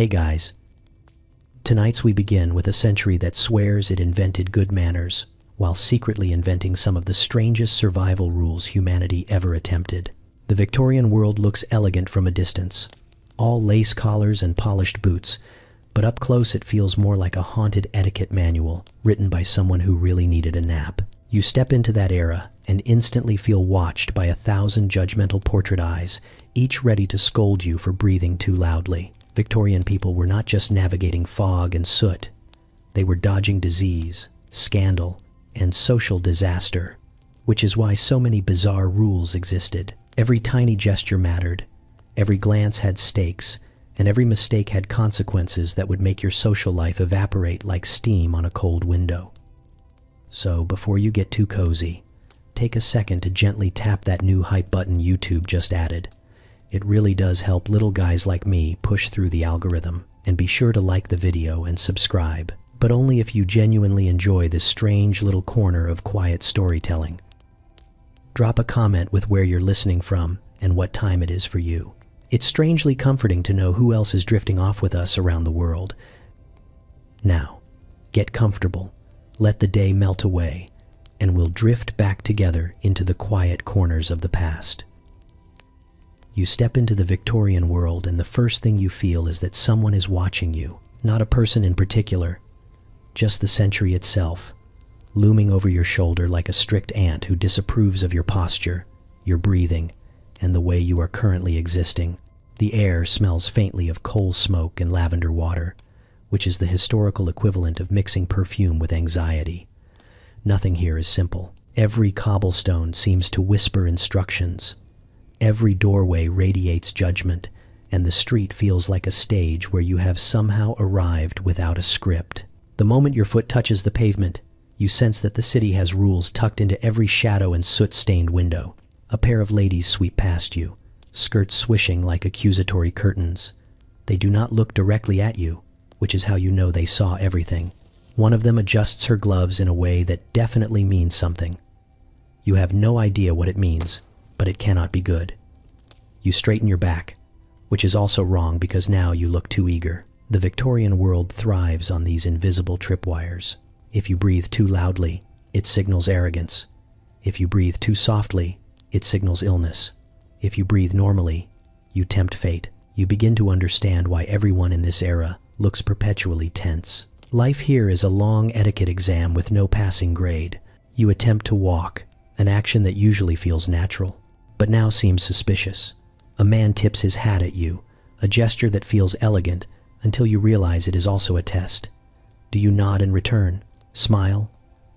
Hey guys. Tonight's we begin with a century that swears it invented good manners, while secretly inventing some of the strangest survival rules humanity ever attempted. The Victorian world looks elegant from a distance, all lace collars and polished boots, but up close it feels more like a haunted etiquette manual written by someone who really needed a nap. You step into that era and instantly feel watched by 1,000 judgmental portrait eyes, each ready to scold you for breathing too loudly. Victorian people were not just navigating fog and soot. They were dodging disease, scandal, and social disaster, which is why so many bizarre rules existed. Every tiny gesture mattered, every glance had stakes, and every mistake had consequences that would make your social life evaporate like steam on a cold window. So, before you get too cozy, take a second to gently tap that new hype button YouTube just added. It really does help little guys like me push through the algorithm. And be sure to like the video and subscribe, but only if you genuinely enjoy this strange little corner of quiet storytelling. Drop a comment with where you're listening from and what time it is for you. It's strangely comforting to know who else is drifting off with us around the world. Now, get comfortable, let the day melt away, and we'll drift back together into the quiet corners of the past. You step into the Victorian world and the first thing you feel is that someone is watching you. Not a person in particular, just the century itself, looming over your shoulder like a strict aunt who disapproves of your posture, your breathing, and the way you are currently existing. The air smells faintly of coal smoke and lavender water, which is the historical equivalent of mixing perfume with anxiety. Nothing here is simple. Every cobblestone seems to whisper instructions. Every doorway radiates judgment, and the street feels like a stage where you have somehow arrived without a script. The moment your foot touches the pavement, you sense that the city has rules tucked into every shadow and soot-stained window. A pair of ladies sweep past you, skirts swishing like accusatory curtains. They do not look directly at you, which is how you know they saw everything. One of them adjusts her gloves in a way that definitely means something. You have no idea what it means, but it cannot be good. You straighten your back, which is also wrong because now you look too eager. The Victorian world thrives on these invisible tripwires. If you breathe too loudly, it signals arrogance. If you breathe too softly, it signals illness. If you breathe normally, you tempt fate. You begin to understand why everyone in this era looks perpetually tense. Life here is a long etiquette exam with no passing grade. You attempt to walk, an action that usually feels natural, but now seems suspicious. A man tips his hat at you, a gesture that feels elegant until you realize it is also a test. Do you nod in return? Smile?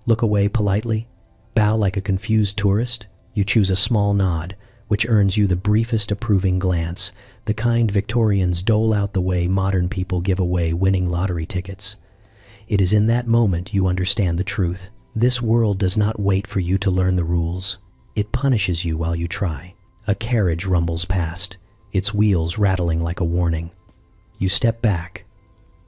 Look away politely? Bow like a confused tourist? You choose a small nod, which earns you the briefest approving glance, the kind Victorians dole out the way modern people give away winning lottery tickets. It is in that moment you understand the truth. This world does not wait for you to learn the rules. It punishes you while you try. A carriage rumbles past, its wheels rattling like a warning. You step back,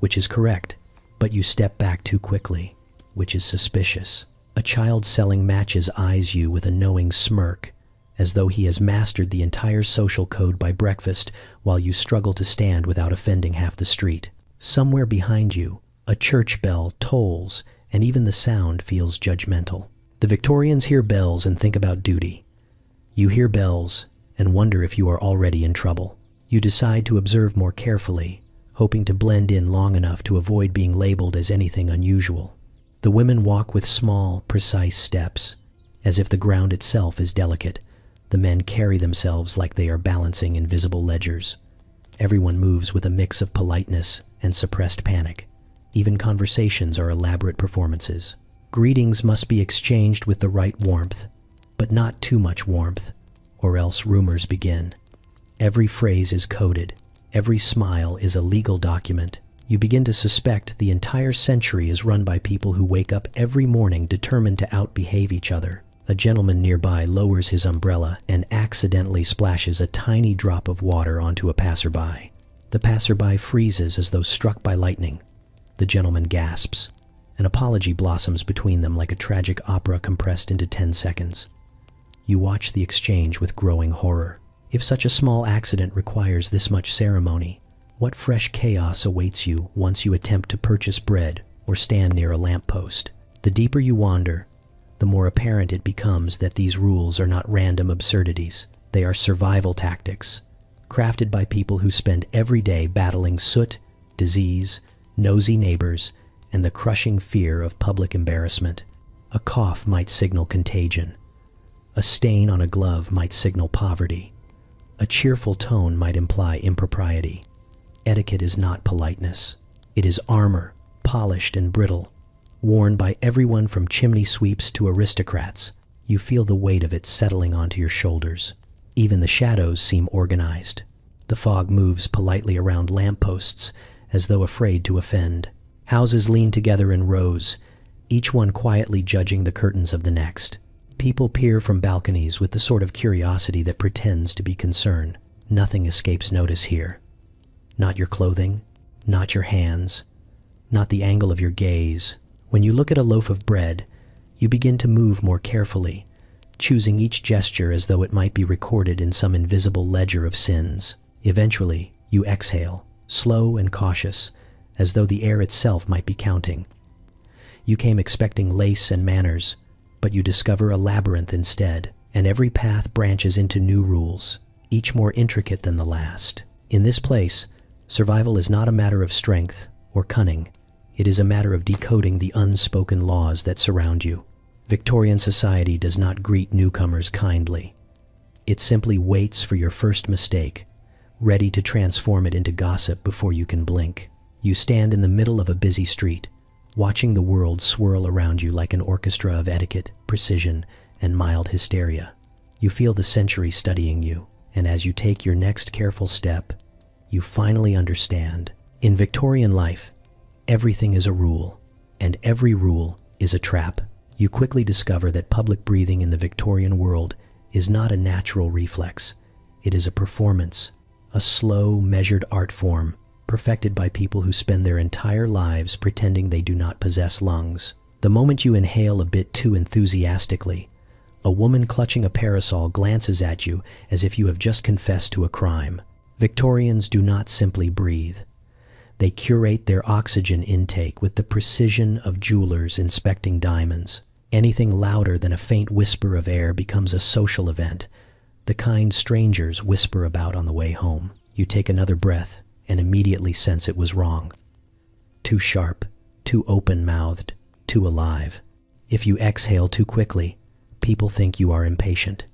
which is correct, but you step back too quickly, which is suspicious. A child selling matches eyes you with a knowing smirk, as though he has mastered the entire social code by breakfast while you struggle to stand without offending half the street. Somewhere behind you, a church bell tolls, and even the sound feels judgmental. The Victorians hear bells and think about duty. You hear bells and wonder if you are already in trouble. You decide to observe more carefully, hoping to blend in long enough to avoid being labeled as anything unusual. The women walk with small, precise steps, as if the ground itself is delicate. The men carry themselves like they are balancing invisible ledgers. Everyone moves with a mix of politeness and suppressed panic. Even conversations are elaborate performances. Greetings must be exchanged with the right warmth, but not too much warmth, or else rumors begin. Every phrase is coded. Every smile is a legal document. You begin to suspect the entire century is run by people who wake up every morning determined to outbehave each other. A gentleman nearby lowers his umbrella and accidentally splashes a tiny drop of water onto a passerby. The passerby freezes as though struck by lightning. The gentleman gasps. An apology blossoms between them like a tragic opera compressed into 10 seconds. You watch the exchange with growing horror. If such a small accident requires this much ceremony, What fresh chaos awaits you once you attempt to purchase bread or stand near a lamppost? The deeper you wander, the more apparent it becomes that these rules are not random absurdities. They are survival tactics, crafted by people who spend every day battling soot, disease, nosy neighbors, and the crushing fear of public embarrassment. A cough might signal contagion. A stain on a glove might signal poverty. A cheerful tone might imply impropriety. Etiquette is not politeness. It is armor, polished and brittle, worn by everyone from chimney sweeps to aristocrats. You feel the weight of it settling onto your shoulders. Even the shadows seem organized. The fog moves politely around lampposts as though afraid to offend. Houses lean together in rows, each one quietly judging the curtains of the next. People peer from balconies with the sort of curiosity that pretends to be concern. Nothing escapes notice here. Not your clothing, not your hands, not the angle of your gaze. When you look at a loaf of bread, you begin to move more carefully, choosing each gesture as though it might be recorded in some invisible ledger of sins. Eventually, you exhale, slow and cautious, as though the air itself might be counting. You came expecting lace and manners, but you discover a labyrinth instead, and every path branches into new rules, each more intricate than the last. In this place, survival is not a matter of strength or cunning. It is a matter of decoding the unspoken laws that surround you. Victorian society does not greet newcomers kindly. It simply waits for your first mistake, ready to transform it into gossip before you can blink. You stand in the middle of a busy street, watching the world swirl around you like an orchestra of etiquette, precision, and mild hysteria. You feel the century studying you, and as you take your next careful step, you finally understand. In Victorian life, everything is a rule, and every rule is a trap. You quickly discover that public breathing in the Victorian world is not a natural reflex. It is a performance, a slow, measured art form perfected by people who spend their entire lives pretending they do not possess lungs. The moment you inhale a bit too enthusiastically, a woman clutching a parasol glances at you as if you have just confessed to a crime. Victorians do not simply breathe. They curate their oxygen intake with the precision of jewelers inspecting diamonds. Anything louder than a faint whisper of air becomes a social event, the kind strangers whisper about on the way home. You take another breath and immediately sense it was wrong. Too sharp, too open-mouthed, too alive. If you exhale too quickly, people think you are impatient.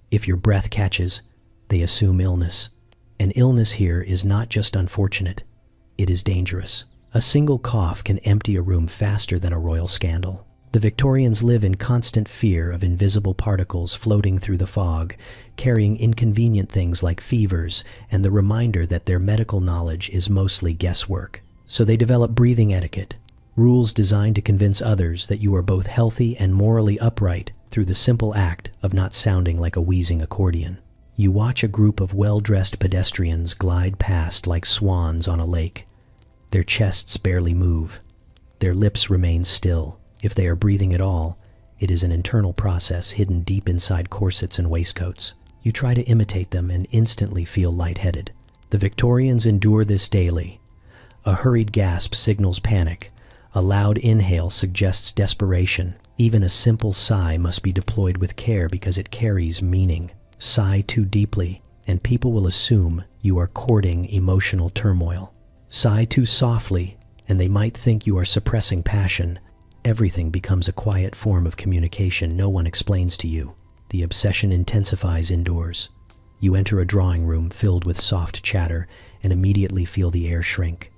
If your breath catches, they assume illness. And illness here is not just unfortunate, it is dangerous. A single cough can empty a room faster than a royal scandal. The Victorians live in constant fear of invisible particles floating through the fog, carrying inconvenient things like fevers and the reminder that their medical knowledge is mostly guesswork. So they develop breathing etiquette, rules designed to convince others that you are both healthy and morally upright through the simple act of not sounding like a wheezing accordion. You watch a group of well-dressed pedestrians glide past like swans on a lake. Their chests barely move. Their lips remain still. If they are breathing at all, it is an internal process hidden deep inside corsets and waistcoats. You try to imitate them and instantly feel lightheaded. The Victorians endure this daily. A hurried gasp signals panic. A loud inhale suggests desperation. Even a simple sigh must be deployed with care because it carries meaning. Sigh too deeply, and people will assume you are courting emotional turmoil. Sigh too softly, and they might think you are suppressing passion. Everything becomes a quiet form of communication no one explains to you. The obsession intensifies indoors. You enter a drawing room filled with soft chatter and immediately feel the air shrink.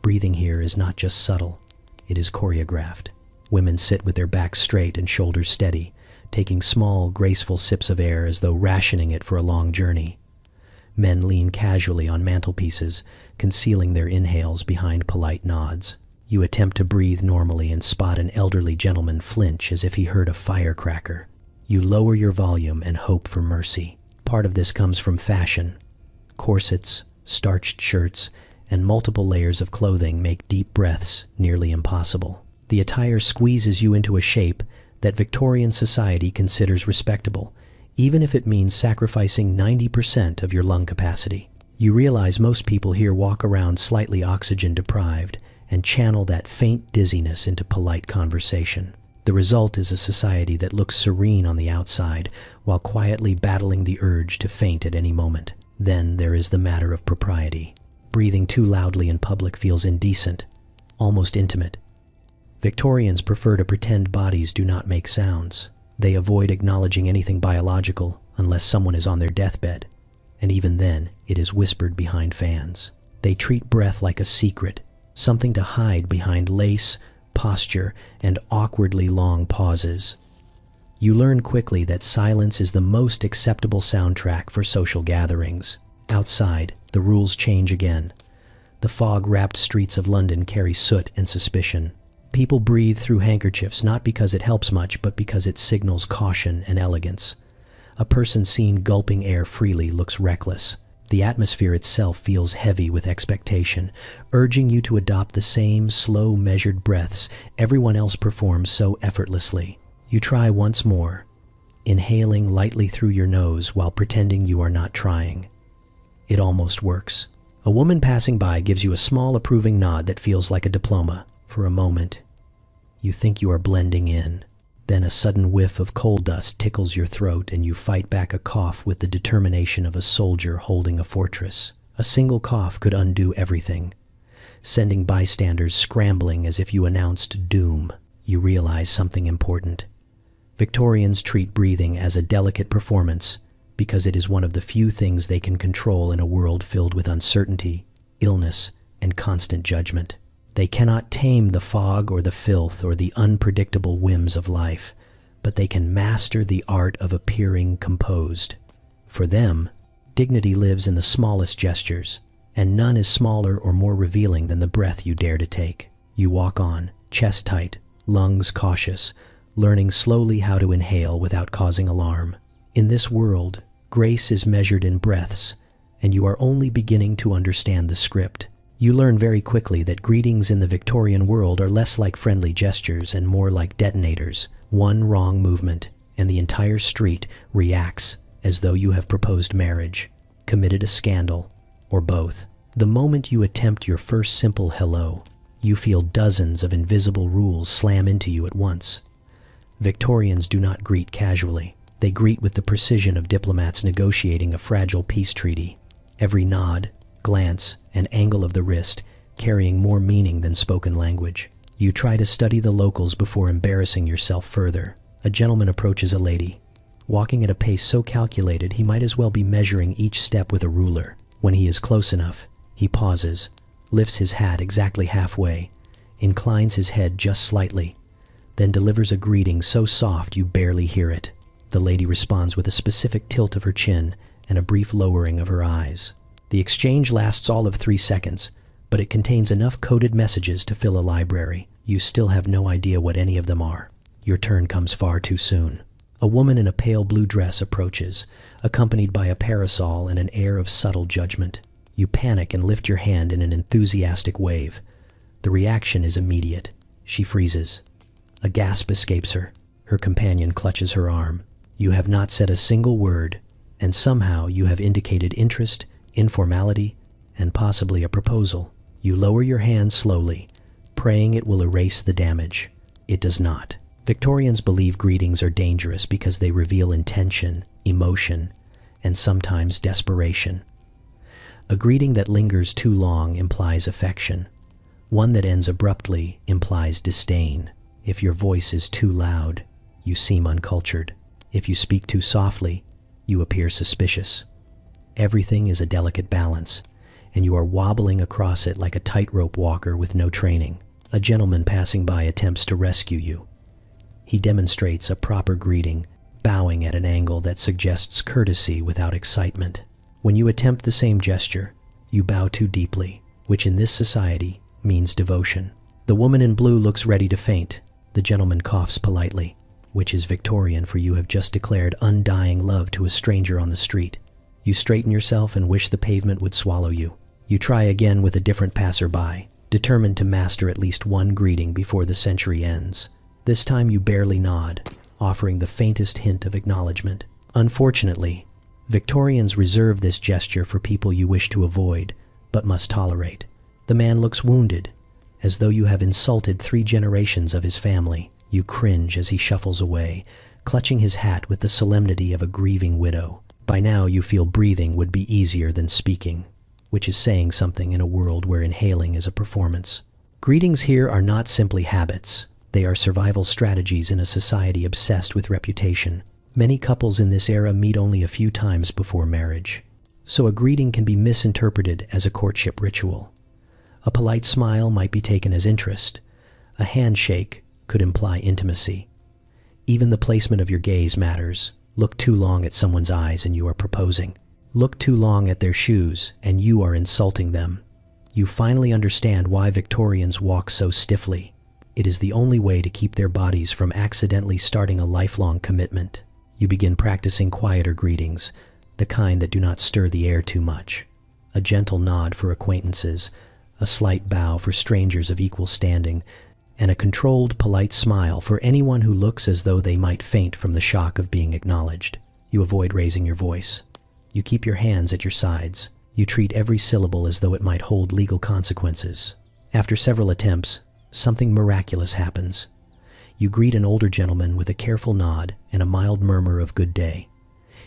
Breathing here is not just subtle, it is choreographed. Women sit with their backs straight and shoulders steady, taking small, graceful sips of air as though rationing it for a long journey. Men lean casually on mantelpieces, concealing their inhales behind polite nods. You attempt to breathe normally and spot an elderly gentleman flinch as if he heard a firecracker. You lower your volume and hope for mercy. Part of this comes from fashion. Corsets, starched shirts, and multiple layers of clothing make deep breaths nearly impossible. The attire squeezes you into a shape that Victorian society considers respectable, even if it means sacrificing 90% of your lung capacity. You realize most people here walk around slightly oxygen deprived and channel that faint dizziness into polite conversation. The result is a society that looks serene on the outside while quietly battling the urge to faint at any moment. Then there is the matter of propriety. Breathing too loudly in public feels indecent, almost intimate. Victorians prefer to pretend bodies do not make sounds. They avoid acknowledging anything biological unless someone is on their deathbed, and even then, it is whispered behind fans. They treat breath like a secret, something to hide behind lace, posture, and awkwardly long pauses. You learn quickly that silence is the most acceptable soundtrack for social gatherings. Outside, the rules change again. The fog-wrapped streets of London carry soot and suspicion. People breathe through handkerchiefs not because it helps much, but because it signals caution and elegance. A person seen gulping air freely looks reckless. The atmosphere itself feels heavy with expectation, urging you to adopt the same slow, measured breaths everyone else performs so effortlessly. You try once more, inhaling lightly through your nose while pretending you are not trying. It almost works. A woman passing by gives you a small approving nod that feels like a diploma. For a moment, you think you are blending in. Then a sudden whiff of coal dust tickles your throat and you fight back a cough with the determination of a soldier holding a fortress. A single cough could undo everything, sending bystanders scrambling as if you announced doom. You realize something important. Victorians treat breathing as a delicate performance because it is one of the few things they can control in a world filled with uncertainty, illness, and constant judgment. They cannot tame the fog or the filth or the unpredictable whims of life, but they can master the art of appearing composed. For them, dignity lives in the smallest gestures, and none is smaller or more revealing than the breath you dare to take. You walk on, chest tight, lungs cautious, learning slowly how to inhale without causing alarm. In this world, grace is measured in breaths, and you are only beginning to understand the script. You learn very quickly that greetings in the Victorian world are less like friendly gestures and more like detonators. One wrong movement, and the entire street reacts as though you have proposed marriage, committed a scandal, or both. The moment you attempt your first simple hello, you feel dozens of invisible rules slam into you at once. Victorians do not greet casually. They greet with the precision of diplomats negotiating a fragile peace treaty. Every nod, glance, and angle of the wrist carrying more meaning than spoken language. You try to study the locals before embarrassing yourself further. A gentleman approaches a lady, walking at a pace so calculated he might as well be measuring each step with a ruler. When he is close enough, he pauses, lifts his hat exactly halfway, inclines his head just slightly, then delivers a greeting so soft you barely hear it. The lady responds with a specific tilt of her chin and a brief lowering of her eyes. The exchange lasts all of 3 seconds, but it contains enough coded messages to fill a library. You still have no idea what any of them are. Your turn comes far too soon. A woman in a pale blue dress approaches, accompanied by a parasol and an air of subtle judgment. You panic and lift your hand in an enthusiastic wave. The reaction is immediate. She freezes. A gasp escapes her. Her companion clutches her arm. You have not said a single word, and somehow you have indicated interest, informality, and possibly a proposal. You lower your hand slowly, praying it will erase the damage. It does not. Victorians believe greetings are dangerous because they reveal intention, emotion, and sometimes desperation. A greeting that lingers too long implies affection. One that ends abruptly implies disdain. If your voice is too loud, you seem uncultured. If you speak too softly, you appear suspicious. Everything is a delicate balance, and you are wobbling across it like a tightrope walker with no training. A gentleman passing by attempts to rescue you. He demonstrates a proper greeting, bowing at an angle that suggests courtesy without excitement. When you attempt the same gesture, you bow too deeply, which in this society means devotion. The woman in blue looks ready to faint. The gentleman coughs politely, which is Victorian, for you have just declared undying love to a stranger on the street. You straighten yourself and wish the pavement would swallow you. You try again with a different passerby, determined to master at least one greeting before the century ends. This time you barely nod, offering the faintest hint of acknowledgement. Unfortunately, Victorians reserve this gesture for people you wish to avoid, but must tolerate. The man looks wounded, as though you have insulted 3 generations of his family. You cringe as he shuffles away, clutching his hat with the solemnity of a grieving widow. By now you feel breathing would be easier than speaking, which is saying something in a world where inhaling is a performance. Greetings here are not simply habits. They are survival strategies in a society obsessed with reputation. Many couples in this era meet only a few times before marriage, so a greeting can be misinterpreted as a courtship ritual. A polite smile might be taken as interest. A handshake could imply intimacy. Even the placement of your gaze matters. Look too long at someone's eyes and you are proposing. Look too long at their shoes and you are insulting them. You finally understand why Victorians walk so stiffly. It is the only way to keep their bodies from accidentally starting a lifelong commitment. You begin practicing quieter greetings, the kind that do not stir the air too much. A gentle nod for acquaintances, a slight bow for strangers of equal standing, and a controlled, polite smile for anyone who looks as though they might faint from the shock of being acknowledged. You avoid raising your voice. You keep your hands at your sides. You treat every syllable as though it might hold legal consequences. After several attempts, something miraculous happens. You greet an older gentleman with a careful nod and a mild murmur of good day.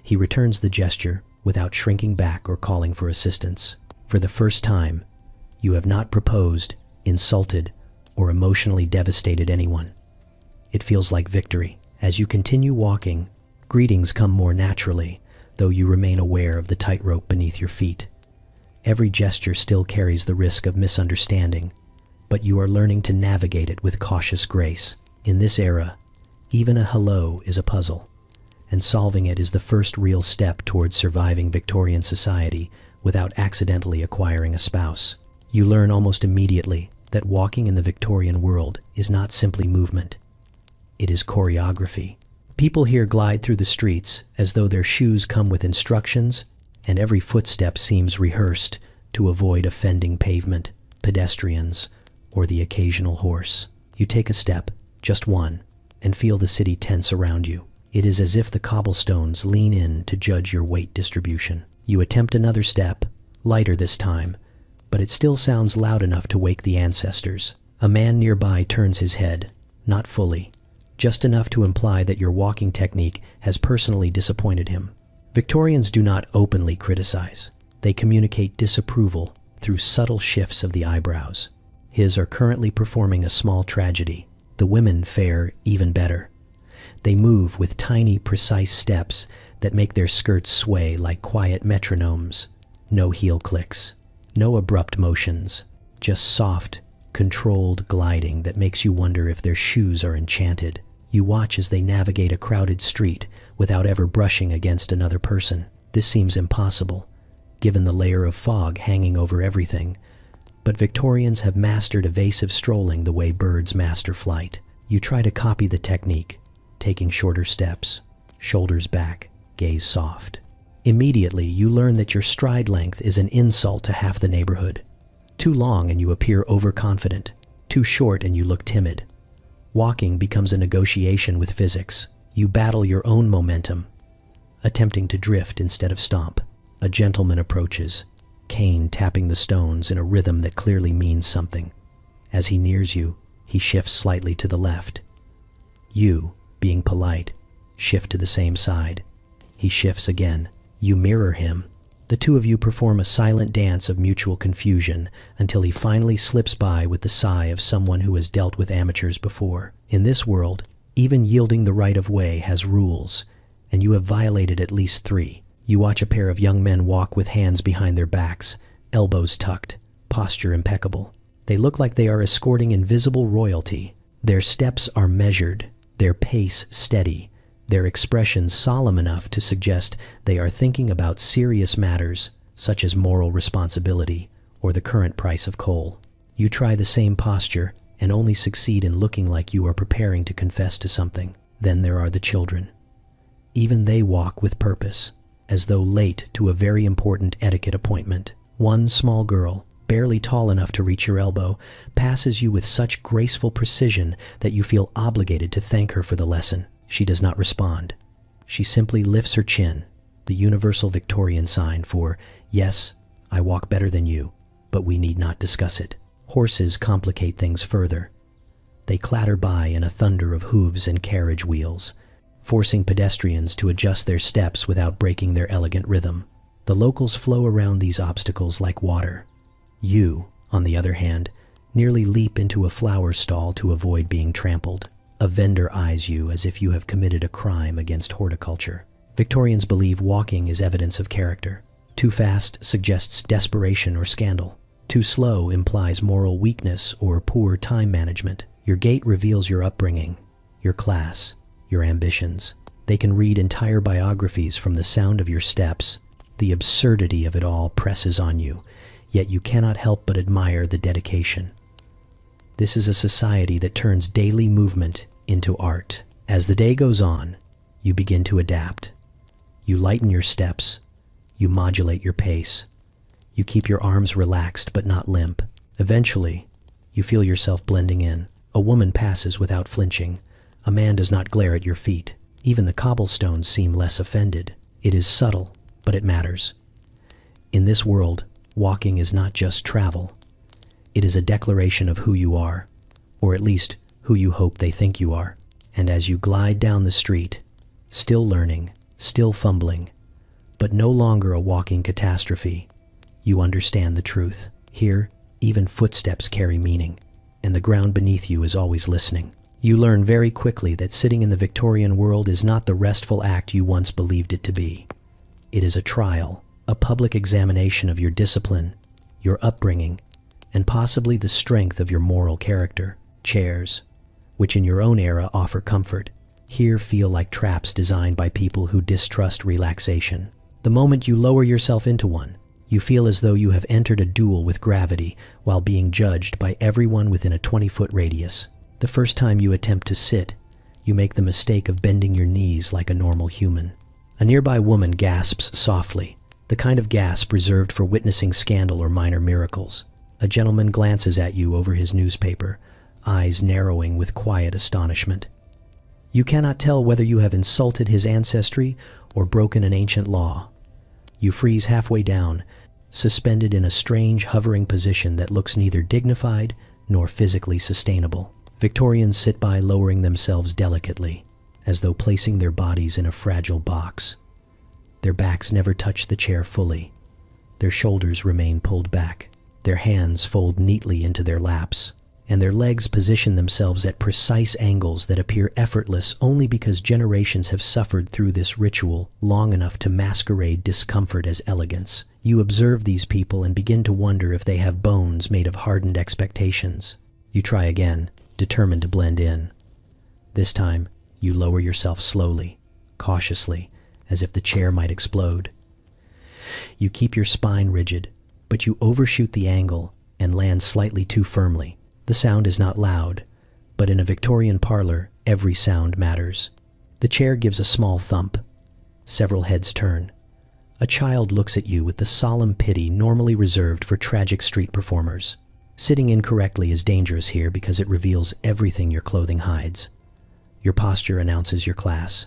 He returns the gesture without shrinking back or calling for assistance. For the first time, you have not proposed, insulted, or emotionally devastated anyone. It feels like victory. As you continue walking, greetings come more naturally, though you remain aware of the tightrope beneath your feet. Every gesture still carries the risk of misunderstanding, but you are learning to navigate it with cautious grace. In this era, even a hello is a puzzle, and solving it is the first real step towards surviving Victorian society without accidentally acquiring a spouse. You learn almost immediately that walking in the Victorian world is not simply movement. It is choreography. People here glide through the streets as though their shoes come with instructions, and every footstep seems rehearsed to avoid offending pavement, pedestrians, or the occasional horse. You take a step, just one, and feel the city tense around you. It is as if the cobblestones lean in to judge your weight distribution. You attempt another step, lighter this time, but it still sounds loud enough to wake the ancestors. A man nearby turns his head, not fully, just enough to imply that your walking technique has personally disappointed him. Victorians do not openly criticize. They communicate disapproval through subtle shifts of the eyebrows. His are currently performing a small tragedy. The women fare even better. They move with tiny, precise steps that make their skirts sway like quiet metronomes. No heel clicks. No abrupt motions, just soft, controlled gliding that makes you wonder if their shoes are enchanted. You watch as they navigate a crowded street without ever brushing against another person. This seems impossible, given the layer of fog hanging over everything, but Victorians have mastered evasive strolling the way birds master flight. You try to copy the technique, taking shorter steps, shoulders back, gaze soft. Immediately, you learn that your stride length is an insult to half the neighborhood. Too long and you appear overconfident. Too short and you look timid. Walking becomes a negotiation with physics. You battle your own momentum, attempting to drift instead of stomp. A gentleman approaches, cane tapping the stones in a rhythm that clearly means something. As he nears you, he shifts slightly to the left. You, being polite, shift to the same side. He shifts again. You mirror him. The two of you perform a silent dance of mutual confusion until he finally slips by with the sigh of someone who has dealt with amateurs before. In this world, even yielding the right of way has rules, and you have violated at least 3. You watch a pair of young men walk with hands behind their backs, elbows tucked, posture impeccable. They look like they are escorting invisible royalty. Their steps are measured, their pace steady, their expressions solemn enough to suggest they are thinking about serious matters, such as moral responsibility or the current price of coal. You try the same posture and only succeed in looking like you are preparing to confess to something. Then there are the children. Even they walk with purpose, as though late to a very important etiquette appointment. One small girl, barely tall enough to reach your elbow, passes you with such graceful precision that you feel obligated to thank her for the lesson. She does not respond. She simply lifts her chin, the universal Victorian sign for, yes, I walk better than you, but we need not discuss it. Horses complicate things further. They clatter by in a thunder of hooves and carriage wheels, forcing pedestrians to adjust their steps without breaking their elegant rhythm. The locals flow around these obstacles like water. You, on the other hand, nearly leap into a flower stall to avoid being trampled. A vendor eyes you as if you have committed a crime against horticulture. Victorians believe walking is evidence of character. Too fast suggests desperation or scandal. Too slow implies moral weakness or poor time management. Your gait reveals your upbringing, your class, your ambitions. They can read entire biographies from the sound of your steps. The absurdity of it all presses on you, yet you cannot help but admire the dedication. This is a society that turns daily movement into art. As the day goes on, you begin to adapt. You lighten your steps. You modulate your pace. You keep your arms relaxed but not limp. Eventually, you feel yourself blending in. A woman passes without flinching. A man does not glare at your feet. Even the cobblestones seem less offended. It is subtle, but it matters. In this world, walking is not just travel. It is a declaration of who you are, or at least who you hope they think you are. And as you glide down the street, still learning, still fumbling, but no longer a walking catastrophe, you understand the truth. Here, even footsteps carry meaning, and the ground beneath you is always listening. You learn very quickly that sitting in the Victorian world is not the restful act you once believed it to be. It is a trial, a public examination of your discipline, your upbringing, and possibly the strength of your moral character. Chairs, which in your own era offer comfort, here feel like traps designed by people who distrust relaxation. The moment you lower yourself into one, you feel as though you have entered a duel with gravity while being judged by everyone within a 20-foot radius. The first time you attempt to sit, you make the mistake of bending your knees like a normal human. A nearby woman gasps softly, the kind of gasp reserved for witnessing scandal or minor miracles. A gentleman glances at you over his newspaper, eyes narrowing with quiet astonishment. You cannot tell whether you have insulted his ancestry or broken an ancient law. You freeze halfway down, suspended in a strange hovering position that looks neither dignified nor physically sustainable. Victorians sit by lowering themselves delicately, as though placing their bodies in a fragile box. Their backs never touch the chair fully. Their shoulders remain pulled back. Their hands fold neatly into their laps, and their legs position themselves at precise angles that appear effortless only because generations have suffered through this ritual long enough to masquerade discomfort as elegance. You observe these people and begin to wonder if they have bones made of hardened expectations. You try again, determined to blend in. This time, you lower yourself slowly, cautiously, as if the chair might explode. You keep your spine rigid, but you overshoot the angle and land slightly too firmly. The sound is not loud, but in a Victorian parlor, every sound matters. The chair gives a small thump. Several heads turn. A child looks at you with the solemn pity normally reserved for tragic street performers. Sitting incorrectly is dangerous here because it reveals everything your clothing hides. Your posture announces your class.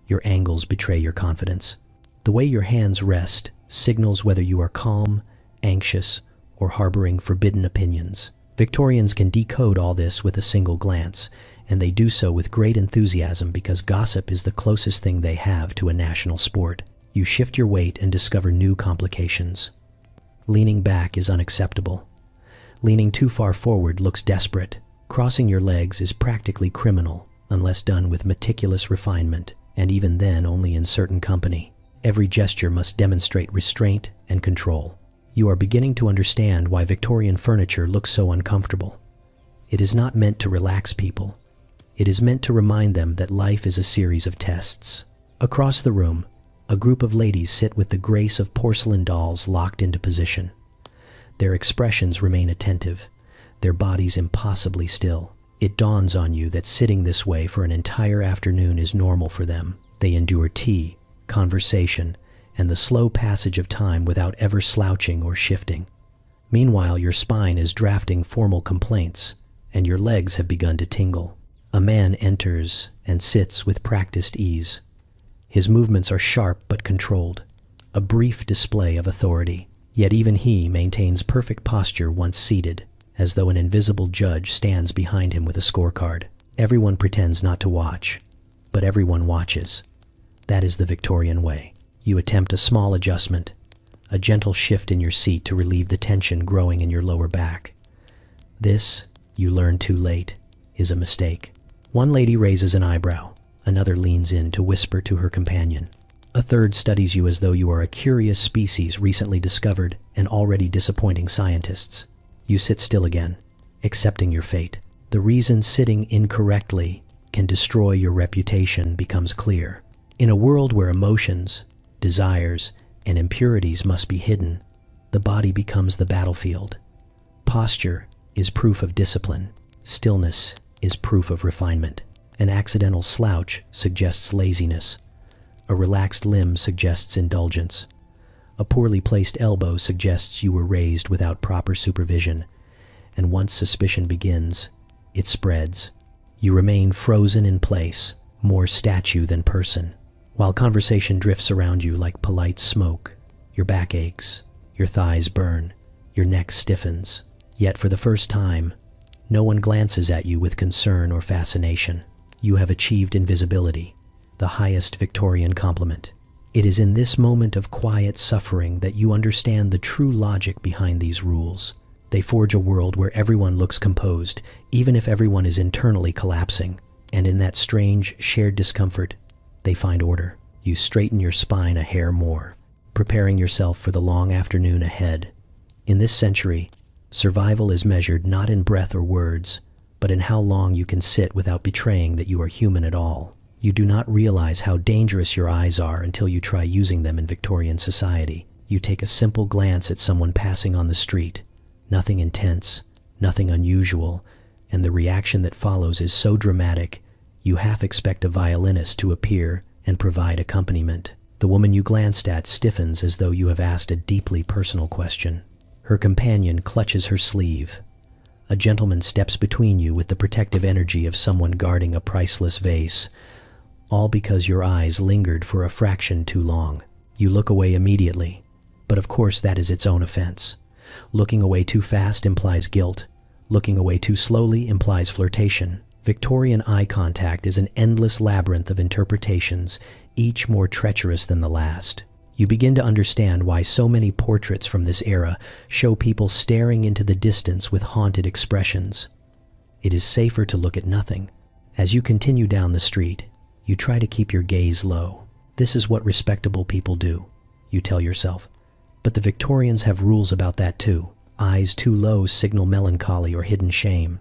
Your angles betray your confidence. The way your hands rest signals whether you are calm, anxious, or harboring forbidden opinions. Victorians can decode all this with a single glance, and they do so with great enthusiasm because gossip is the closest thing they have to a national sport. You shift your weight and discover new complications. Leaning back is unacceptable. Leaning too far forward looks desperate. Crossing your legs is practically criminal, unless done with meticulous refinement, and even then only in certain company. Every gesture must demonstrate restraint and control. You are beginning to understand why Victorian furniture looks so uncomfortable. It is not meant to relax people. It is meant to remind them that life is a series of tests. Across the room, a group of ladies sit with the grace of porcelain dolls locked into position. Their expressions remain attentive, their bodies impossibly still. It dawns on you that sitting this way for an entire afternoon is normal for them. They endure tea, conversation, and the slow passage of time without ever slouching or shifting. Meanwhile, your spine is drafting formal complaints, and your legs have begun to tingle. A man enters and sits with practiced ease. His movements are sharp but controlled, a brief display of authority. Yet even he maintains perfect posture once seated, as though an invisible judge stands behind him with a scorecard. Everyone pretends not to watch, but everyone watches. That is the Victorian way. You attempt a small adjustment, a gentle shift in your seat to relieve the tension growing in your lower back. This, you learn too late, is a mistake. One lady raises an eyebrow, another leans in to whisper to her companion. A third studies you as though you are a curious species recently discovered and already disappointing scientists. You sit still again, accepting your fate. The reason sitting incorrectly can destroy your reputation becomes clear. In a world where emotions, desires, and impurities must be hidden, the body becomes the battlefield. Posture is proof of discipline. Stillness is proof of refinement. An accidental slouch suggests laziness. A relaxed limb suggests indulgence. A poorly placed elbow suggests you were raised without proper supervision. And once suspicion begins, it spreads. You remain frozen in place, more statue than person. While conversation drifts around you like polite smoke, your back aches, your thighs burn, your neck stiffens. Yet for the first time, no one glances at you with concern or fascination. You have achieved invisibility, the highest Victorian compliment. It is in this moment of quiet suffering that you understand the true logic behind these rules. They forge a world where everyone looks composed, even if everyone is internally collapsing. And in that strange, shared discomfort, they find order. You straighten your spine a hair more, preparing yourself for the long afternoon ahead. In this century, survival is measured not in breath or words, but in how long you can sit without betraying that you are human at all. You do not realize how dangerous your eyes are until you try using them in Victorian society. You take a simple glance at someone passing on the street. Nothing intense, nothing unusual, and the reaction that follows is so dramatic, you half expect a violinist to appear and provide accompaniment. The woman you glanced at stiffens as though you have asked a deeply personal question. Her companion clutches her sleeve. A gentleman steps between you with the protective energy of someone guarding a priceless vase, all because your eyes lingered for a fraction too long. You look away immediately, but of course that is its own offense. Looking away too fast implies guilt. Looking away too slowly implies flirtation. Victorian eye contact is an endless labyrinth of interpretations, each more treacherous than the last. You begin to understand why so many portraits from this era show people staring into the distance with haunted expressions. It is safer to look at nothing. As you continue down the street, you try to keep your gaze low. This is what respectable people do, you tell yourself. But the Victorians have rules about that too. Eyes too low signal melancholy or hidden shame.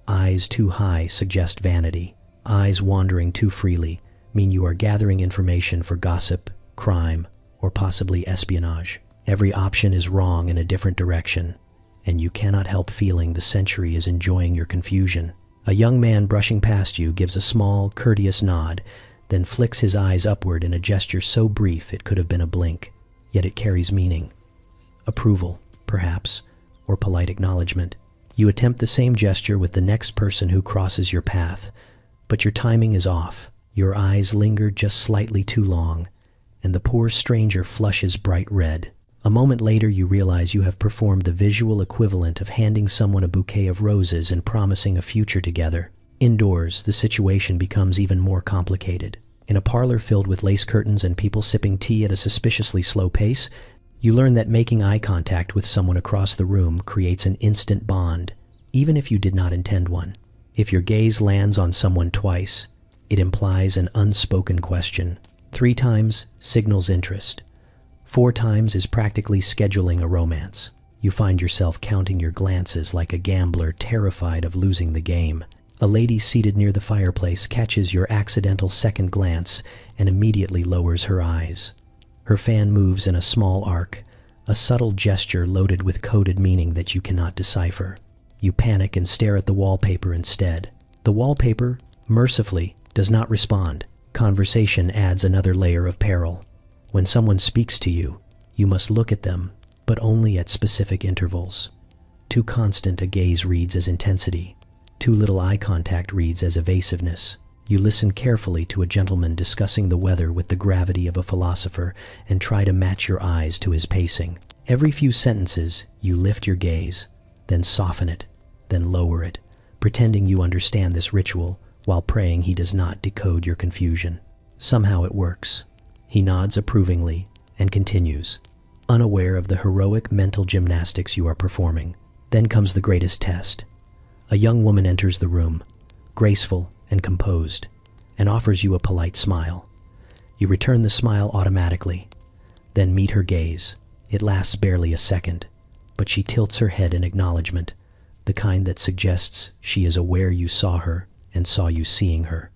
Eyes too high suggest vanity. Eyes wandering too freely mean you are gathering information for gossip, crime, or possibly espionage. Every option is wrong in a different direction, and you cannot help feeling the century is enjoying your confusion. A young man brushing past you gives a small, courteous nod, then flicks his eyes upward in a gesture so brief it could have been a blink, yet it carries meaning. Approval, perhaps, or polite acknowledgement. You attempt the same gesture with the next person who crosses your path, but your timing is off. Your eyes linger just slightly too long, and the poor stranger flushes bright red. A moment later you realize you have performed the visual equivalent of handing someone a bouquet of roses and promising a future together. Indoors, the situation becomes even more complicated. In a parlor filled with lace curtains and people sipping tea at a suspiciously slow pace, you learn that making eye contact with someone across the room creates an instant bond, even if you did not intend one. If your gaze lands on someone twice, it implies an unspoken question. 3 times signals interest. 4 times is practically scheduling a romance. You find yourself counting your glances like a gambler terrified of losing the game. A lady seated near the fireplace catches your accidental second glance and immediately lowers her eyes. Her fan moves in a small arc, a subtle gesture loaded with coded meaning that you cannot decipher. You panic and stare at the wallpaper instead. The wallpaper, mercifully, does not respond. Conversation adds another layer of peril. When someone speaks to you, you must look at them, but only at specific intervals. Too constant a gaze reads as intensity. Too little eye contact reads as evasiveness. You listen carefully to a gentleman discussing the weather with the gravity of a philosopher and try to match your eyes to his pacing. Every few sentences, you lift your gaze, then soften it, then lower it, pretending you understand this ritual while praying he does not decode your confusion. Somehow it works. He nods approvingly and continues, unaware of the heroic mental gymnastics you are performing. Then comes the greatest test. A young woman enters the room, graceful and composed, and offers you a polite smile. You return the smile automatically, then meet her gaze. It lasts barely a second, but she tilts her head in acknowledgement, the kind that suggests she is aware you saw her and saw you seeing her.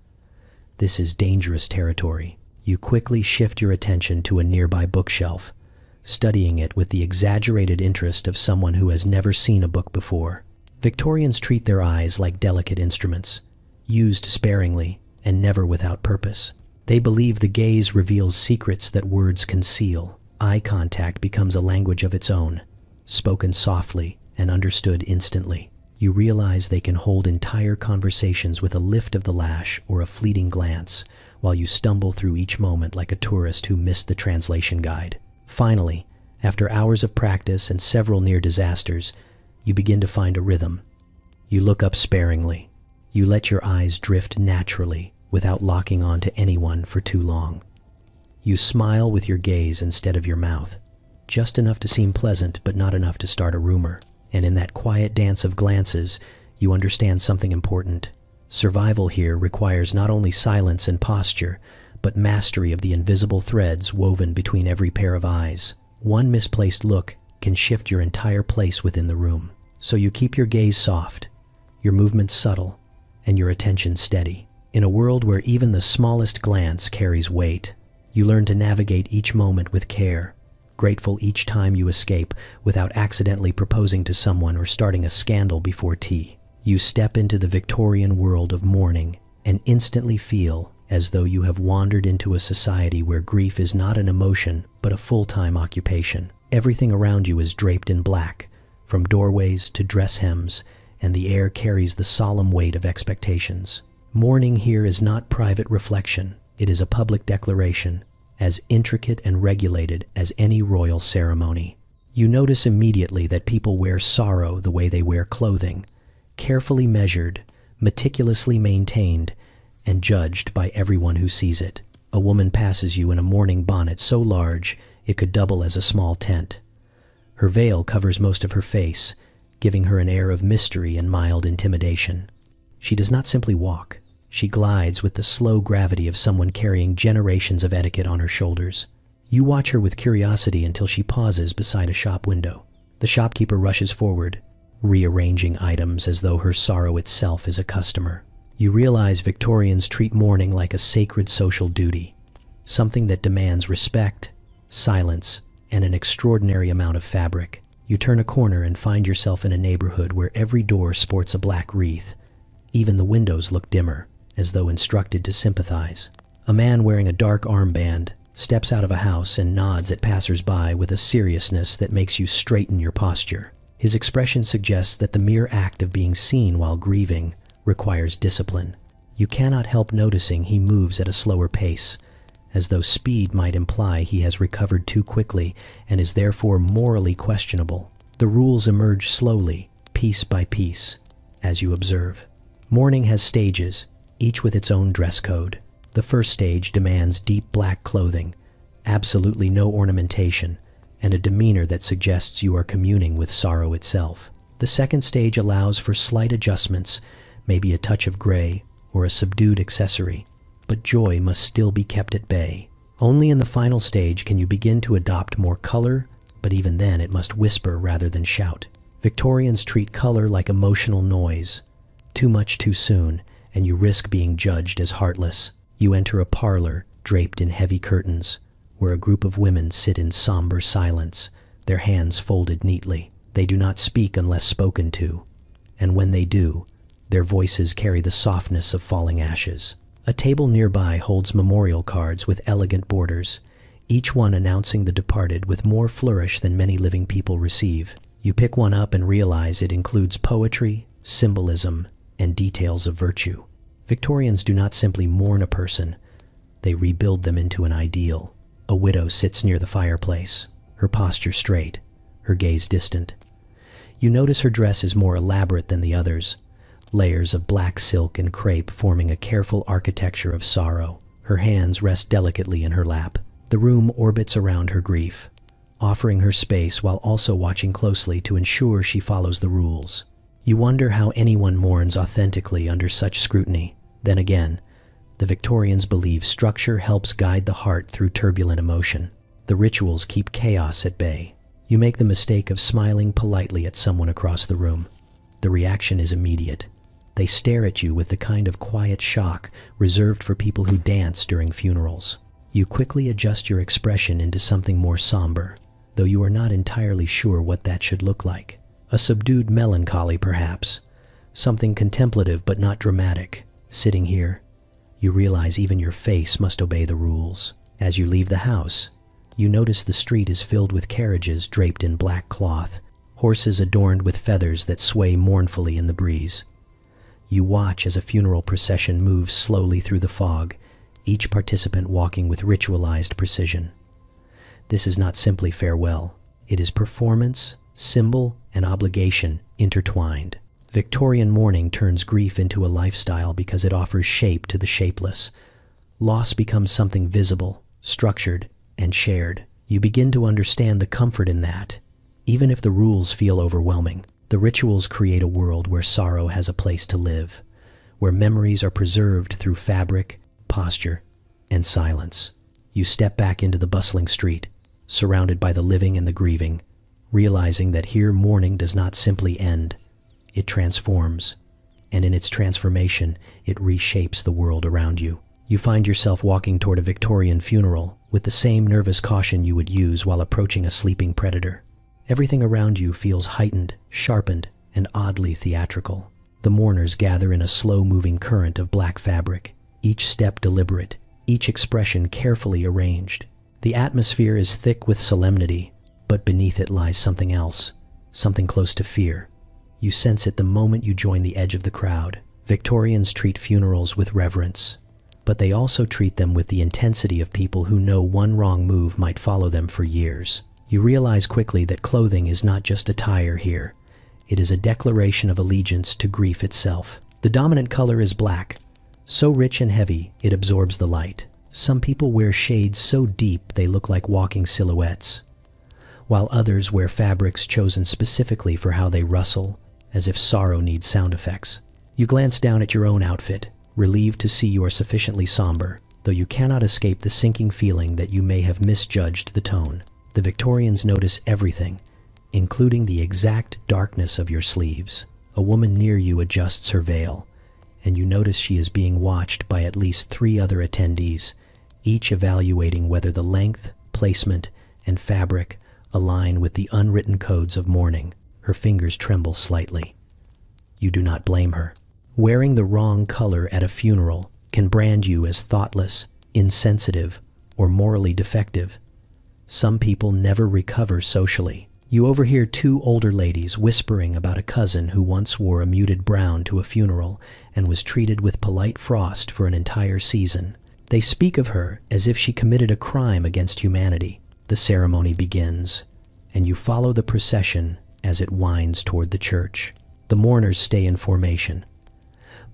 This is dangerous territory. You quickly shift your attention to a nearby bookshelf, studying it with the exaggerated interest of someone who has never seen a book before. Victorians treat their eyes like delicate instruments, used sparingly and never without purpose. They believe the gaze reveals secrets that words conceal. Eye contact becomes a language of its own, spoken softly and understood instantly. You realize they can hold entire conversations with a lift of the lash or a fleeting glance, while you stumble through each moment like a tourist who missed the translation guide. Finally, after hours of practice and several near disasters, you begin to find a rhythm. You look up sparingly. You let your eyes drift naturally without locking on to anyone for too long. You smile with your gaze instead of your mouth, just enough to seem pleasant but not enough to start a rumor. And in that quiet dance of glances, you understand something important. Survival here requires not only silence and posture, but mastery of the invisible threads woven between every pair of eyes. One misplaced look can shift your entire place within the room. So you keep your gaze soft, your movements subtle, and your attention steady. In a world where even the smallest glance carries weight, you learn to navigate each moment with care, grateful each time you escape without accidentally proposing to someone or starting a scandal before tea. You step into the Victorian world of mourning and instantly feel as though you have wandered into a society where grief is not an emotion but a full-time occupation. Everything around you is draped in black, from doorways to dress hems, and the air carries the solemn weight of expectations. Mourning here is not private reflection, it is a public declaration, as intricate and regulated as any royal ceremony. You notice immediately that people wear sorrow the way they wear clothing, carefully measured, meticulously maintained, and judged by everyone who sees it. A woman passes you in a mourning bonnet so large it could double as a small tent. Her veil covers most of her face, giving her an air of mystery and mild intimidation. She does not simply walk. She glides with the slow gravity of someone carrying generations of etiquette on her shoulders. You watch her with curiosity until she pauses beside a shop window. The shopkeeper rushes forward, rearranging items as though her sorrow itself is a customer. You realize Victorians treat mourning like a sacred social duty, something that demands respect, silence, and an extraordinary amount of fabric. You turn a corner and find yourself in a neighborhood where every door sports a black wreath. Even the windows look dimmer, as though instructed to sympathize. A man wearing a dark armband steps out of a house and nods at passers-by with a seriousness that makes you straighten your posture. His expression suggests that the mere act of being seen while grieving requires discipline. You cannot help noticing he moves at a slower pace, as though speed might imply he has recovered too quickly and is therefore morally questionable. The rules emerge slowly, piece by piece, as you observe. Mourning has stages, each with its own dress code. The first stage demands deep black clothing, absolutely no ornamentation, and a demeanor that suggests you are communing with sorrow itself. The second stage allows for slight adjustments, maybe a touch of gray or a subdued accessory, but joy must still be kept at bay. Only in the final stage can you begin to adopt more color, but even then it must whisper rather than shout. Victorians treat color like emotional noise. Too much too soon, and you risk being judged as heartless. You enter a parlor draped in heavy curtains, where a group of women sit in somber silence, their hands folded neatly. They do not speak unless spoken to, and when they do, their voices carry the softness of falling ashes. A table nearby holds memorial cards with elegant borders, each one announcing the departed with more flourish than many living people receive. You pick one up and realize it includes poetry, symbolism, and details of virtue. Victorians do not simply mourn a person, they rebuild them into an ideal. A widow sits near the fireplace, her posture straight, her gaze distant. You notice her dress is more elaborate than the others, layers of black silk and crepe forming a careful architecture of sorrow. Her hands rest delicately in her lap. The room orbits around her grief, offering her space while also watching closely to ensure she follows the rules. You wonder how anyone mourns authentically under such scrutiny. Then again, the Victorians believe structure helps guide the heart through turbulent emotion. The rituals keep chaos at bay. You make the mistake of smiling politely at someone across the room. The reaction is immediate. They stare at you with the kind of quiet shock reserved for people who dance during funerals. You quickly adjust your expression into something more somber, though you are not entirely sure what that should look like. A subdued melancholy, perhaps. Something contemplative but not dramatic. Sitting here, you realize even your face must obey the rules. As you leave the house, you notice the street is filled with carriages draped in black cloth, horses adorned with feathers that sway mournfully in the breeze. You watch as a funeral procession moves slowly through the fog, each participant walking with ritualized precision. This is not simply farewell. It is performance, symbol, and obligation intertwined. Victorian mourning turns grief into a lifestyle because it offers shape to the shapeless. Loss becomes something visible, structured, and shared. You begin to understand the comfort in that. Even if the rules feel overwhelming, the rituals create a world where sorrow has a place to live, where memories are preserved through fabric, posture, and silence. You step back into the bustling street, surrounded by the living and the grieving, realizing that here mourning does not simply end, it transforms, and in its transformation, it reshapes the world around you. You find yourself walking toward a Victorian funeral with the same nervous caution you would use while approaching a sleeping predator. Everything around you feels heightened, sharpened, and oddly theatrical. The mourners gather in a slow-moving current of black fabric, each step deliberate, each expression carefully arranged. The atmosphere is thick with solemnity, but beneath it lies something else, something close to fear. You sense it the moment you join the edge of the crowd. Victorians treat funerals with reverence, but they also treat them with the intensity of people who know one wrong move might follow them for years. You realize quickly that clothing is not just attire here. It is a declaration of allegiance to grief itself. The dominant color is black, so rich and heavy it absorbs the light. Some people wear shades so deep they look like walking silhouettes, while others wear fabrics chosen specifically for how they rustle, as if sorrow needs sound effects. You glance down at your own outfit, relieved to see you are sufficiently somber, though you cannot escape the sinking feeling that you may have misjudged the tone. The Victorians notice everything, including the exact darkness of your sleeves. A woman near you adjusts her veil, and you notice she is being watched by at least 3 other attendees, each evaluating whether the length, placement, and fabric align with the unwritten codes of mourning. Her fingers tremble slightly. You do not blame her. Wearing the wrong color at a funeral can brand you as thoughtless, insensitive, or morally defective. Some people never recover socially. You overhear 2 older ladies whispering about a cousin who once wore a muted brown to a funeral and was treated with polite frost for an entire season. They speak of her as if she committed a crime against humanity. The ceremony begins, and you follow the procession as it winds toward the church. The mourners stay in formation,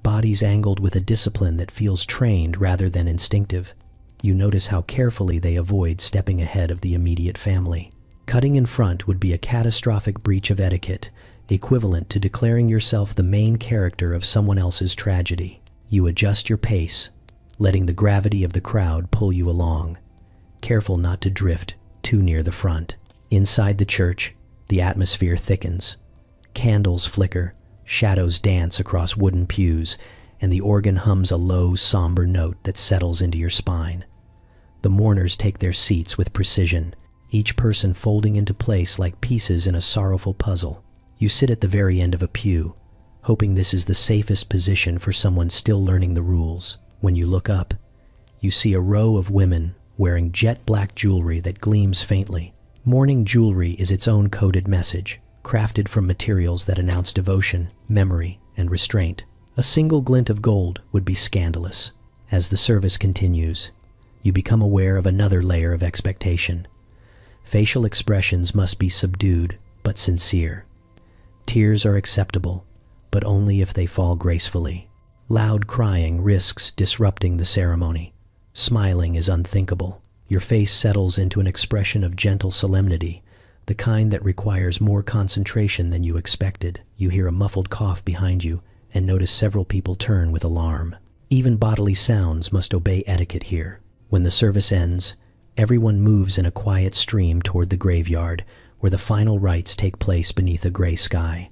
bodies angled with a discipline that feels trained rather than instinctive. You notice how carefully they avoid stepping ahead of the immediate family. Cutting in front would be a catastrophic breach of etiquette, equivalent to declaring yourself the main character of someone else's tragedy. You adjust your pace, letting the gravity of the crowd pull you along, careful not to drift too near the front. Inside the church, the atmosphere thickens. Candles flicker, shadows dance across wooden pews, and the organ hums a low, somber note that settles into your spine. The mourners take their seats with precision, each person folding into place like pieces in a sorrowful puzzle. You sit at the very end of a pew, hoping this is the safest position for someone still learning the rules. When you look up, you see a row of women wearing jet black jewelry that gleams faintly. Mourning jewelry is its own coded message, crafted from materials that announce devotion, memory, and restraint. A single glint of gold would be scandalous. As the service continues, you become aware of another layer of expectation. Facial expressions must be subdued but sincere. Tears are acceptable, but only if they fall gracefully. Loud crying risks disrupting the ceremony. Smiling is unthinkable. Your face settles into an expression of gentle solemnity, the kind that requires more concentration than you expected. You hear a muffled cough behind you and notice several people turn with alarm. Even bodily sounds must obey etiquette here. When the service ends, everyone moves in a quiet stream toward the graveyard, where the final rites take place beneath a gray sky.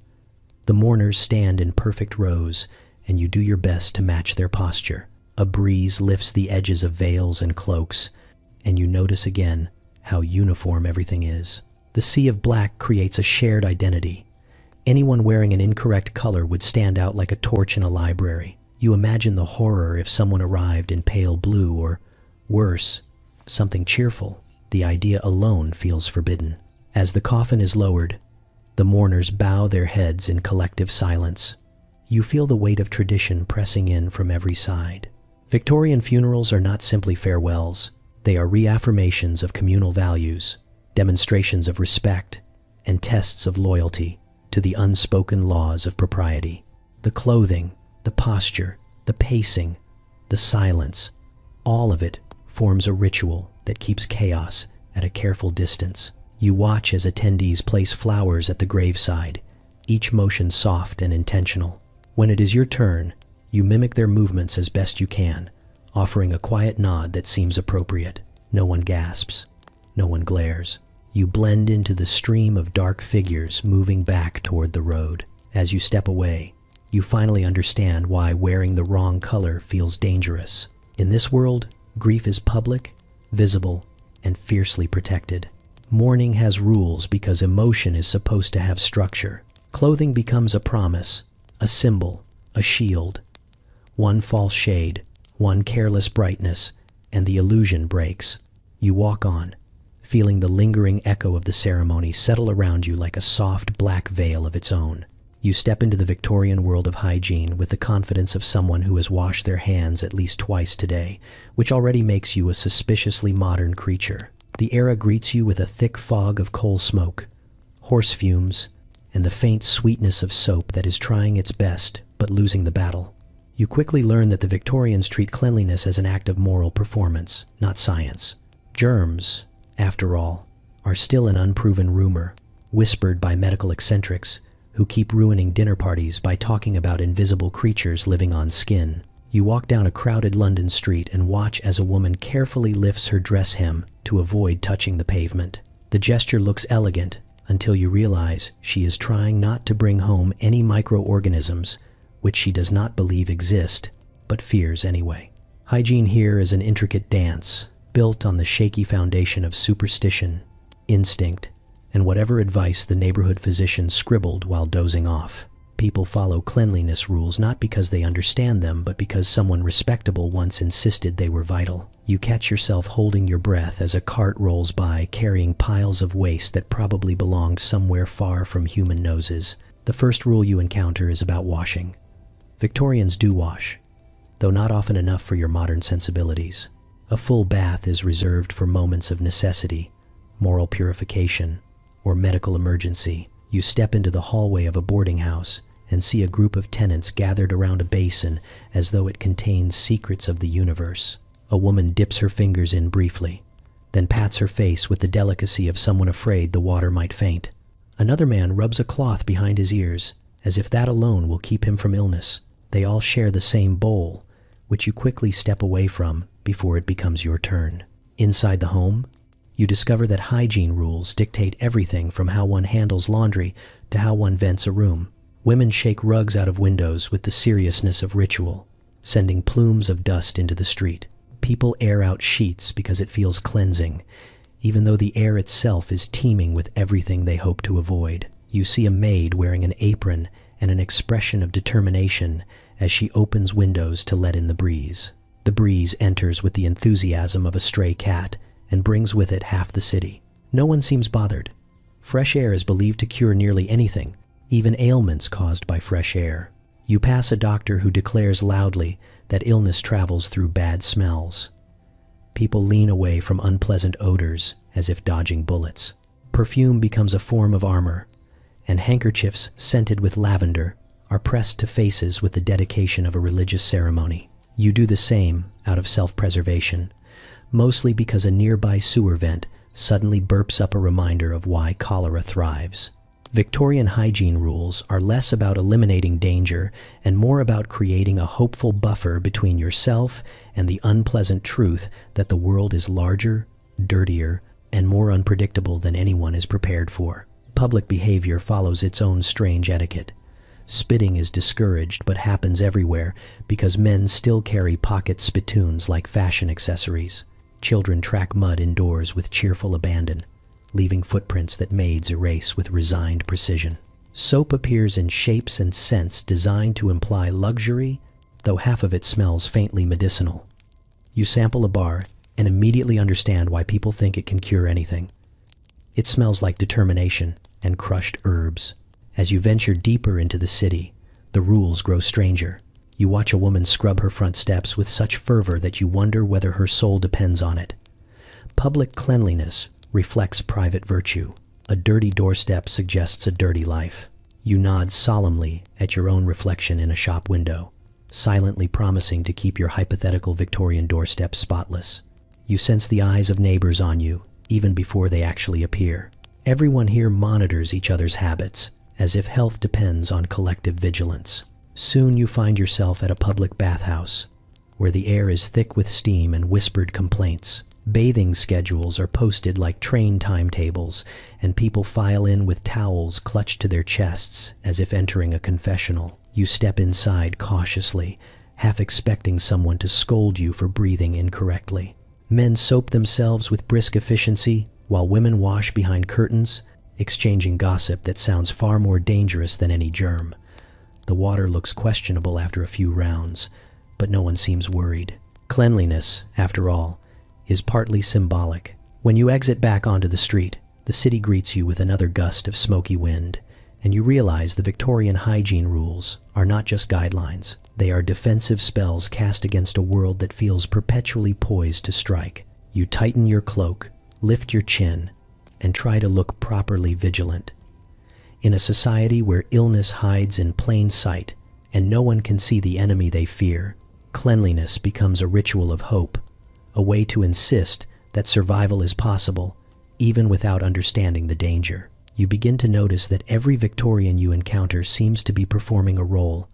The mourners stand in perfect rows, and you do your best to match their posture. A breeze lifts the edges of veils and cloaks, and you notice again how uniform everything is. The sea of black creates a shared identity. Anyone wearing an incorrect color would stand out like a torch in a library. You imagine the horror if someone arrived in pale blue or, worse, something cheerful. The idea alone feels forbidden. As the coffin is lowered, the mourners bow their heads in collective silence. You feel the weight of tradition pressing in from every side. Victorian funerals are not simply farewells. They are reaffirmations of communal values, demonstrations of respect, and tests of loyalty to the unspoken laws of propriety. The clothing, the posture, the pacing, the silence, all of it forms a ritual that keeps chaos at a careful distance. You watch as attendees place flowers at the graveside, each motion soft and intentional. When it is your turn, you mimic their movements as best you can, offering a quiet nod that seems appropriate. No one gasps. No one glares. You blend into the stream of dark figures moving back toward the road. As you step away, you finally understand why wearing the wrong color feels dangerous. In this world, grief is public, visible, and fiercely protected. Mourning has rules because emotion is supposed to have structure. Clothing becomes a promise, a symbol, a shield. One false shade, one careless brightness, and the illusion breaks. You walk on, feeling the lingering echo of the ceremony settle around you like a soft black veil of its own. You step into the Victorian world of hygiene with the confidence of someone who has washed their hands at least twice today, which already makes you a suspiciously modern creature. The era greets you with a thick fog of coal smoke, horse fumes, and the faint sweetness of soap that is trying its best but losing the battle. You quickly learn that the Victorians treat cleanliness as an act of moral performance, not science. Germs, after all, are still an unproven rumor, whispered by medical eccentrics who keep ruining dinner parties by talking about invisible creatures living on skin. You walk down a crowded London street and watch as a woman carefully lifts her dress hem to avoid touching the pavement. The gesture looks elegant until you realize she is trying not to bring home any microorganisms which she does not believe exist, but fears anyway. Hygiene here is an intricate dance, built on the shaky foundation of superstition, instinct, and whatever advice the neighborhood physician scribbled while dozing off. People follow cleanliness rules not because they understand them, but because someone respectable once insisted they were vital. You catch yourself holding your breath as a cart rolls by carrying piles of waste that probably belonged somewhere far from human noses. The first rule you encounter is about washing. Victorians do wash, though not often enough for your modern sensibilities. A full bath is reserved for moments of necessity, moral purification, or medical emergency. You step into the hallway of a boarding house and see a group of tenants gathered around a basin as though it contains secrets of the universe. A woman dips her fingers in briefly, then pats her face with the delicacy of someone afraid the water might faint. Another man rubs a cloth behind his ears, as if that alone will keep him from illness. They all share the same bowl, which you quickly step away from before it becomes your turn. Inside the home, you discover that hygiene rules dictate everything from how one handles laundry to how one vents a room. Women shake rugs out of windows with the seriousness of ritual, sending plumes of dust into the street. People air out sheets because it feels cleansing, even though the air itself is teeming with everything they hope to avoid. You see a maid wearing an apron and an expression of determination as she opens windows to let in the breeze. The breeze enters with the enthusiasm of a stray cat and brings with it half the city. No one seems bothered. Fresh air is believed to cure nearly anything, even ailments caused by fresh air. You pass a doctor who declares loudly that illness travels through bad smells. People lean away from unpleasant odors as if dodging bullets. Perfume becomes a form of armor, and handkerchiefs scented with lavender are pressed to faces with the dedication of a religious ceremony. You do the same out of self-preservation, mostly because a nearby sewer vent suddenly burps up a reminder of why cholera thrives. Victorian hygiene rules are less about eliminating danger and more about creating a hopeful buffer between yourself and the unpleasant truth that the world is larger, dirtier, and more unpredictable than anyone is prepared for. Public behavior follows its own strange etiquette. Spitting is discouraged but happens everywhere because men still carry pocket spittoons like fashion accessories. Children track mud indoors with cheerful abandon, leaving footprints that maids erase with resigned precision. Soap appears in shapes and scents designed to imply luxury, though half of it smells faintly medicinal. You sample a bar and immediately understand why people think it can cure anything. It smells like determination and crushed herbs. As you venture deeper into the city, the rules grow stranger. You watch a woman scrub her front steps with such fervor that you wonder whether her soul depends on it. Public cleanliness reflects private virtue. A dirty doorstep suggests a dirty life. You nod solemnly at your own reflection in a shop window, silently promising to keep your hypothetical Victorian doorstep spotless. You sense the eyes of neighbors on you, even before they actually appear. Everyone here monitors each other's habits, as if health depends on collective vigilance. Soon you find yourself at a public bathhouse, where the air is thick with steam and whispered complaints. Bathing schedules are posted like train timetables, and people file in with towels clutched to their chests as if entering a confessional. You step inside cautiously, half expecting someone to scold you for breathing incorrectly. Men soap themselves with brisk efficiency, while women wash behind curtains, exchanging gossip that sounds far more dangerous than any germ. The water looks questionable after a few rounds, but no one seems worried. Cleanliness, after all, is partly symbolic. When you exit back onto the street, the city greets you with another gust of smoky wind, and you realize the Victorian hygiene rules are not just guidelines. They are defensive spells cast against a world that feels perpetually poised to strike. You tighten your cloak, lift your chin, and try to look properly vigilant. In a society where illness hides in plain sight and no one can see the enemy they fear, cleanliness becomes a ritual of hope, a way to insist that survival is possible even without understanding the danger. You begin to notice that every Victorian you encounter seems to be performing a role,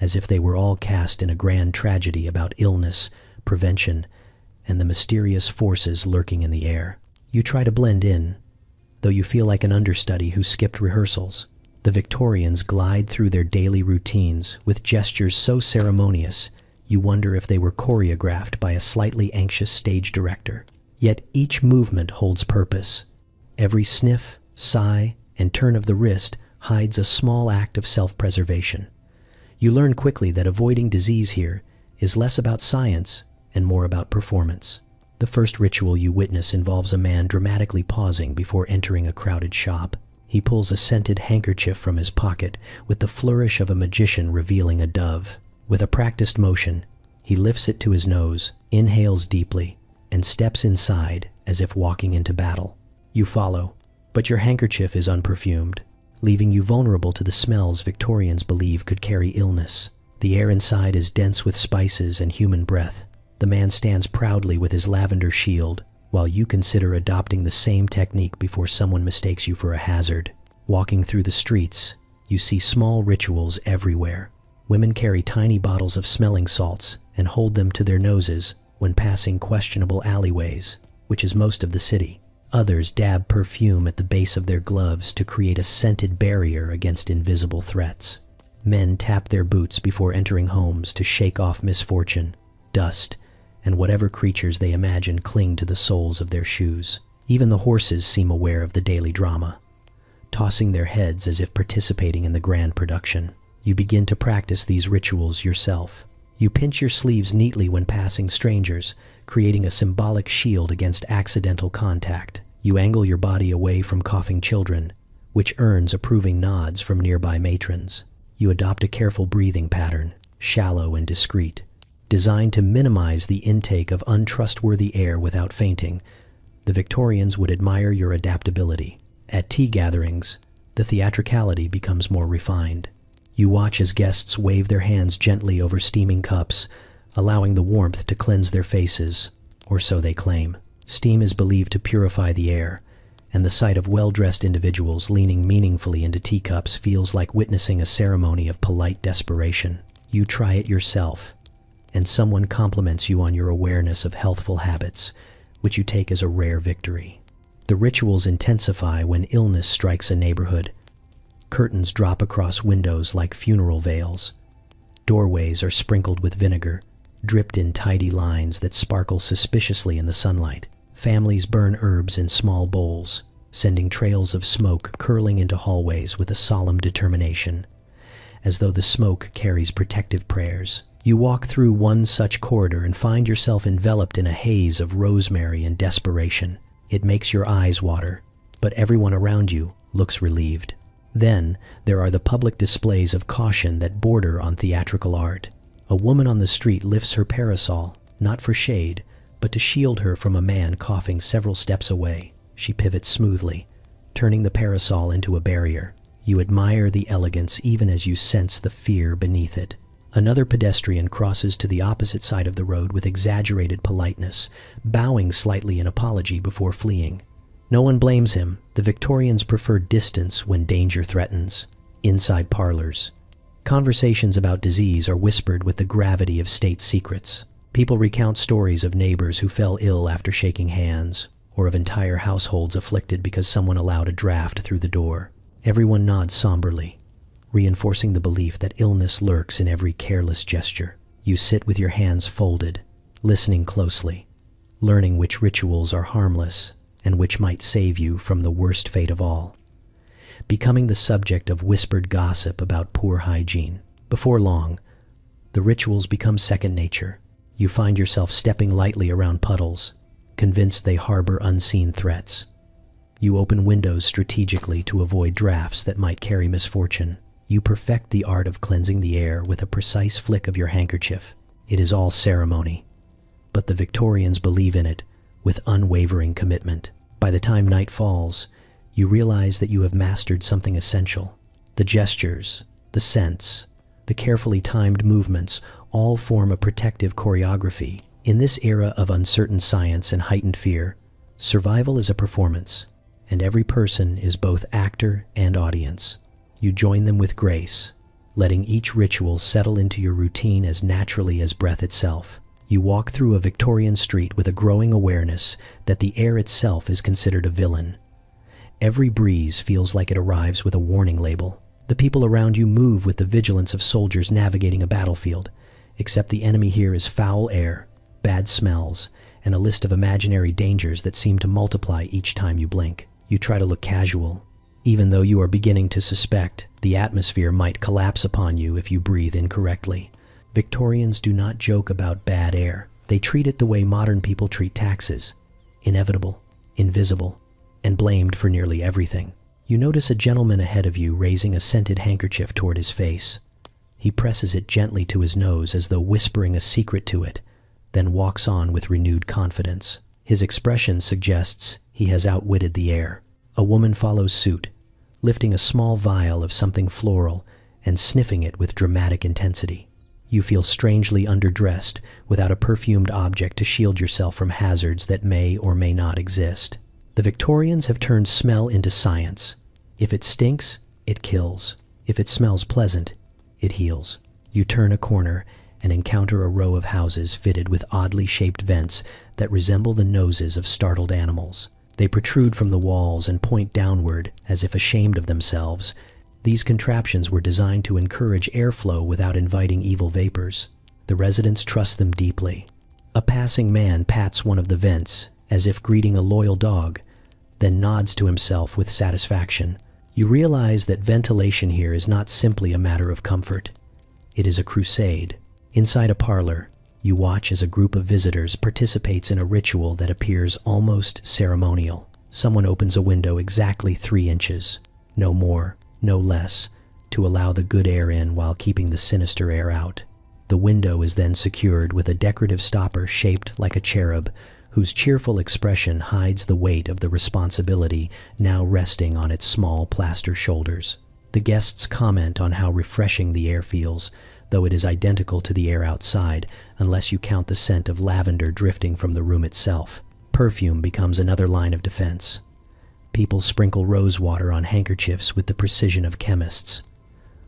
as if they were all cast in a grand tragedy about illness, prevention, and the mysterious forces lurking in the air. You try to blend in, though you feel like an understudy who skipped rehearsals. The Victorians glide through their daily routines with gestures so ceremonious, you wonder if they were choreographed by a slightly anxious stage director. Yet each movement holds purpose. Every sniff, sigh, and turn of the wrist hides a small act of self-preservation. You learn quickly that avoiding disease here is less about science and more about performance. The first ritual you witness involves a man dramatically pausing before entering a crowded shop. He pulls a scented handkerchief from his pocket with the flourish of a magician revealing a dove. With a practiced motion, he lifts it to his nose, inhales deeply, and steps inside as if walking into battle. You follow, but your handkerchief is unperfumed, leaving you vulnerable to the smells Victorians believe could carry illness. The air inside is dense with spices and human breath. The man stands proudly with his lavender shield, while you consider adopting the same technique before someone mistakes you for a hazard. Walking through the streets, you see small rituals everywhere. Women carry tiny bottles of smelling salts and hold them to their noses when passing questionable alleyways, which is most of the city. Others dab perfume at the base of their gloves to create a scented barrier against invisible threats. Men tap their boots before entering homes to shake off misfortune, dust, and whatever creatures they imagine cling to the soles of their shoes. Even the horses seem aware of the daily drama, tossing their heads as if participating in the grand production. You begin to practice these rituals yourself. You pinch your sleeves neatly when passing strangers, creating a symbolic shield against accidental contact. You angle your body away from coughing children, which earns approving nods from nearby matrons. You adopt a careful breathing pattern, shallow and discreet, designed to minimize the intake of untrustworthy air without fainting. The Victorians would admire your adaptability. At tea gatherings, the theatricality becomes more refined. You watch as guests wave their hands gently over steaming cups, allowing the warmth to cleanse their faces, or so they claim. Steam is believed to purify the air, and the sight of well-dressed individuals leaning meaningfully into teacups feels like witnessing a ceremony of polite desperation. You try it yourself, and someone compliments you on your awareness of healthful habits, which you take as a rare victory. The rituals intensify when illness strikes a neighborhood. Curtains drop across windows like funeral veils. Doorways are sprinkled with vinegar, dripped in tidy lines that sparkle suspiciously in the sunlight. Families burn herbs in small bowls, sending trails of smoke curling into hallways with a solemn determination, as though the smoke carries protective prayers. You walk through one such corridor and find yourself enveloped in a haze of rosemary and desperation. It makes your eyes water, but everyone around you looks relieved. Then, there are the public displays of caution that border on theatrical art. A woman on the street lifts her parasol, not for shade, but to shield her from a man coughing several steps away. She pivots smoothly, turning the parasol into a barrier. You admire the elegance even as you sense the fear beneath it. Another pedestrian crosses to the opposite side of the road with exaggerated politeness, bowing slightly in apology before fleeing. No one blames him. The Victorians prefer distance when danger threatens. Inside parlors, conversations about disease are whispered with the gravity of state secrets. People recount stories of neighbors who fell ill after shaking hands, or of entire households afflicted because someone allowed a draft through the door. Everyone nods somberly, reinforcing the belief that illness lurks in every careless gesture. You sit with your hands folded, listening closely, learning which rituals are harmless and which might save you from the worst fate of all, becoming the subject of whispered gossip about poor hygiene. Before long, the rituals become second nature. You find yourself stepping lightly around puddles, convinced they harbor unseen threats. You open windows strategically to avoid drafts that might carry misfortune. You perfect the art of cleansing the air with a precise flick of your handkerchief. It is all ceremony, but the Victorians believe in it with unwavering commitment. By the time night falls, you realize that you have mastered something essential. The gestures, the scents, the carefully timed movements all form a protective choreography. In this era of uncertain science and heightened fear, survival is a performance, and every person is both actor and audience. You join them with grace, letting each ritual settle into your routine as naturally as breath itself. You walk through a Victorian street with a growing awareness that the air itself is considered a villain. Every breeze feels like it arrives with a warning label. The people around you move with the vigilance of soldiers navigating a battlefield, except the enemy here is foul air, bad smells, and a list of imaginary dangers that seem to multiply each time you blink. You try to look casual, even though you are beginning to suspect the atmosphere might collapse upon you if you breathe incorrectly. Victorians do not joke about bad air. They treat it the way modern people treat taxes: inevitable, invisible, and blamed for nearly everything. You notice a gentleman ahead of you raising a scented handkerchief toward his face. He presses it gently to his nose as though whispering a secret to it, then walks on with renewed confidence. His expression suggests he has outwitted the air. A woman follows suit, lifting a small vial of something floral and sniffing it with dramatic intensity. You feel strangely underdressed without a perfumed object to shield yourself from hazards that may or may not exist. The Victorians have turned smell into science. If it stinks, it kills. If it smells pleasant, it heals. You turn a corner and encounter a row of houses fitted with oddly shaped vents that resemble the noses of startled animals. They protrude from the walls and point downward as if ashamed of themselves. These contraptions were designed to encourage airflow without inviting evil vapors. The residents trust them deeply. A passing man pats one of the vents as if greeting a loyal dog, then nods to himself with satisfaction. You realize that ventilation here is not simply a matter of comfort. It is a crusade. Inside a parlor, you watch as a group of visitors participates in a ritual that appears almost ceremonial. Someone opens a window exactly 3 inches, no more, no less, to allow the good air in while keeping the sinister air out. The window is then secured with a decorative stopper shaped like a cherub, whose cheerful expression hides the weight of the responsibility now resting on its small plaster shoulders. The guests comment on how refreshing the air feels, though it is identical to the air outside, unless you count the scent of lavender drifting from the room itself. Perfume becomes another line of defense. People sprinkle rose water on handkerchiefs with the precision of chemists.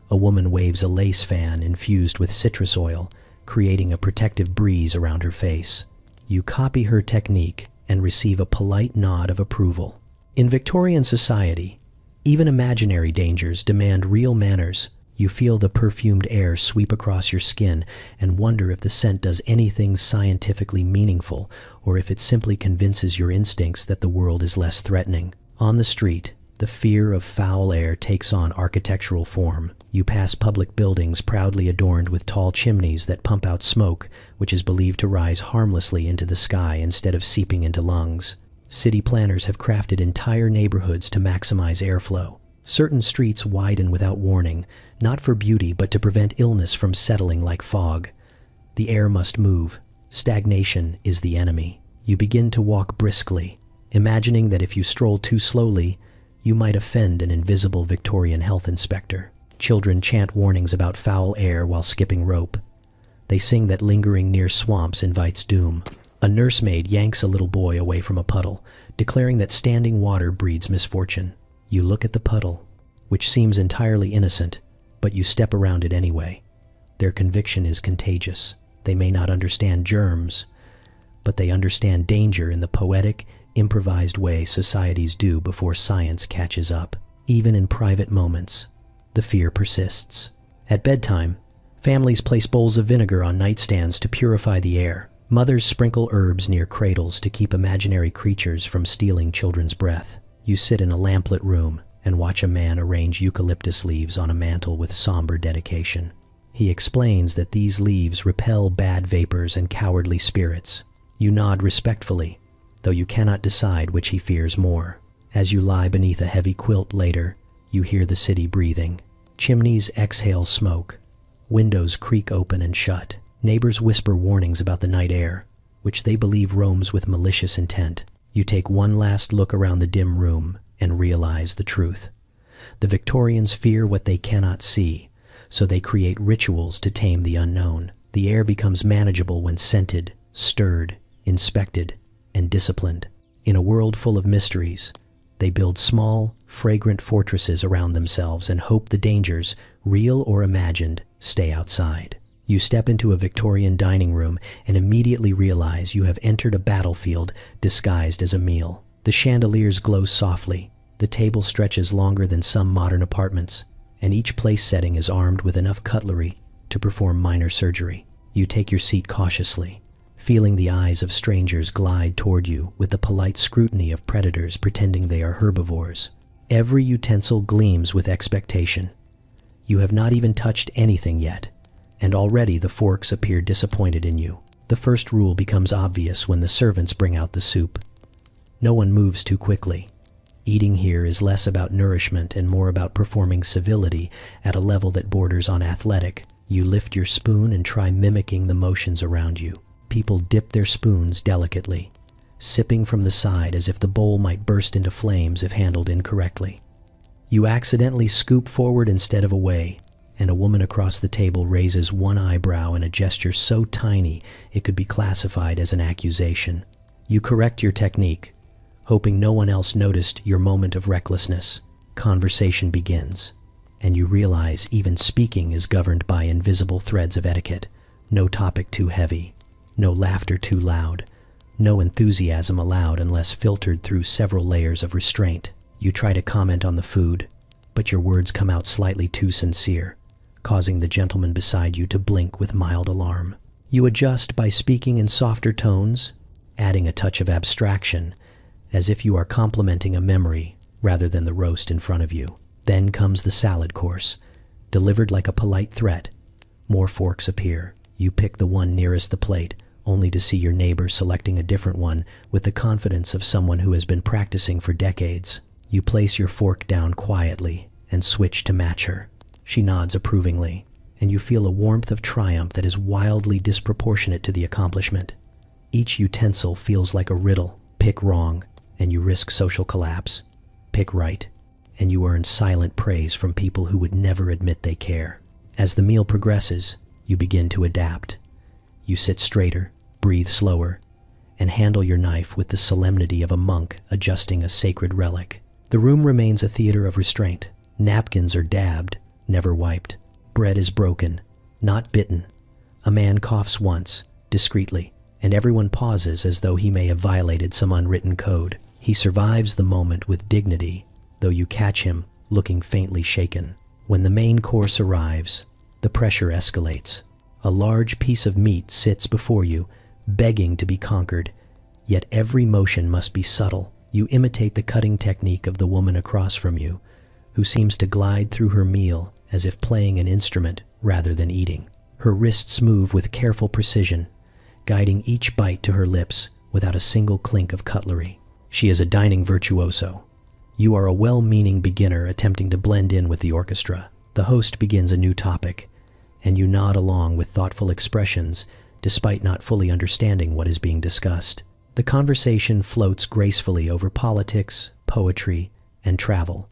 A woman waves a lace fan infused with citrus oil, creating a protective breeze around her face. You copy her technique and receive a polite nod of approval. In Victorian society, even imaginary dangers demand real manners. You feel the perfumed air sweep across your skin and wonder if the scent does anything scientifically meaningful or if it simply convinces your instincts that the world is less threatening. On the street, the fear of foul air takes on architectural form. You pass public buildings proudly adorned with tall chimneys that pump out smoke, which is believed to rise harmlessly into the sky instead of seeping into lungs. City planners have crafted entire neighborhoods to maximize airflow. Certain streets widen without warning, not for beauty but to prevent illness from settling like fog. The air must move. Stagnation is the enemy. You begin to walk briskly, imagining that if you stroll too slowly, you might offend an invisible Victorian health inspector. Children chant warnings about foul air while skipping rope. They sing that lingering near swamps invites doom. A nursemaid yanks a little boy away from a puddle, declaring that standing water breeds misfortune. You look at the puddle, which seems entirely innocent, but you step around it anyway. Their conviction is contagious. They may not understand germs, but they understand danger in the poetic, improvised way societies do before science catches up. Even in private moments, the fear persists. At bedtime, families place bowls of vinegar on nightstands to purify the air. Mothers sprinkle herbs near cradles to keep imaginary creatures from stealing children's breath. You sit in a lamplit room and watch a man arrange eucalyptus leaves on a mantel with somber dedication. He explains that these leaves repel bad vapors and cowardly spirits. You nod respectfully, though you cannot decide which he fears more. As you lie beneath a heavy quilt later, you hear the city breathing. Chimneys exhale smoke. Windows creak open and shut. Neighbors whisper warnings about the night air, which they believe roams with malicious intent. You take one last look around the dim room and realize the truth. The Victorians fear what they cannot see, so they create rituals to tame the unknown. The air becomes manageable when scented, stirred, inspected, and disciplined. In a world full of mysteries, they build small, fragrant fortresses around themselves and hope the dangers, real or imagined, stay outside. You step into a Victorian dining room and immediately realize you have entered a battlefield disguised as a meal. The chandeliers glow softly, the table stretches longer than some modern apartments, and each place setting is armed with enough cutlery to perform minor surgery. You take your seat cautiously, feeling the eyes of strangers glide toward you with the polite scrutiny of predators pretending they are herbivores. Every utensil gleams with expectation. You have not even touched anything yet, and already the forks appear disappointed in you. The first rule becomes obvious when the servants bring out the soup. No one moves too quickly. Eating here is less about nourishment and more about performing civility at a level that borders on athletic. You lift your spoon and try mimicking the motions around you. People dip their spoons delicately, sipping from the side as if the bowl might burst into flames if handled incorrectly. You accidentally scoop forward instead of away, and a woman across the table raises one eyebrow in a gesture so tiny it could be classified as an accusation. You correct your technique, hoping no one else noticed your moment of recklessness. Conversation begins, and you realize even speaking is governed by invisible threads of etiquette. No topic too heavy, no laughter too loud, no enthusiasm allowed unless filtered through several layers of restraint. You try to comment on the food, but your words come out slightly too sincere, causing the gentleman beside you to blink with mild alarm. You adjust by speaking in softer tones, adding a touch of abstraction, as if you are complimenting a memory rather than the roast in front of you. Then comes the salad course, delivered like a polite threat. More forks appear. You pick the one nearest the plate, only to see your neighbor selecting a different one with the confidence of someone who has been practicing for decades. You place your fork down quietly and switch to match her. She nods approvingly, and you feel a warmth of triumph that is wildly disproportionate to the accomplishment. Each utensil feels like a riddle. Pick wrong, and you risk social collapse. Pick right, and you earn silent praise from people who would never admit they care. As the meal progresses, you begin to adapt. You sit straighter, breathe slower, and handle your knife with the solemnity of a monk adjusting a sacred relic. The room remains a theater of restraint. Napkins are dabbed, never wiped. Bread is broken, not bitten. A man coughs once, discreetly, and everyone pauses as though he may have violated some unwritten code. He survives the moment with dignity, though you catch him looking faintly shaken. When the main course arrives, the pressure escalates. A large piece of meat sits before you, begging to be conquered, yet every motion must be subtle. You imitate the cutting technique of the woman across from you, who seems to glide through her meal as if playing an instrument rather than eating. Her wrists move with careful precision, guiding each bite to her lips without a single clink of cutlery. She is a dining virtuoso. You are a well-meaning beginner attempting to blend in with the orchestra. The host begins a new topic, and you nod along with thoughtful expressions despite not fully understanding what is being discussed. The conversation floats gracefully over politics, poetry, and travel,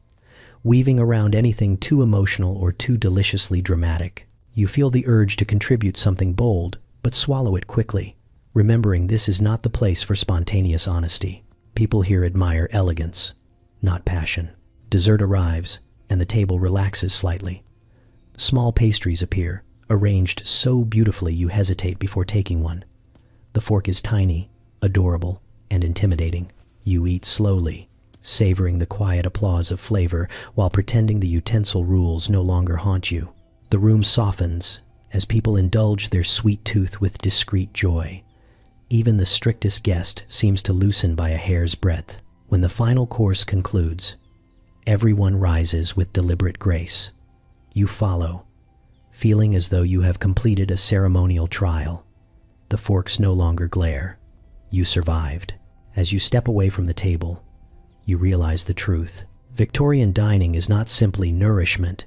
weaving around anything too emotional or too deliciously dramatic. You feel the urge to contribute something bold, but swallow it quickly, remembering this is not the place for spontaneous honesty. People here admire elegance, not passion. Dessert arrives, and the table relaxes slightly. Small pastries appear, arranged so beautifully you hesitate before taking one. The fork is tiny, adorable, and intimidating. You eat slowly, savoring the quiet applause of flavor while pretending the utensil rules no longer haunt you. The room softens as people indulge their sweet tooth with discreet joy. Even the strictest guest seems to loosen by a hair's breadth. When the final course concludes, everyone rises with deliberate grace. You follow, feeling as though you have completed a ceremonial trial. The forks no longer glare. You survived. As you step away from the table, you realize the truth. Victorian dining is not simply nourishment.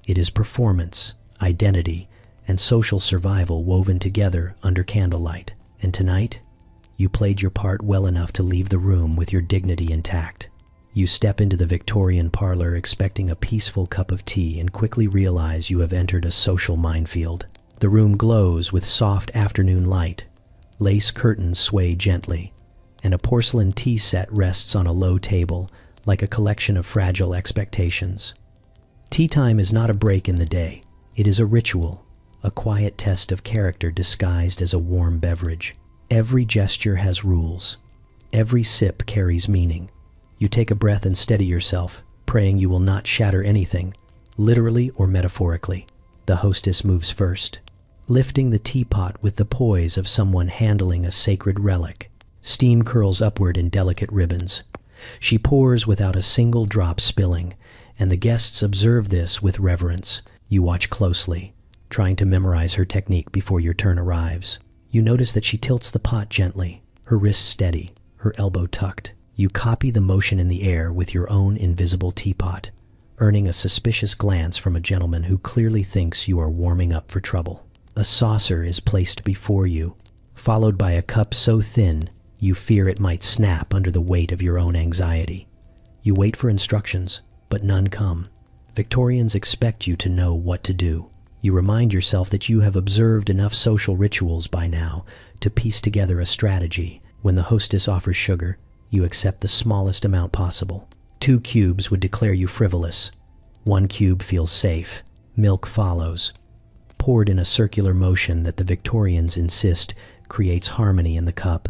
It is performance, identity, and social survival woven together under candlelight. And tonight, you played your part well enough to leave the room with your dignity intact. You step into the Victorian parlor expecting a peaceful cup of tea and quickly realize you have entered a social minefield. The room glows with soft afternoon light. Lace curtains sway gently, and a porcelain tea set rests on a low table like a collection of fragile expectations. Tea time is not a break in the day. It is a ritual, a quiet test of character disguised as a warm beverage. Every gesture has rules. Every sip carries meaning. You take a breath and steady yourself, praying you will not shatter anything, literally or metaphorically. The hostess moves first, lifting the teapot with the poise of someone handling a sacred relic. Steam curls upward in delicate ribbons. She pours without a single drop spilling, and the guests observe this with reverence. You watch closely, trying to memorize her technique before your turn arrives. You notice that she tilts the pot gently, her wrist steady, her elbow tucked. You copy the motion in the air with your own invisible teapot, earning a suspicious glance from a gentleman who clearly thinks you are warming up for trouble. A saucer is placed before you, followed by a cup so thin you fear it might snap under the weight of your own anxiety. You wait for instructions, but none come. Victorians expect you to know what to do. You remind yourself that you have observed enough social rituals by now to piece together a strategy. When the hostess offers sugar, you accept the smallest amount possible. 2 cubes would declare you frivolous. 1 cube feels safe. Milk follows, poured in a circular motion that the Victorians insist creates harmony in the cup,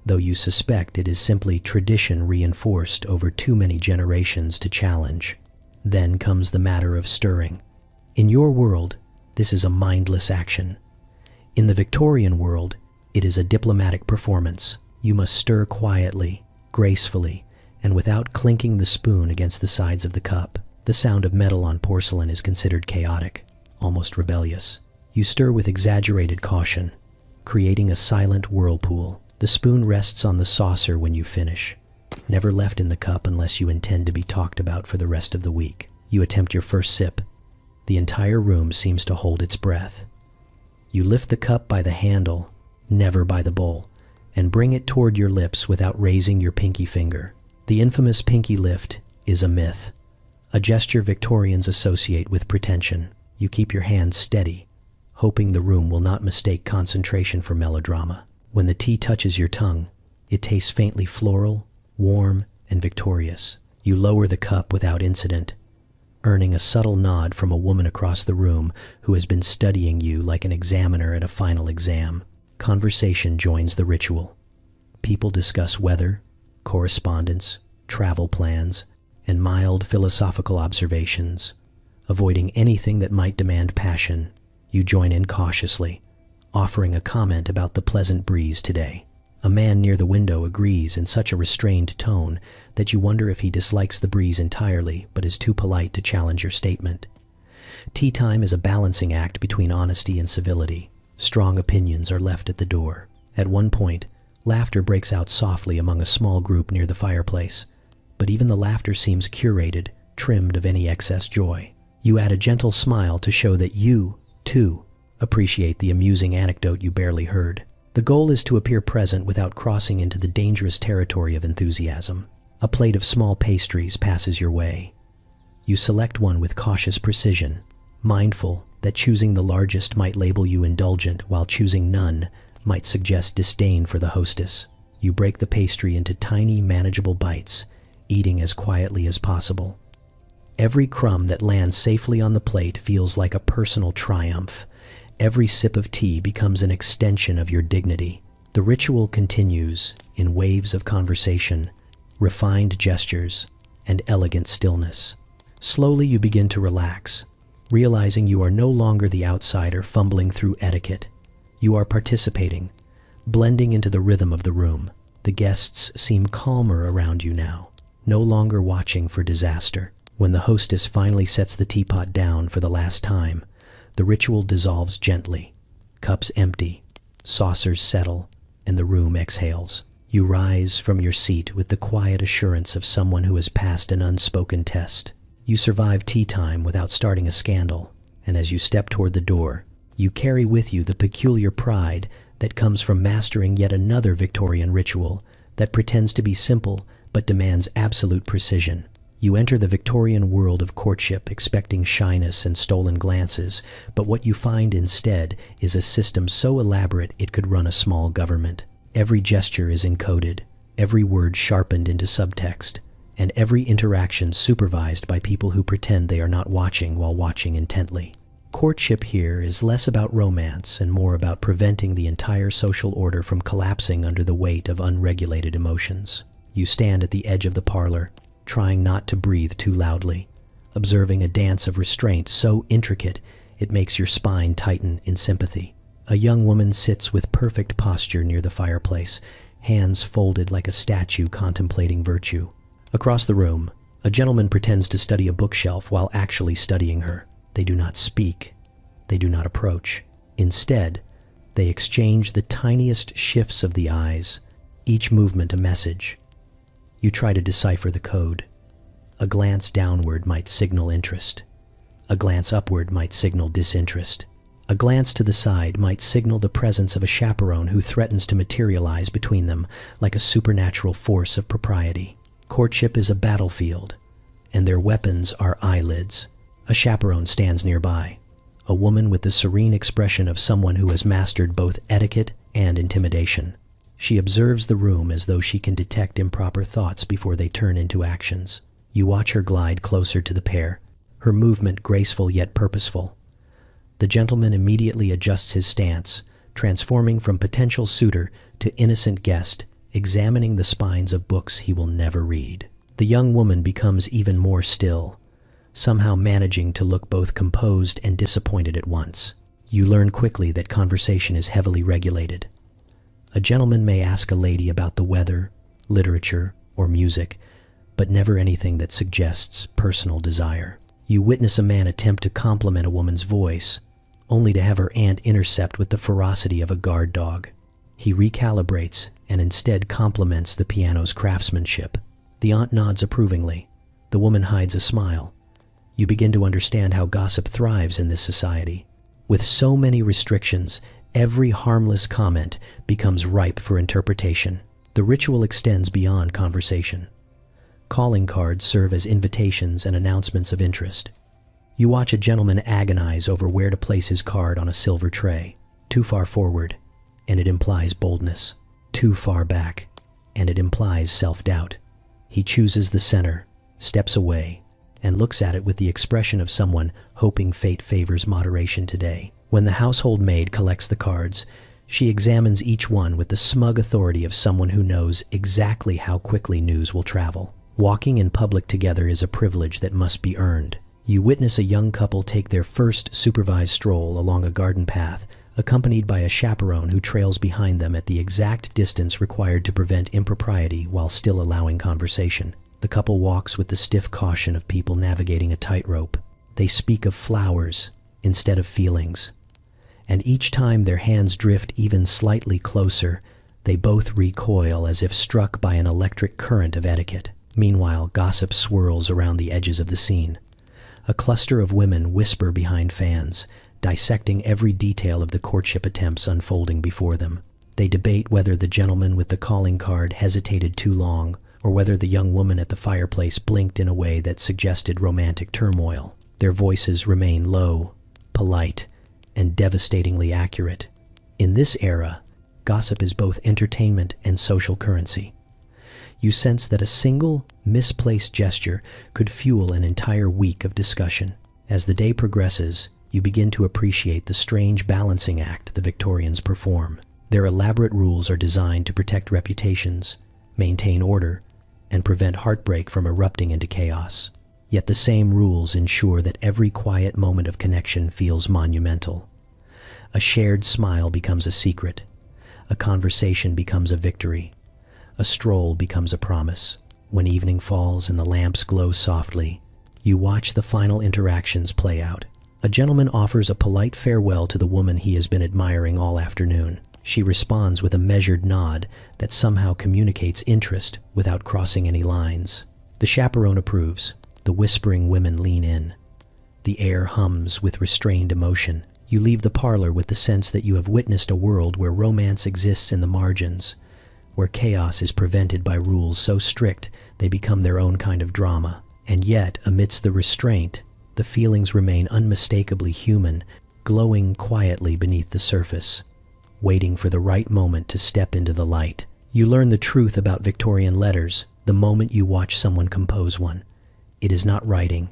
though you suspect it is simply tradition reinforced over too many generations to challenge. Then comes the matter of stirring. In your world, this is a mindless action. In the Victorian world, it is a diplomatic performance. You must stir quietly, gracefully, and without clinking the spoon against the sides of the cup. The sound of metal on porcelain is considered chaotic, almost rebellious. You stir with exaggerated caution, creating a silent whirlpool. The spoon rests on the saucer when you finish, never left in the cup unless you intend to be talked about for the rest of the week. You attempt your first sip. The entire room seems to hold its breath. You lift the cup by the handle, never by the bowl, and bring it toward your lips without raising your pinky finger. The infamous pinky lift is a myth, a gesture Victorians associate with pretension. You keep your hand steady, hoping the room will not mistake concentration for melodrama. When the tea touches your tongue, it tastes faintly floral, warm, and victorious. You lower the cup without incident, earning a subtle nod from a woman across the room who has been studying you like an examiner at a final exam. Conversation joins the ritual. People discuss weather, correspondence, travel plans, and mild philosophical observations. Avoiding anything that might demand passion, you join in cautiously, offering a comment about the pleasant breeze today. A man near the window agrees in such a restrained tone that you wonder if he dislikes the breeze entirely but is too polite to challenge your statement. Tea time is a balancing act between honesty and civility. Strong opinions are left at the door. At one point, laughter breaks out softly among a small group near the fireplace, but even the laughter seems curated, trimmed of any excess joy. You add a gentle smile to show that you, too, appreciate the amusing anecdote you barely heard. The goal is to appear present without crossing into the dangerous territory of enthusiasm. A plate of small pastries passes your way. You select one with cautious precision, mindful that choosing the largest might label you indulgent, while choosing none might suggest disdain for the hostess. You break the pastry into tiny, manageable bites, eating as quietly as possible. Every crumb that lands safely on the plate feels like a personal triumph. Every sip of tea becomes an extension of your dignity. The ritual continues in waves of conversation, refined gestures, and elegant stillness. Slowly you begin to relax, realizing you are no longer the outsider fumbling through etiquette. You are participating, blending into the rhythm of the room. The guests seem calmer around you now, no longer watching for disaster. When the hostess finally sets the teapot down for the last time, the ritual dissolves gently. Cups empty, saucers settle, and the room exhales. You rise from your seat with the quiet assurance of someone who has passed an unspoken test. You survive tea time without starting a scandal, and as you step toward the door, you carry with you the peculiar pride that comes from mastering yet another Victorian ritual that pretends to be simple but demands absolute precision. You enter the Victorian world of courtship expecting shyness and stolen glances, but what you find instead is a system so elaborate it could run a small government. Every gesture is encoded, every word sharpened into subtext, and every interaction supervised by people who pretend they are not watching while watching intently. Courtship here is less about romance and more about preventing the entire social order from collapsing under the weight of unregulated emotions. You stand at the edge of the parlor, trying not to breathe too loudly, observing a dance of restraint so intricate it makes your spine tighten in sympathy. A young woman sits with perfect posture near the fireplace, hands folded like a statue contemplating virtue. Across the room, a gentleman pretends to study a bookshelf while actually studying her. They do not speak. They do not approach. Instead, they exchange the tiniest shifts of the eyes, each movement a message. You try to decipher the code. A glance downward might signal interest. A glance upward might signal disinterest. A glance to the side might signal the presence of a chaperone who threatens to materialize between them like a supernatural force of propriety. Courtship is a battlefield, and their weapons are eyelids. A chaperone stands nearby, a woman with the serene expression of someone who has mastered both etiquette and intimidation. She observes the room as though she can detect improper thoughts before they turn into actions. You watch her glide closer to the pair, her movement graceful yet purposeful. The gentleman immediately adjusts his stance, transforming from potential suitor to innocent guest, examining the spines of books he will never read. The young woman becomes even more still, somehow managing to look both composed and disappointed at once. You learn quickly that conversation is heavily regulated. A gentleman may ask a lady about the weather, literature, or music, but never anything that suggests personal desire. You witness a man attempt to compliment a woman's voice, only to have her aunt intercept with the ferocity of a guard dog. He recalibrates and instead compliments the piano's craftsmanship. The aunt nods approvingly. The woman hides a smile. You begin to understand how gossip thrives in this society. With so many restrictions, every harmless comment becomes ripe for interpretation. The ritual extends beyond conversation. Calling cards serve as invitations and announcements of interest. You watch a gentleman agonize over where to place his card on a silver tray. Too far forward, and it implies boldness. Too far back, and it implies self-doubt. He chooses the center, steps away, and looks at it with the expression of someone hoping fate favors moderation today. When the household maid collects the cards, she examines each one with the smug authority of someone who knows exactly how quickly news will travel. Walking in public together is a privilege that must be earned. You witness a young couple take their first supervised stroll along a garden path, accompanied by a chaperone who trails behind them at the exact distance required to prevent impropriety while still allowing conversation. The couple walks with the stiff caution of people navigating a tightrope. They speak of flowers instead of feelings. And each time their hands drift even slightly closer, they both recoil as if struck by an electric current of etiquette. Meanwhile, gossip swirls around the edges of the scene. A cluster of women whisper behind fans, dissecting every detail of the courtship attempts unfolding before them. They debate whether the gentleman with the calling card hesitated too long, or whether the young woman at the fireplace blinked in a way that suggested romantic turmoil. Their voices remain low, polite, and devastatingly accurate. In this era, gossip is both entertainment and social currency. You sense that a single, misplaced gesture could fuel an entire week of discussion. As the day progresses, you begin to appreciate the strange balancing act the Victorians perform. Their elaborate rules are designed to protect reputations, maintain order, and prevent heartbreak from erupting into chaos. Yet the same rules ensure that every quiet moment of connection feels monumental. A shared smile becomes a secret. A conversation becomes a victory. A stroll becomes a promise. When evening falls and the lamps glow softly, you watch the final interactions play out. A gentleman offers a polite farewell to the woman he has been admiring all afternoon. She responds with a measured nod that somehow communicates interest without crossing any lines. The chaperone approves. The whispering women lean in. The air hums with restrained emotion. You leave the parlor with the sense that you have witnessed a world where romance exists in the margins, where chaos is prevented by rules so strict they become their own kind of drama. And yet, amidst the restraint, the feelings remain unmistakably human, glowing quietly beneath the surface, waiting for the right moment to step into the light. You learn the truth about Victorian letters the moment you watch someone compose one. It is not writing,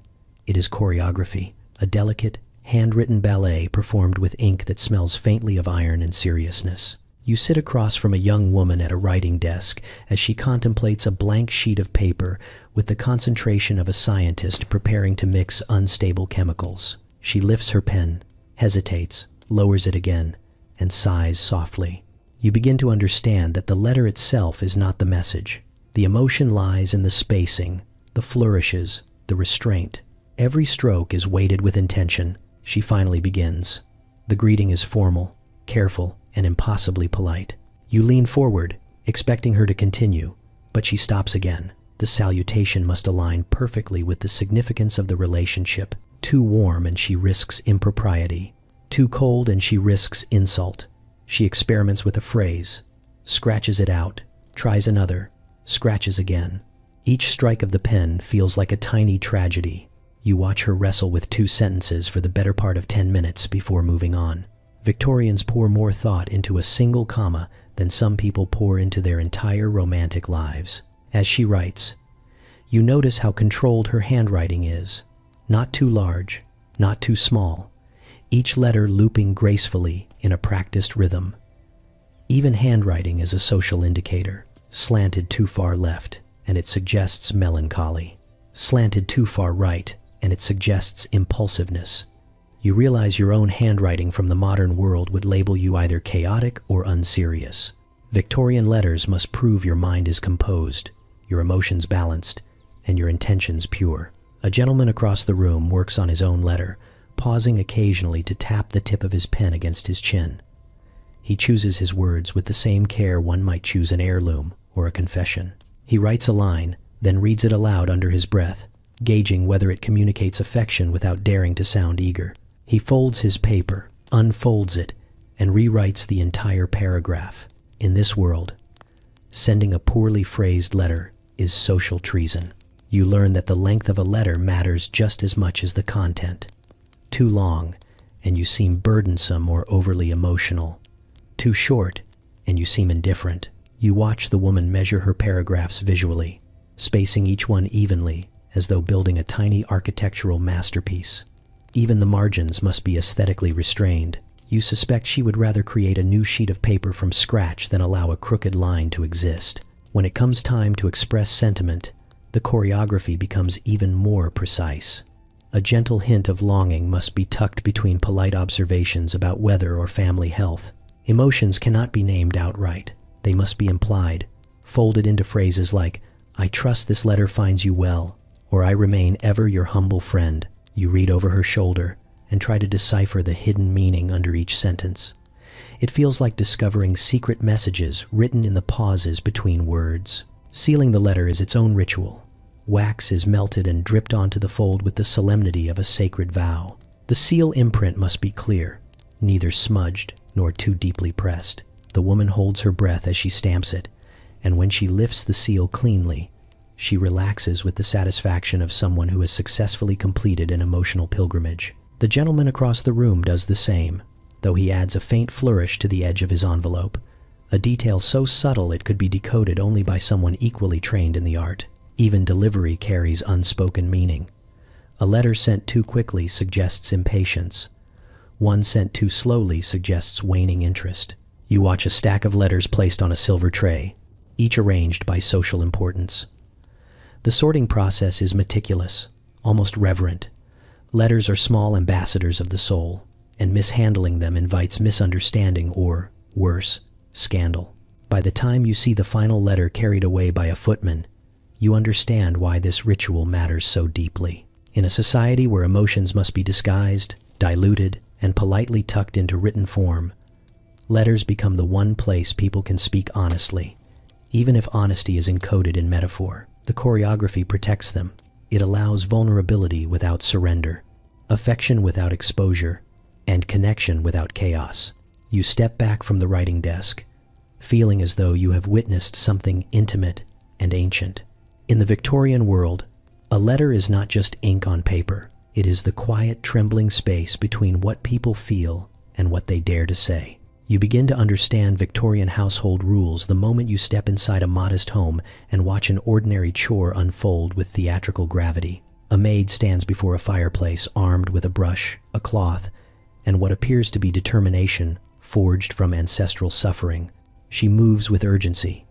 it is choreography, a delicate, handwritten ballet performed with ink that smells faintly of iron and seriousness. You sit across from a young woman at a writing desk as she contemplates a blank sheet of paper with the concentration of a scientist preparing to mix unstable chemicals. She lifts her pen, hesitates, lowers it again, and sighs softly. You begin to understand that the letter itself is not the message. The emotion lies in the spacing, the flourishes, the restraint. Every stroke is weighted with intention. She finally begins. The greeting is formal, careful, and impossibly polite. You lean forward, expecting her to continue, but she stops again. The salutation must align perfectly with the significance of the relationship. Too warm and she risks impropriety. Too cold and she risks insult. She experiments with a phrase, scratches it out, tries another, scratches again. Each strike of the pen feels like a tiny tragedy. You watch her wrestle with 2 sentences for the better part of 10 minutes before moving on. Victorians pour more thought into a single comma than some people pour into their entire romantic lives. As she writes, you notice how controlled her handwriting is. Not too large, not too small. Each letter looping gracefully in a practiced rhythm. Even handwriting is a social indicator. Slanted too far left, and it suggests melancholy. Slanted too far right, and it suggests impulsiveness. You realize your own handwriting from the modern world would label you either chaotic or unserious. Victorian letters must prove your mind is composed, your emotions balanced, and your intentions pure. A gentleman across the room works on his own letter, pausing occasionally to tap the tip of his pen against his chin. He chooses his words with the same care one might choose an heirloom or a confession. He writes a line, then reads it aloud under his breath, gauging whether it communicates affection without daring to sound eager. He folds his paper, unfolds it, and rewrites the entire paragraph. In this world, sending a poorly phrased letter is social treason. You learn that the length of a letter matters just as much as the content. Too long, and you seem burdensome or overly emotional. Too short, and you seem indifferent. You watch the woman measure her paragraphs visually, spacing each one evenly, as though building a tiny architectural masterpiece. Even the margins must be aesthetically restrained. You suspect she would rather create a new sheet of paper from scratch than allow a crooked line to exist. When it comes time to express sentiment, the choreography becomes even more precise. A gentle hint of longing must be tucked between polite observations about weather or family health. Emotions cannot be named outright. They must be implied, folded into phrases like, "I trust this letter finds you well," or "I remain ever your humble friend." You read over her shoulder and try to decipher the hidden meaning under each sentence. It feels like discovering secret messages written in the pauses between words. Sealing the letter is its own ritual. Wax is melted and dripped onto the fold with the solemnity of a sacred vow. The seal imprint must be clear, neither smudged nor too deeply pressed. The woman holds her breath as she stamps it, and when she lifts the seal cleanly, she relaxes with the satisfaction of someone who has successfully completed an emotional pilgrimage. The gentleman across the room does the same, though he adds a faint flourish to the edge of his envelope, a detail so subtle it could be decoded only by someone equally trained in the art. Even delivery carries unspoken meaning. A letter sent too quickly suggests impatience. One sent too slowly suggests waning interest. You watch a stack of letters placed on a silver tray, each arranged by social importance. The sorting process is meticulous, almost reverent. Letters are small ambassadors of the soul, and mishandling them invites misunderstanding or, worse, scandal. By the time you see the final letter carried away by a footman, you understand why this ritual matters so deeply. In a society where emotions must be disguised, diluted, and politely tucked into written form, letters become the one place people can speak honestly, even if honesty is encoded in metaphor. The choreography protects them. It allows vulnerability without surrender, affection without exposure, and connection without chaos. You step back from the writing desk, feeling as though you have witnessed something intimate and ancient. In the Victorian world, a letter is not just ink on paper. It is the quiet, trembling space between what people feel and what they dare to say. You begin to understand Victorian household rules the moment you step inside a modest home and watch an ordinary chore unfold with theatrical gravity. A maid stands before a fireplace armed with a brush, a cloth, and what appears to be determination forged from ancestral suffering. She moves with urgency,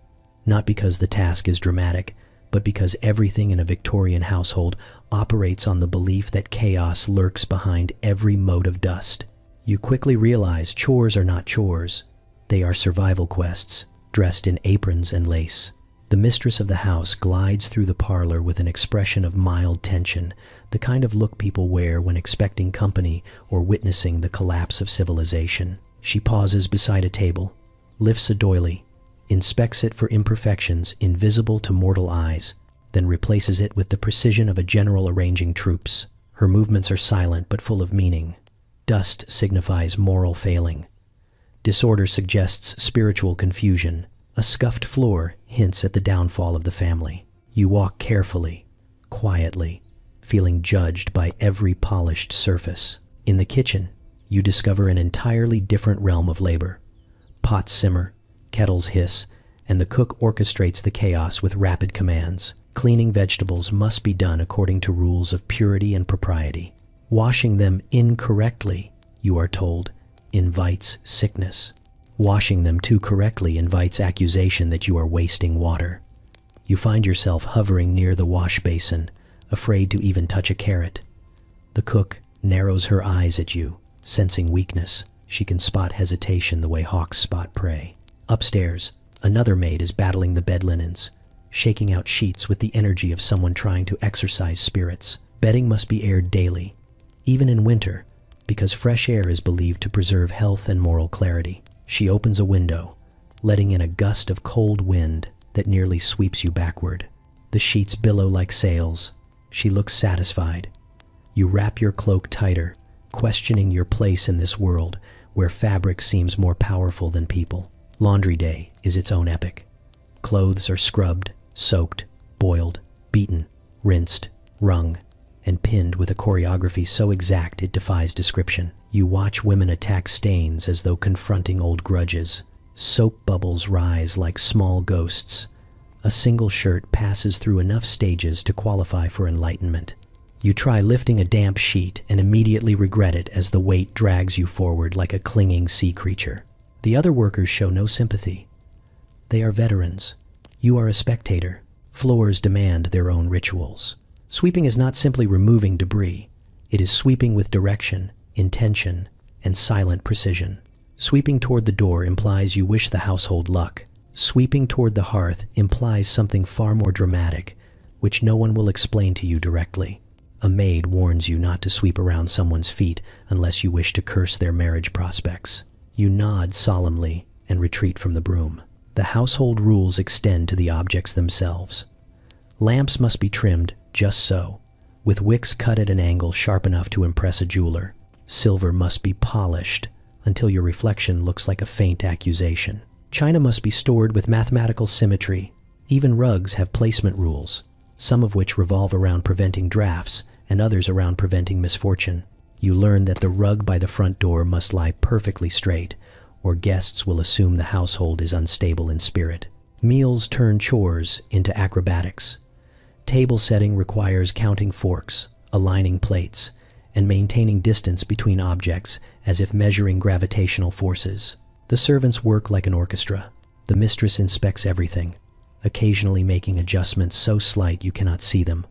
not because the task is dramatic, but because everything in a Victorian household operates on the belief that chaos lurks behind every mote of dust. You quickly realize chores are not chores. They are survival quests, dressed in aprons and lace. The mistress of the house glides through the parlor with an expression of mild tension, the kind of look people wear when expecting company or witnessing the collapse of civilization. She pauses beside a table, lifts a doily, inspects it for imperfections invisible to mortal eyes, then replaces it with the precision of a general arranging troops. Her movements are silent but full of meaning. Dust signifies moral failing. Disorder suggests spiritual confusion. A scuffed floor hints at the downfall of the family. You walk carefully, quietly, feeling judged by every polished surface. In the kitchen, you discover an entirely different realm of labor. Pots simmer, kettles hiss, and the cook orchestrates the chaos with rapid commands. Cleaning vegetables must be done according to rules of purity and propriety. Washing them incorrectly, you are told, invites sickness. Washing them too correctly invites accusation that you are wasting water. You find yourself hovering near the wash basin, afraid to even touch a carrot. The cook narrows her eyes at you, sensing weakness. She can spot hesitation the way hawks spot prey. Upstairs, another maid is battling the bed linens, shaking out sheets with the energy of someone trying to exercise spirits. Bedding must be aired daily, even in winter, because fresh air is believed to preserve health and moral clarity. She opens a window, letting in a gust of cold wind that nearly sweeps you backward. The sheets billow like sails, She looks satisfied. You wrap your cloak tighter, questioning your place in this world where fabric seems more powerful than people. Laundry day is its own epic. Clothes are scrubbed, soaked, boiled, beaten, rinsed, wrung, and pinned with a choreography so exact it defies description. You watch women attack stains as though confronting old grudges. Soap bubbles rise like small ghosts. A single shirt passes through enough stages to qualify for enlightenment. You try lifting a damp sheet and immediately regret it as the weight drags you forward like a clinging sea creature. The other workers show no sympathy. They are veterans. You are a spectator. Floors demand their own rituals. Sweeping is not simply removing debris. It is sweeping with direction, intention, and silent precision. Sweeping toward the door implies you wish the household luck. Sweeping toward the hearth implies something far more dramatic, which no one will explain to you directly. A maid warns you not to sweep around someone's feet unless you wish to curse their marriage prospects. You nod solemnly and retreat from the broom. The household rules extend to the objects themselves. Lamps must be trimmed just so, with wicks cut at an angle sharp enough to impress a jeweler. Silver must be polished until your reflection looks like a faint accusation. China must be stored with mathematical symmetry. Even rugs have placement rules, some of which revolve around preventing drafts and others around preventing misfortune. You learn that the rug by the front door must lie perfectly straight, or guests will assume the household is unstable in spirit. Meals turn chores into acrobatics. Table setting requires counting forks, aligning plates, and maintaining distance between objects as if measuring gravitational forces. The servants work like an orchestra. The mistress inspects everything, occasionally making adjustments so slight you cannot see them,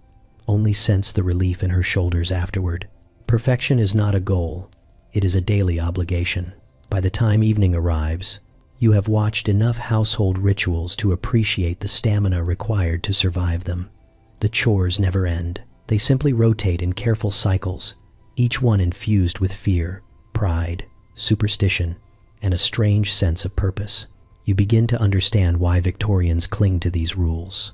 only sense the relief in her shoulders afterward. Perfection is not a goal, it is a daily obligation. By the time evening arrives, you have watched enough household rituals to appreciate the stamina required to survive them. The chores never end. They simply rotate in careful cycles, each one infused with fear, pride, superstition, and a strange sense of purpose. You begin to understand why Victorians cling to these rules.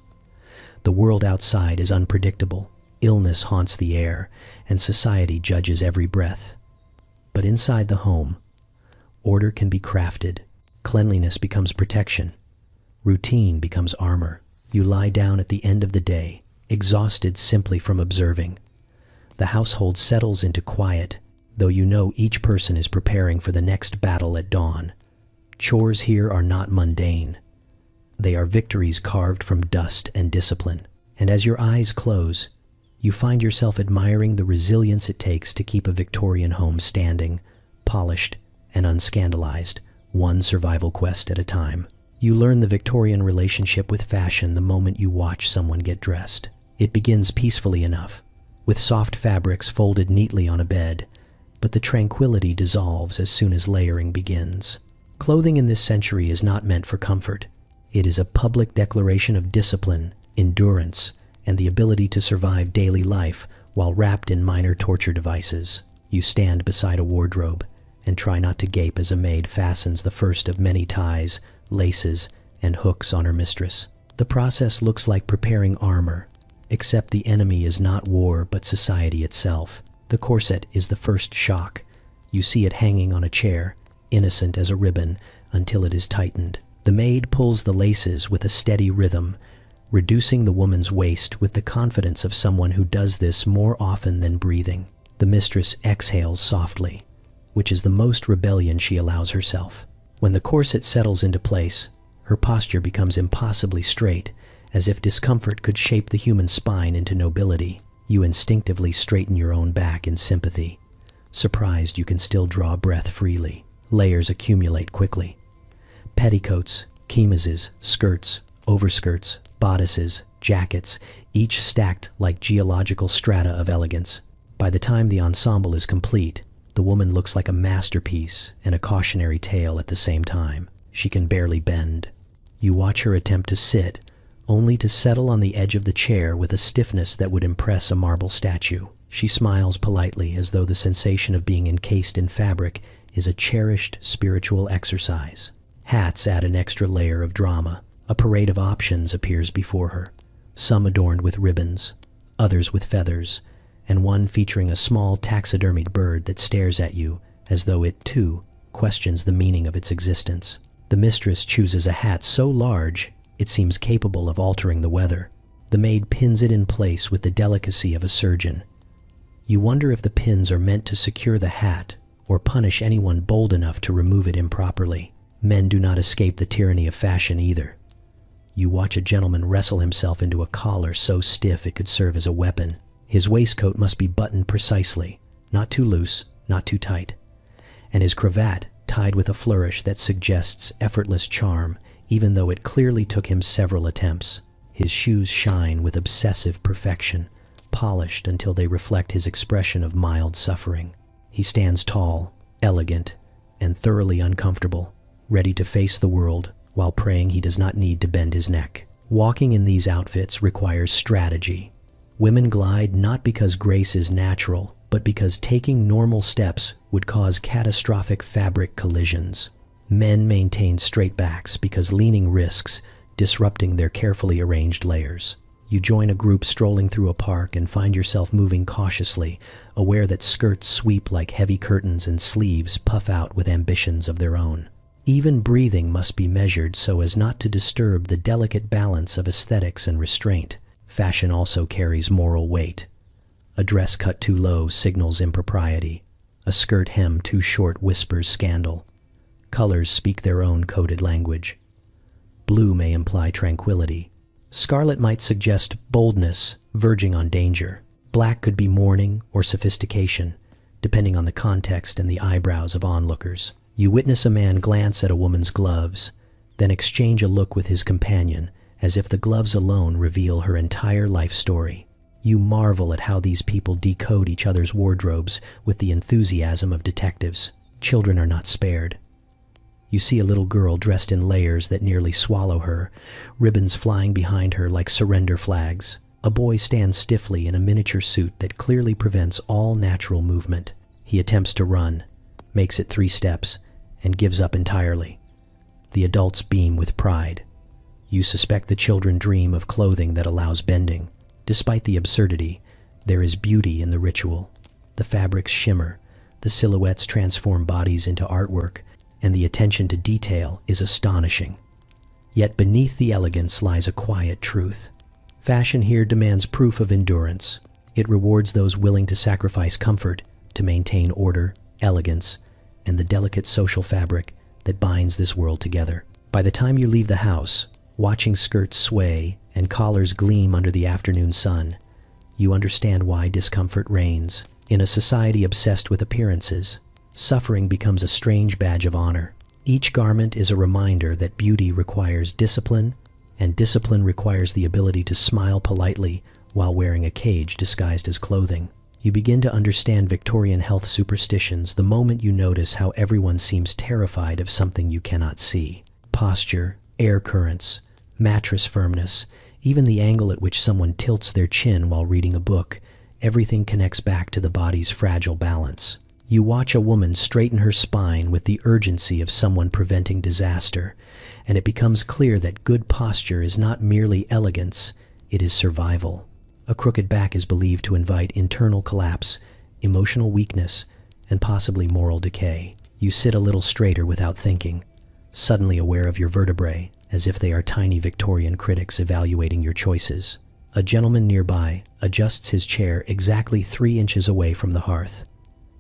The world outside is unpredictable. Illness haunts the air, and society judges every breath. But inside the home, order can be crafted. Cleanliness becomes protection. Routine becomes armor. You lie down at the end of the day, exhausted simply from observing. The household settles into quiet, though you know each person is preparing for the next battle at dawn. Chores here are not mundane. They are victories carved from dust and discipline. And as your eyes close, you find yourself admiring the resilience it takes to keep a Victorian home standing, polished and unscandalized, one survival quest at a time. You learn the Victorian relationship with fashion the moment you watch someone get dressed. It begins peacefully enough, with soft fabrics folded neatly on a bed, but the tranquility dissolves as soon as layering begins. Clothing in this century is not meant for comfort. It is a public declaration of discipline, endurance, and the ability to survive daily life while wrapped in minor torture devices. You stand beside a wardrobe and try not to gape as a maid fastens the first of many ties, laces, and hooks on her mistress. The process looks like preparing armor, except the enemy is not war but society itself. The corset is the first shock. You see it hanging on a chair, innocent as a ribbon, until it is tightened. The maid pulls the laces with a steady rhythm, reducing the woman's waist with the confidence of someone who does this more often than breathing. The mistress exhales softly, which is the most rebellion she allows herself. When the corset settles into place, her posture becomes impossibly straight, as if discomfort could shape the human spine into nobility. You instinctively straighten your own back in sympathy, surprised you can still draw breath freely. Layers accumulate quickly. Petticoats, chemises, skirts, overskirts, bodices, jackets, each stacked like geological strata of elegance. By the time the ensemble is complete, the woman looks like a masterpiece and a cautionary tale at the same time. She can barely bend. You watch her attempt to sit, only to settle on the edge of the chair with a stiffness that would impress a marble statue. She smiles politely as though the sensation of being encased in fabric is a cherished spiritual exercise. Hats add an extra layer of drama. A parade of options appears before her, some adorned with ribbons, others with feathers, and one featuring a small taxidermied bird that stares at you as though it, too, questions the meaning of its existence. The mistress chooses a hat so large it seems capable of altering the weather. The maid pins it in place with the delicacy of a surgeon. You wonder if the pins are meant to secure the hat or punish anyone bold enough to remove it improperly. Men do not escape the tyranny of fashion either. You watch a gentleman wrestle himself into a collar so stiff it could serve as a weapon. His waistcoat must be buttoned precisely, not too loose, not too tight, and his cravat tied with a flourish that suggests effortless charm, even though it clearly took him several attempts. His shoes shine with obsessive perfection, polished until they reflect his expression of mild suffering. He stands tall, elegant, and thoroughly uncomfortable, ready to face the world while praying he does not need to bend his neck. Walking in these outfits requires strategy. Women glide not because grace is natural, but because taking normal steps would cause catastrophic fabric collisions. Men maintain straight backs because leaning risks disrupting their carefully arranged layers. You join a group strolling through a park and find yourself moving cautiously, aware that skirts sweep like heavy curtains and sleeves puff out with ambitions of their own. Even breathing must be measured so as not to disturb the delicate balance of aesthetics and restraint. Fashion also carries moral weight. A dress cut too low signals impropriety. A skirt hem too short whispers scandal. Colors speak their own coded language. Blue may imply tranquility. Scarlet might suggest boldness, verging on danger. Black could be mourning or sophistication, depending on the context and the eyebrows of onlookers. You witness a man glance at a woman's gloves, then exchange a look with his companion, as if the gloves alone reveal her entire life story. You marvel at how these people decode each other's wardrobes with the enthusiasm of detectives. Children are not spared. You see a little girl dressed in layers that nearly swallow her, ribbons flying behind her like surrender flags. A boy stands stiffly in a miniature suit that clearly prevents all natural movement. He attempts to run, makes it 3 steps, and gives up entirely. The adults beam with pride. You suspect the children dream of clothing that allows bending. Despite the absurdity, there is beauty in the ritual. The fabrics shimmer, the silhouettes transform bodies into artwork, and the attention to detail is astonishing. Yet beneath the elegance lies a quiet truth. Fashion here demands proof of endurance. It rewards those willing to sacrifice comfort to maintain order, elegance, and the delicate social fabric that binds this world together. By the time you leave the house, watching skirts sway and collars gleam under the afternoon sun, you understand why discomfort reigns. In a society obsessed with appearances, suffering becomes a strange badge of honor. Each garment is a reminder that beauty requires discipline, and discipline requires the ability to smile politely while wearing a cage disguised as clothing. You begin to understand Victorian health superstitions the moment you notice how everyone seems terrified of something you cannot see. Posture, air currents, mattress firmness, even the angle at which someone tilts their chin while reading a book, everything connects back to the body's fragile balance. You watch a woman straighten her spine with the urgency of someone preventing disaster, and it becomes clear that good posture is not merely elegance, it is survival. A crooked back is believed to invite internal collapse, emotional weakness, and possibly moral decay. You sit a little straighter without thinking, suddenly aware of your vertebrae, as if they are tiny Victorian critics evaluating your choices. A gentleman nearby adjusts his chair exactly 3 inches away from the hearth.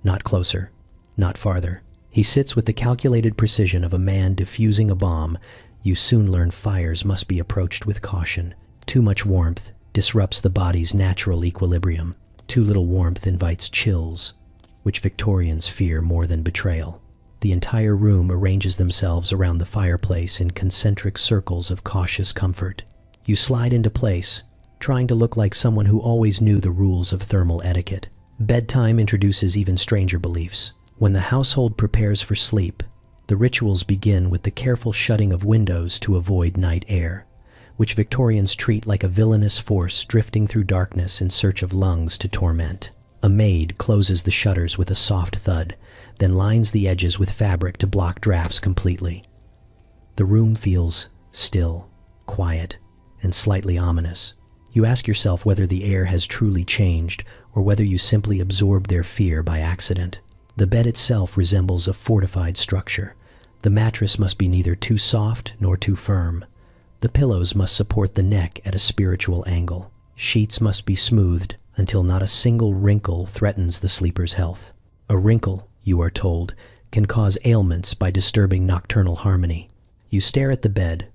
Not closer, not farther. He sits with the calculated precision of a man defusing a bomb. You soon learn fires must be approached with caution. Too much warmth disrupts the body's natural equilibrium. Too little warmth invites chills, which Victorians fear more than betrayal. The entire room arranges themselves around the fireplace in concentric circles of cautious comfort. You slide into place, trying to look like someone who always knew the rules of thermal etiquette. Bedtime introduces even stranger beliefs. When the household prepares for sleep, the rituals begin with the careful shutting of windows to avoid night air, which Victorians treat like a villainous force drifting through darkness in search of lungs to torment. A maid closes the shutters with a soft thud, then lines the edges with fabric to block drafts completely. The room feels still, quiet, and slightly ominous. You ask yourself whether the air has truly changed or whether you simply absorbed their fear by accident. The bed itself resembles a fortified structure. The mattress must be neither too soft nor too firm. The pillows must support the neck at a spiritual angle. Sheets must be smoothed until not a single wrinkle threatens the sleeper's health. A wrinkle, you are told, can cause ailments by disturbing nocturnal harmony. You stare at the bed,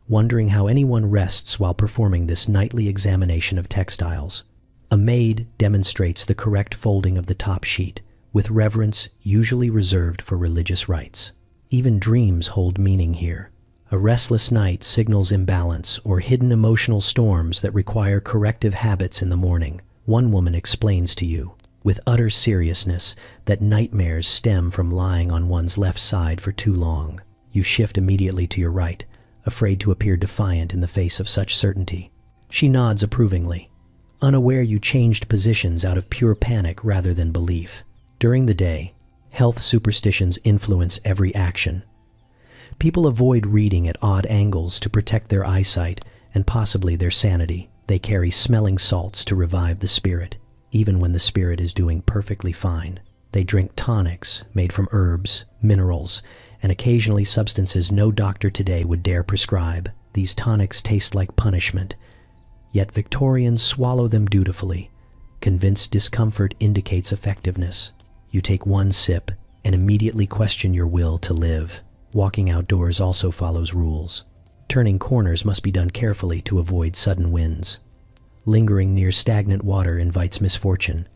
wondering how anyone rests while performing this nightly examination of textiles. A maid demonstrates the correct folding of the top sheet, with reverence usually reserved for religious rites. Even dreams hold meaning here. A restless night signals imbalance or hidden emotional storms that require corrective habits in the morning. One woman explains to you, with utter seriousness, that nightmares stem from lying on one's left side for too long. You shift immediately to your right, afraid to appear defiant in the face of such certainty. She nods approvingly, unaware you changed positions out of pure panic rather than belief. During the day, health superstitions influence every action. People avoid reading at odd angles to protect their eyesight and possibly their sanity. They carry smelling salts to revive the spirit, even when the spirit is doing perfectly fine. They drink tonics made from herbs, minerals, and occasionally substances no doctor today would dare prescribe. These tonics taste like punishment, yet Victorians swallow them dutifully, convinced discomfort indicates effectiveness. You take one sip and immediately question your will to live. Walking outdoors also follows rules. Turning corners must be done carefully to avoid sudden winds. Lingering near stagnant water invites misfortune.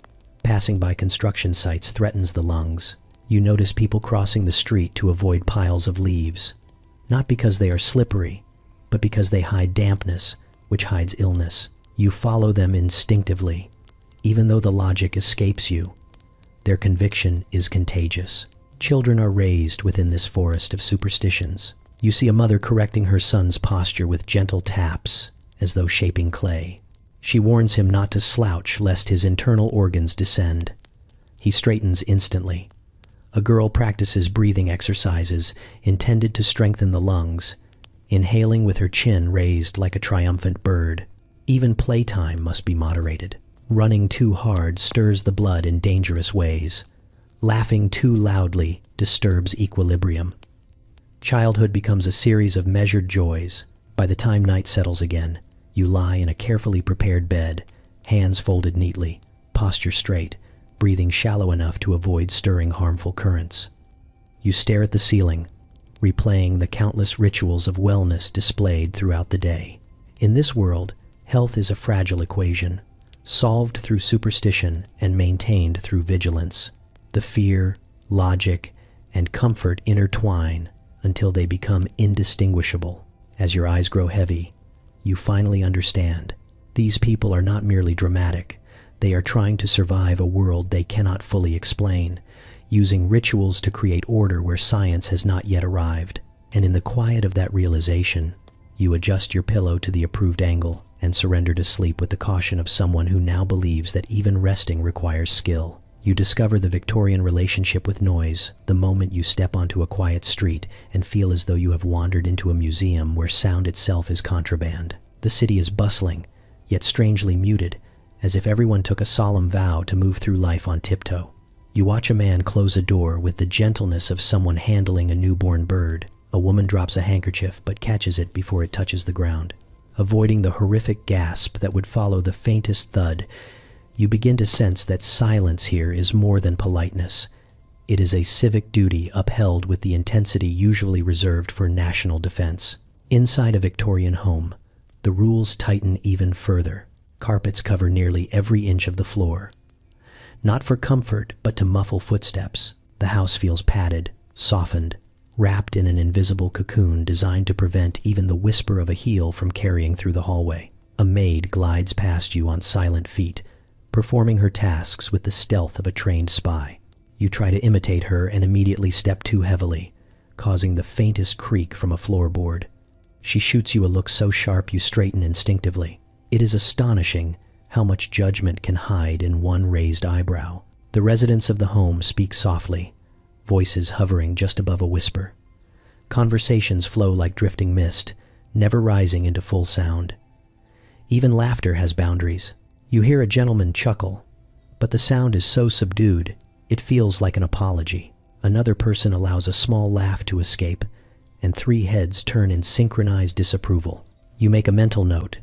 Passing by construction sites threatens the lungs. You notice people crossing the street to avoid piles of leaves, not because they are slippery, but because they hide dampness, which hides illness. You follow them instinctively, even though the logic escapes you. Their conviction is contagious. Children are raised within this forest of superstitions. You see a mother correcting her son's posture with gentle taps, as though shaping clay. She warns him not to slouch lest his internal organs descend. He straightens instantly. A girl practices breathing exercises intended to strengthen the lungs, inhaling with her chin raised like a triumphant bird. Even playtime must be moderated. Running too hard stirs the blood in dangerous ways. Laughing too loudly disturbs equilibrium. Childhood becomes a series of measured joys. By the time night settles again, you lie in a carefully prepared bed, hands folded neatly, posture straight, breathing shallow enough to avoid stirring harmful currents. You stare at the ceiling, replaying the countless rituals of wellness displayed throughout the day. In this world, health is a fragile equation, solved through superstition and maintained through vigilance. The fear, logic, and comfort intertwine until they become indistinguishable. As your eyes grow heavy, you finally understand. These people are not merely dramatic. They are trying to survive a world they cannot fully explain, using rituals to create order where science has not yet arrived. And in the quiet of that realization, you adjust your pillow to the approved angle and surrender to sleep with the caution of someone who now believes that even resting requires skill. You discover the Victorian relationship with noise the moment you step onto a quiet street and feel as though you have wandered into a museum where sound itself is contraband. The city is bustling, yet strangely muted, as if everyone took a solemn vow to move through life on tiptoe. You watch a man close a door with the gentleness of someone handling a newborn bird. A woman drops a handkerchief but catches it before it touches the ground. Avoiding the horrific gasp that would follow the faintest thud, you begin to sense that silence here is more than politeness. It is a civic duty upheld with the intensity usually reserved for national defense. Inside a Victorian home, the rules tighten even further. Carpets cover nearly every inch of the floor. Not for comfort, but to muffle footsteps. The house feels padded, softened, wrapped in an invisible cocoon designed to prevent even the whisper of a heel from carrying through the hallway. A maid glides past you on silent feet, performing her tasks with the stealth of a trained spy. You try to imitate her and immediately step too heavily, causing the faintest creak from a floorboard. She shoots you a look so sharp you straighten instinctively. It is astonishing how much judgment can hide in one raised eyebrow. The residents of the home speak softly, voices hovering just above a whisper. Conversations flow like drifting mist, never rising into full sound. Even laughter has boundaries. You hear a gentleman chuckle, but the sound is so subdued, it feels like an apology. Another person allows a small laugh to escape, and 3 heads turn in synchronized disapproval. You make a mental note.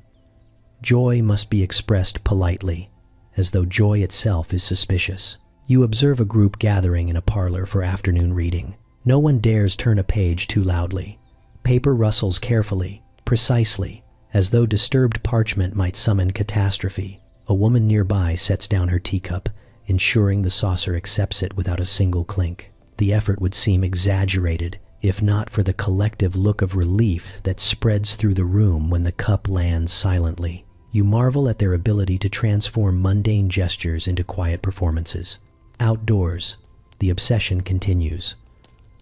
Joy must be expressed politely, as though joy itself is suspicious. You observe a group gathering in a parlor for afternoon reading. No one dares turn a page too loudly. Paper rustles carefully, precisely, as though disturbed parchment might summon catastrophe. A woman nearby sets down her teacup, ensuring the saucer accepts it without a single clink. The effort would seem exaggerated, if not for the collective look of relief that spreads through the room when the cup lands silently. You marvel at their ability to transform mundane gestures into quiet performances. Outdoors, the obsession continues.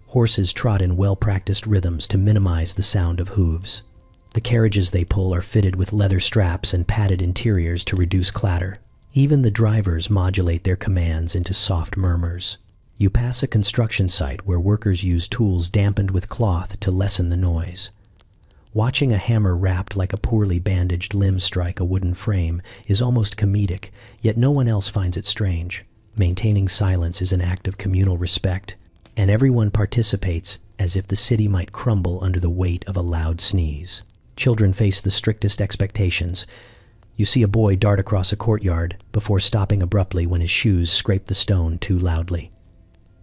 Horses trot in well-practiced rhythms to minimize the sound of hooves. The carriages they pull are fitted with leather straps and padded interiors to reduce clatter. Even the drivers modulate their commands into soft murmurs. You pass a construction site where workers use tools dampened with cloth to lessen the noise. Watching a hammer wrapped like a poorly bandaged limb strike a wooden frame is almost comedic, yet no one else finds it strange. Maintaining silence is an act of communal respect, and everyone participates as if the city might crumble under the weight of a loud sneeze. Children face the strictest expectations. You see a boy dart across a courtyard before stopping abruptly when his shoes scrape the stone too loudly.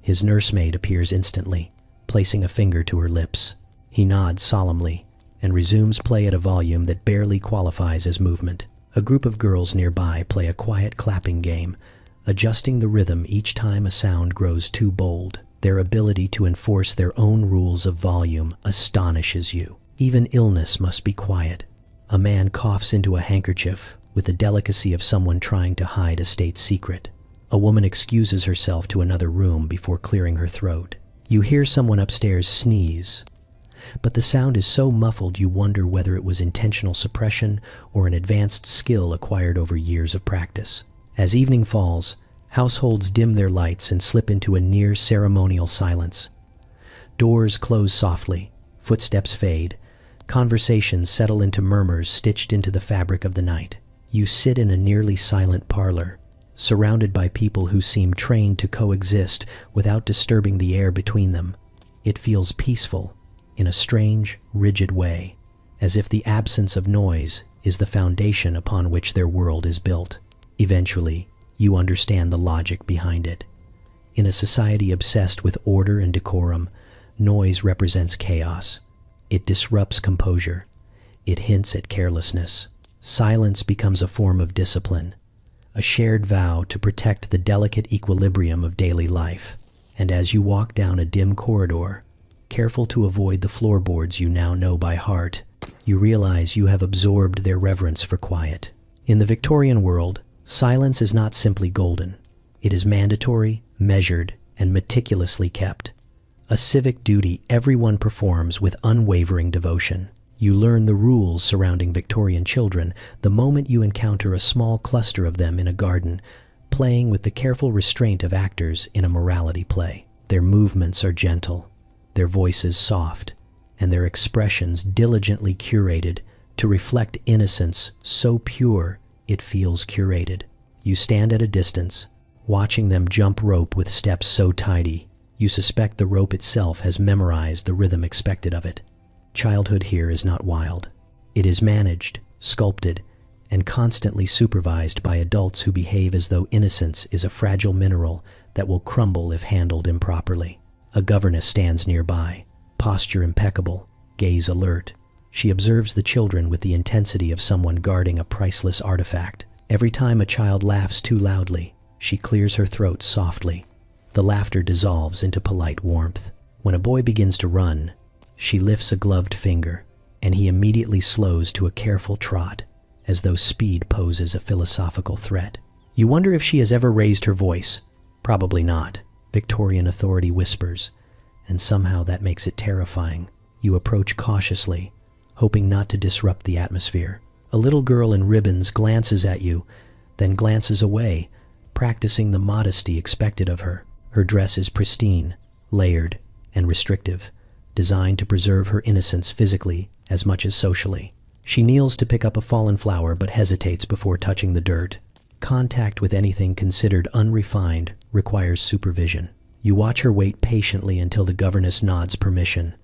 His nursemaid appears instantly, placing a finger to her lips. He nods solemnly and resumes play at a volume that barely qualifies as movement. A group of girls nearby play a quiet clapping game, adjusting the rhythm each time a sound grows too bold. Their ability to enforce their own rules of volume astonishes you. Even illness must be quiet. A man coughs into a handkerchief with the delicacy of someone trying to hide a state secret. A woman excuses herself to another room before clearing her throat. You hear someone upstairs sneeze, but the sound is so muffled you wonder whether it was intentional suppression or an advanced skill acquired over years of practice. As evening falls, households dim their lights and slip into a near-ceremonial silence. Doors close softly, footsteps fade, conversations settle into murmurs stitched into the fabric of the night. You sit in a nearly silent parlor, surrounded by people who seem trained to coexist without disturbing the air between them. It feels peaceful, in a strange, rigid way, as if the absence of noise is the foundation upon which their world is built. Eventually, you understand the logic behind it. In a society obsessed with order and decorum, noise represents chaos. It disrupts composure. It hints at carelessness. Silence becomes a form of discipline, a shared vow to protect the delicate equilibrium of daily life. And as you walk down a dim corridor, careful to avoid the floorboards you now know by heart, you realize you have absorbed their reverence for quiet. In the Victorian world, silence is not simply golden. It is mandatory, measured, and meticulously kept. A civic duty everyone performs with unwavering devotion. You learn the rules surrounding Victorian children the moment you encounter a small cluster of them in a garden, playing with the careful restraint of actors in a morality play. Their movements are gentle, their voices soft, and their expressions diligently curated to reflect innocence so pure it feels curated. You stand at a distance, watching them jump rope with steps so tidy, you suspect the rope itself has memorized the rhythm expected of it. Childhood here is not wild. It is managed, sculpted, and constantly supervised by adults who behave as though innocence is a fragile mineral that will crumble if handled improperly. A governess stands nearby, posture impeccable, gaze alert. She observes the children with the intensity of someone guarding a priceless artifact. Every time a child laughs too loudly, she clears her throat softly. The laughter dissolves into polite warmth. When a boy begins to run, she lifts a gloved finger, and he immediately slows to a careful trot, as though speed poses a philosophical threat. You wonder if she has ever raised her voice. Probably not. Victorian authority whispers, and somehow that makes it terrifying. You approach cautiously, hoping not to disrupt the atmosphere. A little girl in ribbons glances at you, then glances away, practicing the modesty expected of her. Her dress is pristine, layered, and restrictive, designed to preserve her innocence physically as much as socially. She kneels to pick up a fallen flower but hesitates before touching the dirt. Contact with anything considered unrefined requires supervision. You watch her wait patiently until the governess nods permission,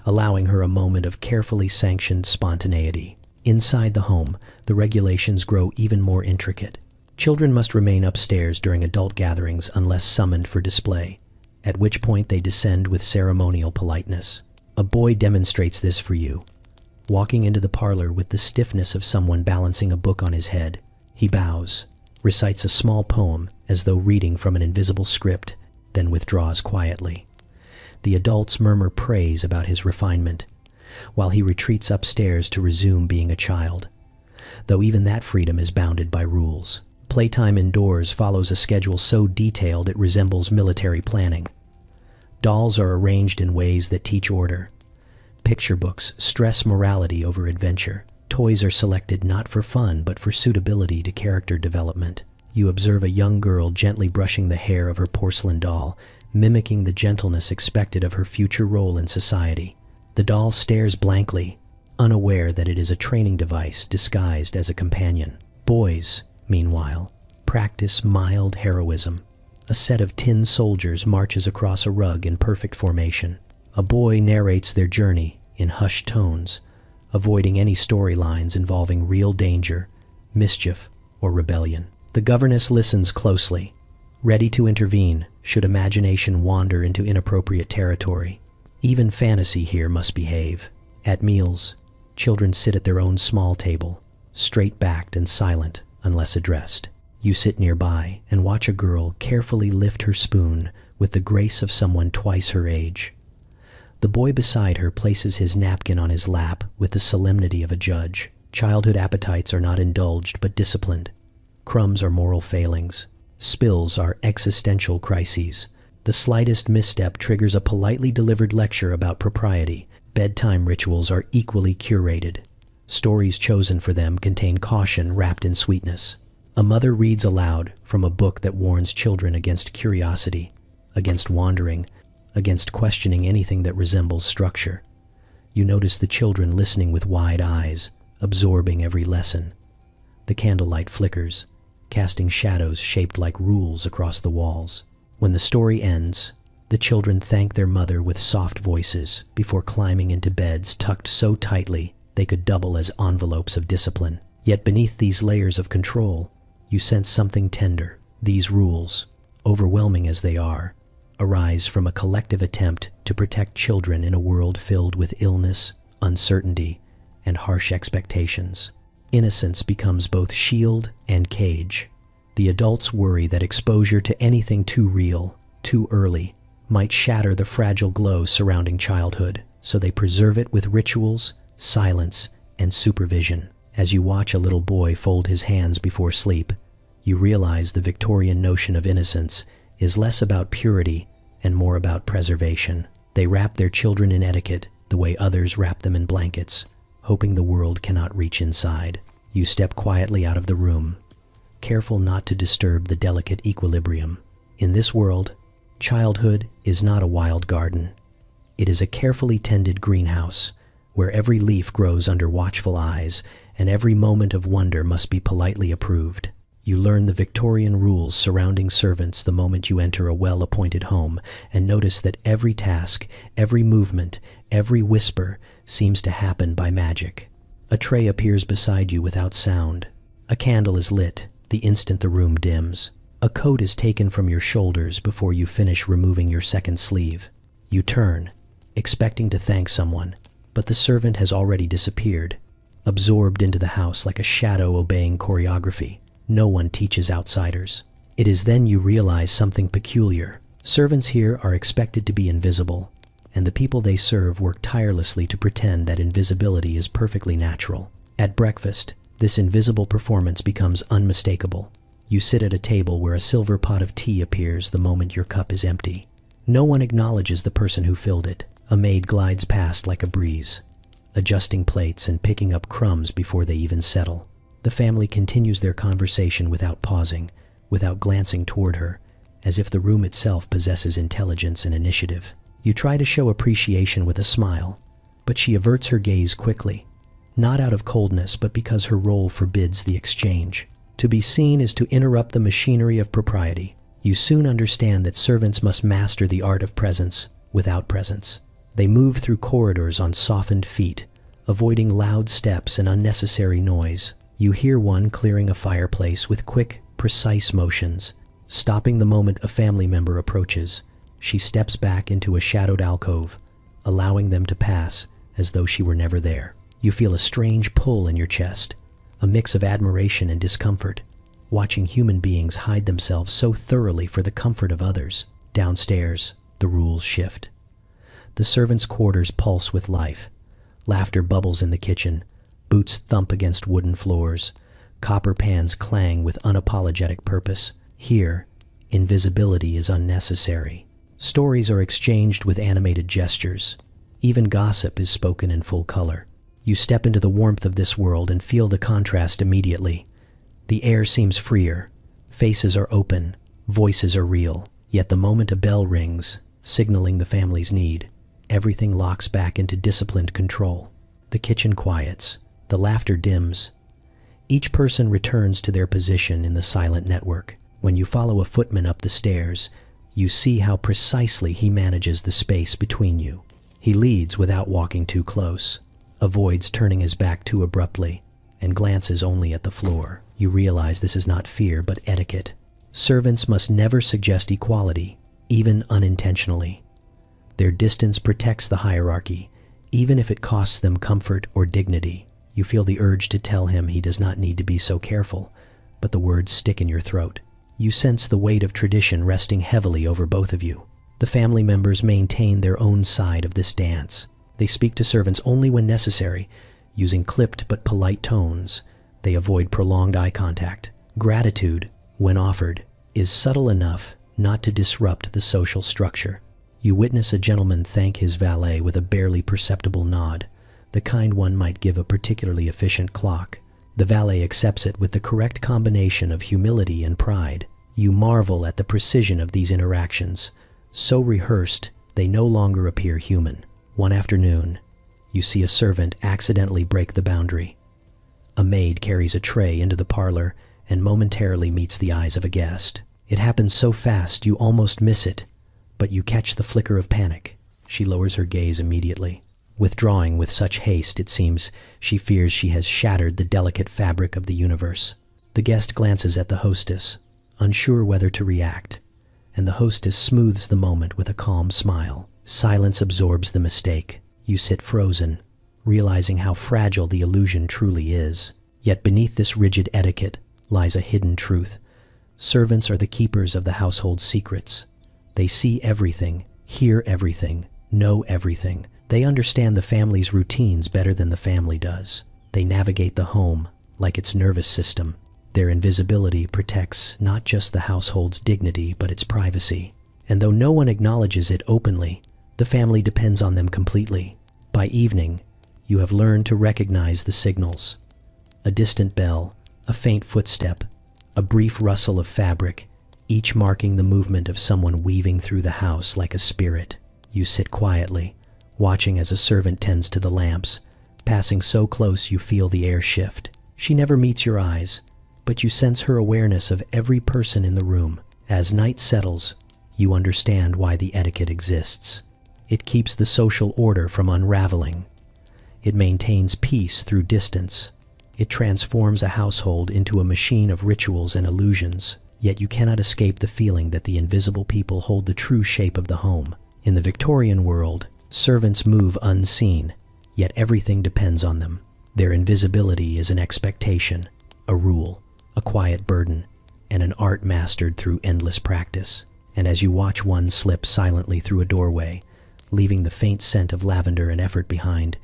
allowing her a moment of carefully sanctioned spontaneity. Inside the home, the regulations grow even more intricate. Children must remain upstairs during adult gatherings unless summoned for display, at which point they descend with ceremonial politeness. A boy demonstrates this for you, walking into the parlor with the stiffness of someone balancing a book on his head. He bows, recites a small poem as though reading from an invisible script, then withdraws quietly. The adults murmur praise about his refinement, while he retreats upstairs to resume being a child, though even that freedom is bounded by rules. Playtime indoors follows a schedule so detailed it resembles military planning. Dolls are arranged in ways that teach order. Picture books stress morality over adventure. Toys are selected not for fun but for suitability to character development. You observe a young girl gently brushing the hair of her porcelain doll, mimicking the gentleness expected of her future role in society. The doll stares blankly, unaware that it is a training device disguised as a companion. Boys, meanwhile, practice mild heroism. A set of tin soldiers marches across a rug in perfect formation. A boy narrates their journey in hushed tones, avoiding any storylines involving real danger, mischief, or rebellion. The governess listens closely, ready to intervene should imagination wander into inappropriate territory. Even fantasy here must behave. At meals, children sit at their own small table, straight-backed and silent unless addressed. You sit nearby and watch a girl carefully lift her spoon with the grace of someone twice her age. The boy beside her places his napkin on his lap with the solemnity of a judge. Childhood appetites are not indulged but disciplined. Crumbs are moral failings. Spills are existential crises. The slightest misstep triggers a politely delivered lecture about propriety. Bedtime rituals are equally curated. Stories chosen for them contain caution wrapped in sweetness. A mother reads aloud from a book that warns children against curiosity, against wandering, against questioning anything that resembles structure. You notice the children listening with wide eyes, absorbing every lesson. The candlelight flickers, casting shadows shaped like rules across the walls. When the story ends, the children thank their mother with soft voices before climbing into beds tucked so tightly they could double as envelopes of discipline. Yet beneath these layers of control, you sense something tender. These rules, overwhelming as they are, arise from a collective attempt to protect children in a world filled with illness, uncertainty, and harsh expectations. Innocence becomes both shield and cage. The adults worry that exposure to anything too real, too early, might shatter the fragile glow surrounding childhood, so they preserve it with rituals, silence, and supervision. As you watch a little boy fold his hands before sleep, you realize the Victorian notion of innocence is less about purity and more about preservation. They wrap their children in etiquette the way others wrap them in blankets, hoping the world cannot reach inside. You step quietly out of the room, careful not to disturb the delicate equilibrium. In this world, childhood is not a wild garden. It is a carefully tended greenhouse, where every leaf grows under watchful eyes, and every moment of wonder must be politely approved. You learn the Victorian rules surrounding servants the moment you enter a well-appointed home, and notice that every task, every movement, every whisper seems to happen by magic. A tray appears beside you without sound. A candle is lit the instant the room dims. A coat is taken from your shoulders before you finish removing your second sleeve. You turn, expecting to thank someone, but the servant has already disappeared, absorbed into the house like a shadow obeying choreography. No one teaches outsiders. It is then you realize something peculiar. Servants here are expected to be invisible, and the people they serve work tirelessly to pretend that invisibility is perfectly natural. At breakfast, this invisible performance becomes unmistakable. You sit at a table where a silver pot of tea appears the moment your cup is empty. No one acknowledges the person who filled it. A maid glides past like a breeze, adjusting plates and picking up crumbs before they even settle. The family continues their conversation without pausing, without glancing toward her, as if the room itself possesses intelligence and initiative. You try to show appreciation with a smile, but she averts her gaze quickly, not out of coldness but because her role forbids the exchange. To be seen is to interrupt the machinery of propriety. You soon understand that servants must master the art of presence without presence. They move through corridors on softened feet, avoiding loud steps and unnecessary noise. You hear one clearing a fireplace with quick, precise motions, stopping the moment a family member approaches. She steps back into a shadowed alcove, allowing them to pass as though she were never there. You feel a strange pull in your chest, a mix of admiration and discomfort, watching human beings hide themselves so thoroughly for the comfort of others. Downstairs, the rules shift. The servants' quarters pulse with life. Laughter bubbles in the kitchen, boots thump against wooden floors, copper pans clang with unapologetic purpose. Here, invisibility is unnecessary. Stories are exchanged with animated gestures. Even gossip is spoken in full color. You step into the warmth of this world and feel the contrast immediately. The air seems freer, faces are open, voices are real. Yet the moment a bell rings, signaling the family's need, everything locks back into disciplined control. The kitchen quiets, the laughter dims. Each person returns to their position in the silent network. When you follow a footman up the stairs, you see how precisely he manages the space between you. He leads without walking too close, avoids turning his back too abruptly, and glances only at the floor. You realize this is not fear, but etiquette. Servants must never suggest equality, even unintentionally. Their distance protects the hierarchy, even if it costs them comfort or dignity. You feel the urge to tell him he does not need to be so careful, but the words stick in your throat. You sense the weight of tradition resting heavily over both of you. The family members maintain their own side of this dance. They speak to servants only when necessary, using clipped but polite tones. They avoid prolonged eye contact. Gratitude, when offered, is subtle enough not to disrupt the social structure. You witness a gentleman thank his valet with a barely perceptible nod, the kind one might give a particularly efficient clock. The valet accepts it with the correct combination of humility and pride. You marvel at the precision of these interactions, so rehearsed they no longer appear human. One afternoon, you see a servant accidentally break the boundary. A maid carries a tray into the parlor and momentarily meets the eyes of a guest. It happens so fast you almost miss it, but you catch the flicker of panic. She lowers her gaze immediately. Withdrawing with such haste, it seems she fears she has shattered the delicate fabric of the universe. The guest glances at the hostess, unsure whether to react, and the hostess smooths the moment with a calm smile. Silence absorbs the mistake. You sit frozen, realizing how fragile the illusion truly is. Yet beneath this rigid etiquette lies a hidden truth. Servants are the keepers of the household's secrets. They see everything, hear everything, know everything. They understand the family's routines better than the family does. They navigate the home like its nervous system. Their invisibility protects not just the household's dignity, but its privacy. And though no one acknowledges it openly, the family depends on them completely. By evening, you have learned to recognize the signals. A distant bell, a faint footstep, a brief rustle of fabric, each marking the movement of someone weaving through the house like a spirit. You sit quietly, watching as a servant tends to the lamps, passing so close you feel the air shift. She never meets your eyes, but you sense her awareness of every person in the room. As night settles, you understand why the etiquette exists. It keeps the social order from unraveling. It maintains peace through distance. It transforms a household into a machine of rituals and illusions. Yet you cannot escape the feeling that the invisible people hold the true shape of the home. In the Victorian world, servants move unseen, yet everything depends on them. Their invisibility is an expectation, a rule, a quiet burden, and an art mastered through endless practice. And as you watch one slip silently through a doorway, leaving the faint scent of lavender and effort behind,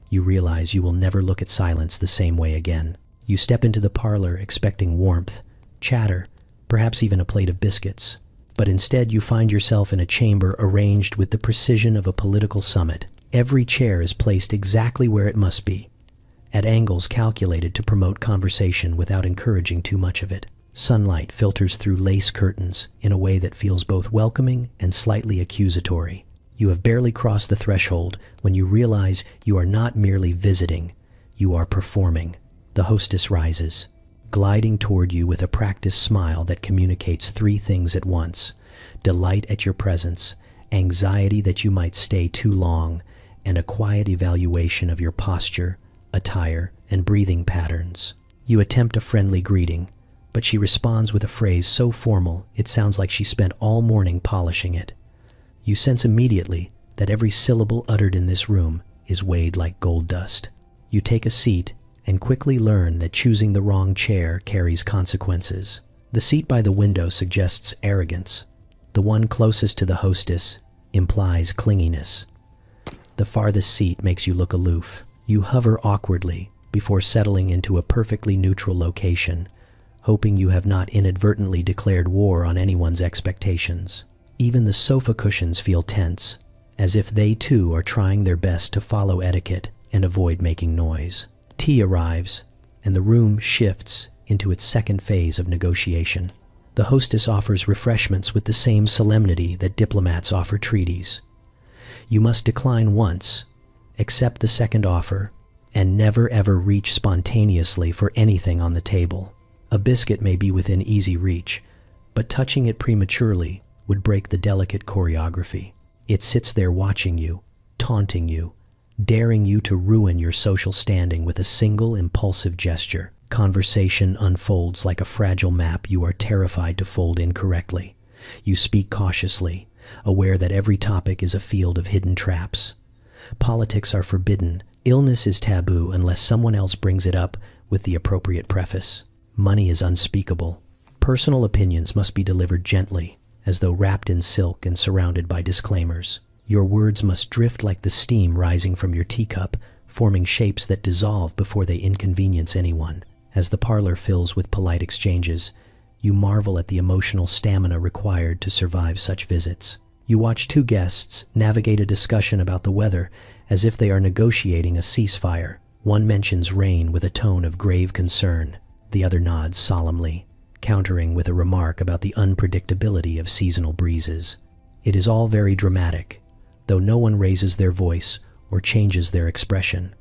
you realize you will never look at silence the same way again. You step into the parlor expecting warmth, chatter, perhaps even a plate of biscuits. But instead you find yourself in a chamber arranged with the precision of a political summit. Every chair is placed exactly where it must be, at angles calculated to promote conversation without encouraging too much of it. Sunlight filters through lace curtains in a way that feels both welcoming and slightly accusatory. You have barely crossed the threshold when you realize you are not merely visiting, You are performing. The hostess rises, gliding toward you with a practiced smile that communicates three things at once: delight at your presence, anxiety that you might stay too long, and a quiet evaluation of your posture, attire, and breathing patterns. You attempt a friendly greeting, but she responds with a phrase so formal it sounds like she spent all morning polishing it. You sense immediately that every syllable uttered in this room is weighed like gold dust. You take a seat and quickly learn that choosing the wrong chair carries consequences. The seat by the window suggests arrogance. The one closest to the hostess implies clinginess. The farthest seat makes you look aloof. You hover awkwardly before settling into a perfectly neutral location, hoping you have not inadvertently declared war on anyone's expectations. Even the sofa cushions feel tense, as if they too are trying their best to follow etiquette and avoid making noise. Tea arrives, and the room shifts into its second phase of negotiation. The hostess offers refreshments with the same solemnity that diplomats offer treaties. You must decline once, accept the second offer, and never ever reach spontaneously for anything on the table. A biscuit may be within easy reach, but touching it prematurely would break the delicate choreography. It sits there watching you, taunting you, daring you to ruin your social standing with a single impulsive gesture. Conversation unfolds like a fragile map you are terrified to fold incorrectly. You speak cautiously, aware that every topic is a field of hidden traps. Politics are forbidden. Illness is taboo unless someone else brings it up with the appropriate preface. Money is unspeakable. Personal opinions must be delivered gently, as though wrapped in silk and surrounded by disclaimers. Your words must drift like the steam rising from your teacup, forming shapes that dissolve before they inconvenience anyone. As the parlor fills with polite exchanges, you marvel at the emotional stamina required to survive such visits. You watch two guests navigate a discussion about the weather as if they are negotiating a ceasefire. One mentions rain with a tone of grave concern. The other nods solemnly, countering with a remark about the unpredictability of seasonal breezes. It is all very dramatic, though no one raises their voice or changes their expression.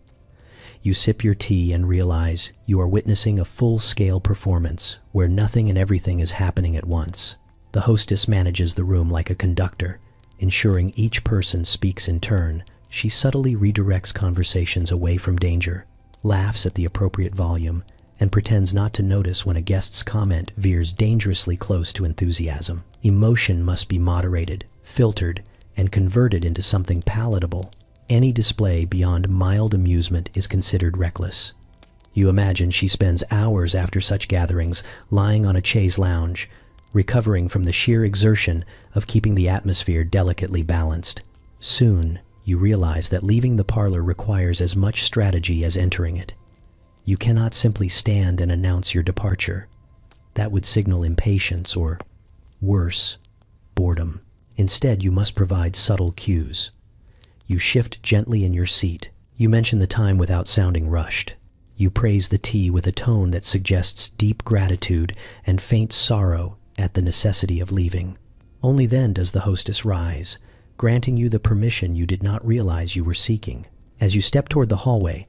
You sip your tea and realize you are witnessing a full-scale performance where nothing and everything is happening at once. The hostess manages the room like a conductor, ensuring each person speaks in turn. She subtly redirects conversations away from danger, laughs at the appropriate volume, and pretends not to notice when a guest's comment veers dangerously close to enthusiasm. Emotion must be moderated, filtered, and converted into something palatable. Any display beyond mild amusement is considered reckless. You imagine she spends hours after such gatherings lying on a chaise lounge, recovering from the sheer exertion of keeping the atmosphere delicately balanced. Soon, you realize that leaving the parlor requires as much strategy as entering it. You cannot simply stand and announce your departure. That would signal impatience or, worse, boredom. Instead, you must provide subtle cues. You shift gently in your seat. You mention the time without sounding rushed. You praise the tea with a tone that suggests deep gratitude and faint sorrow at the necessity of leaving. Only then does the hostess rise, granting you the permission you did not realize you were seeking. As you step toward the hallway,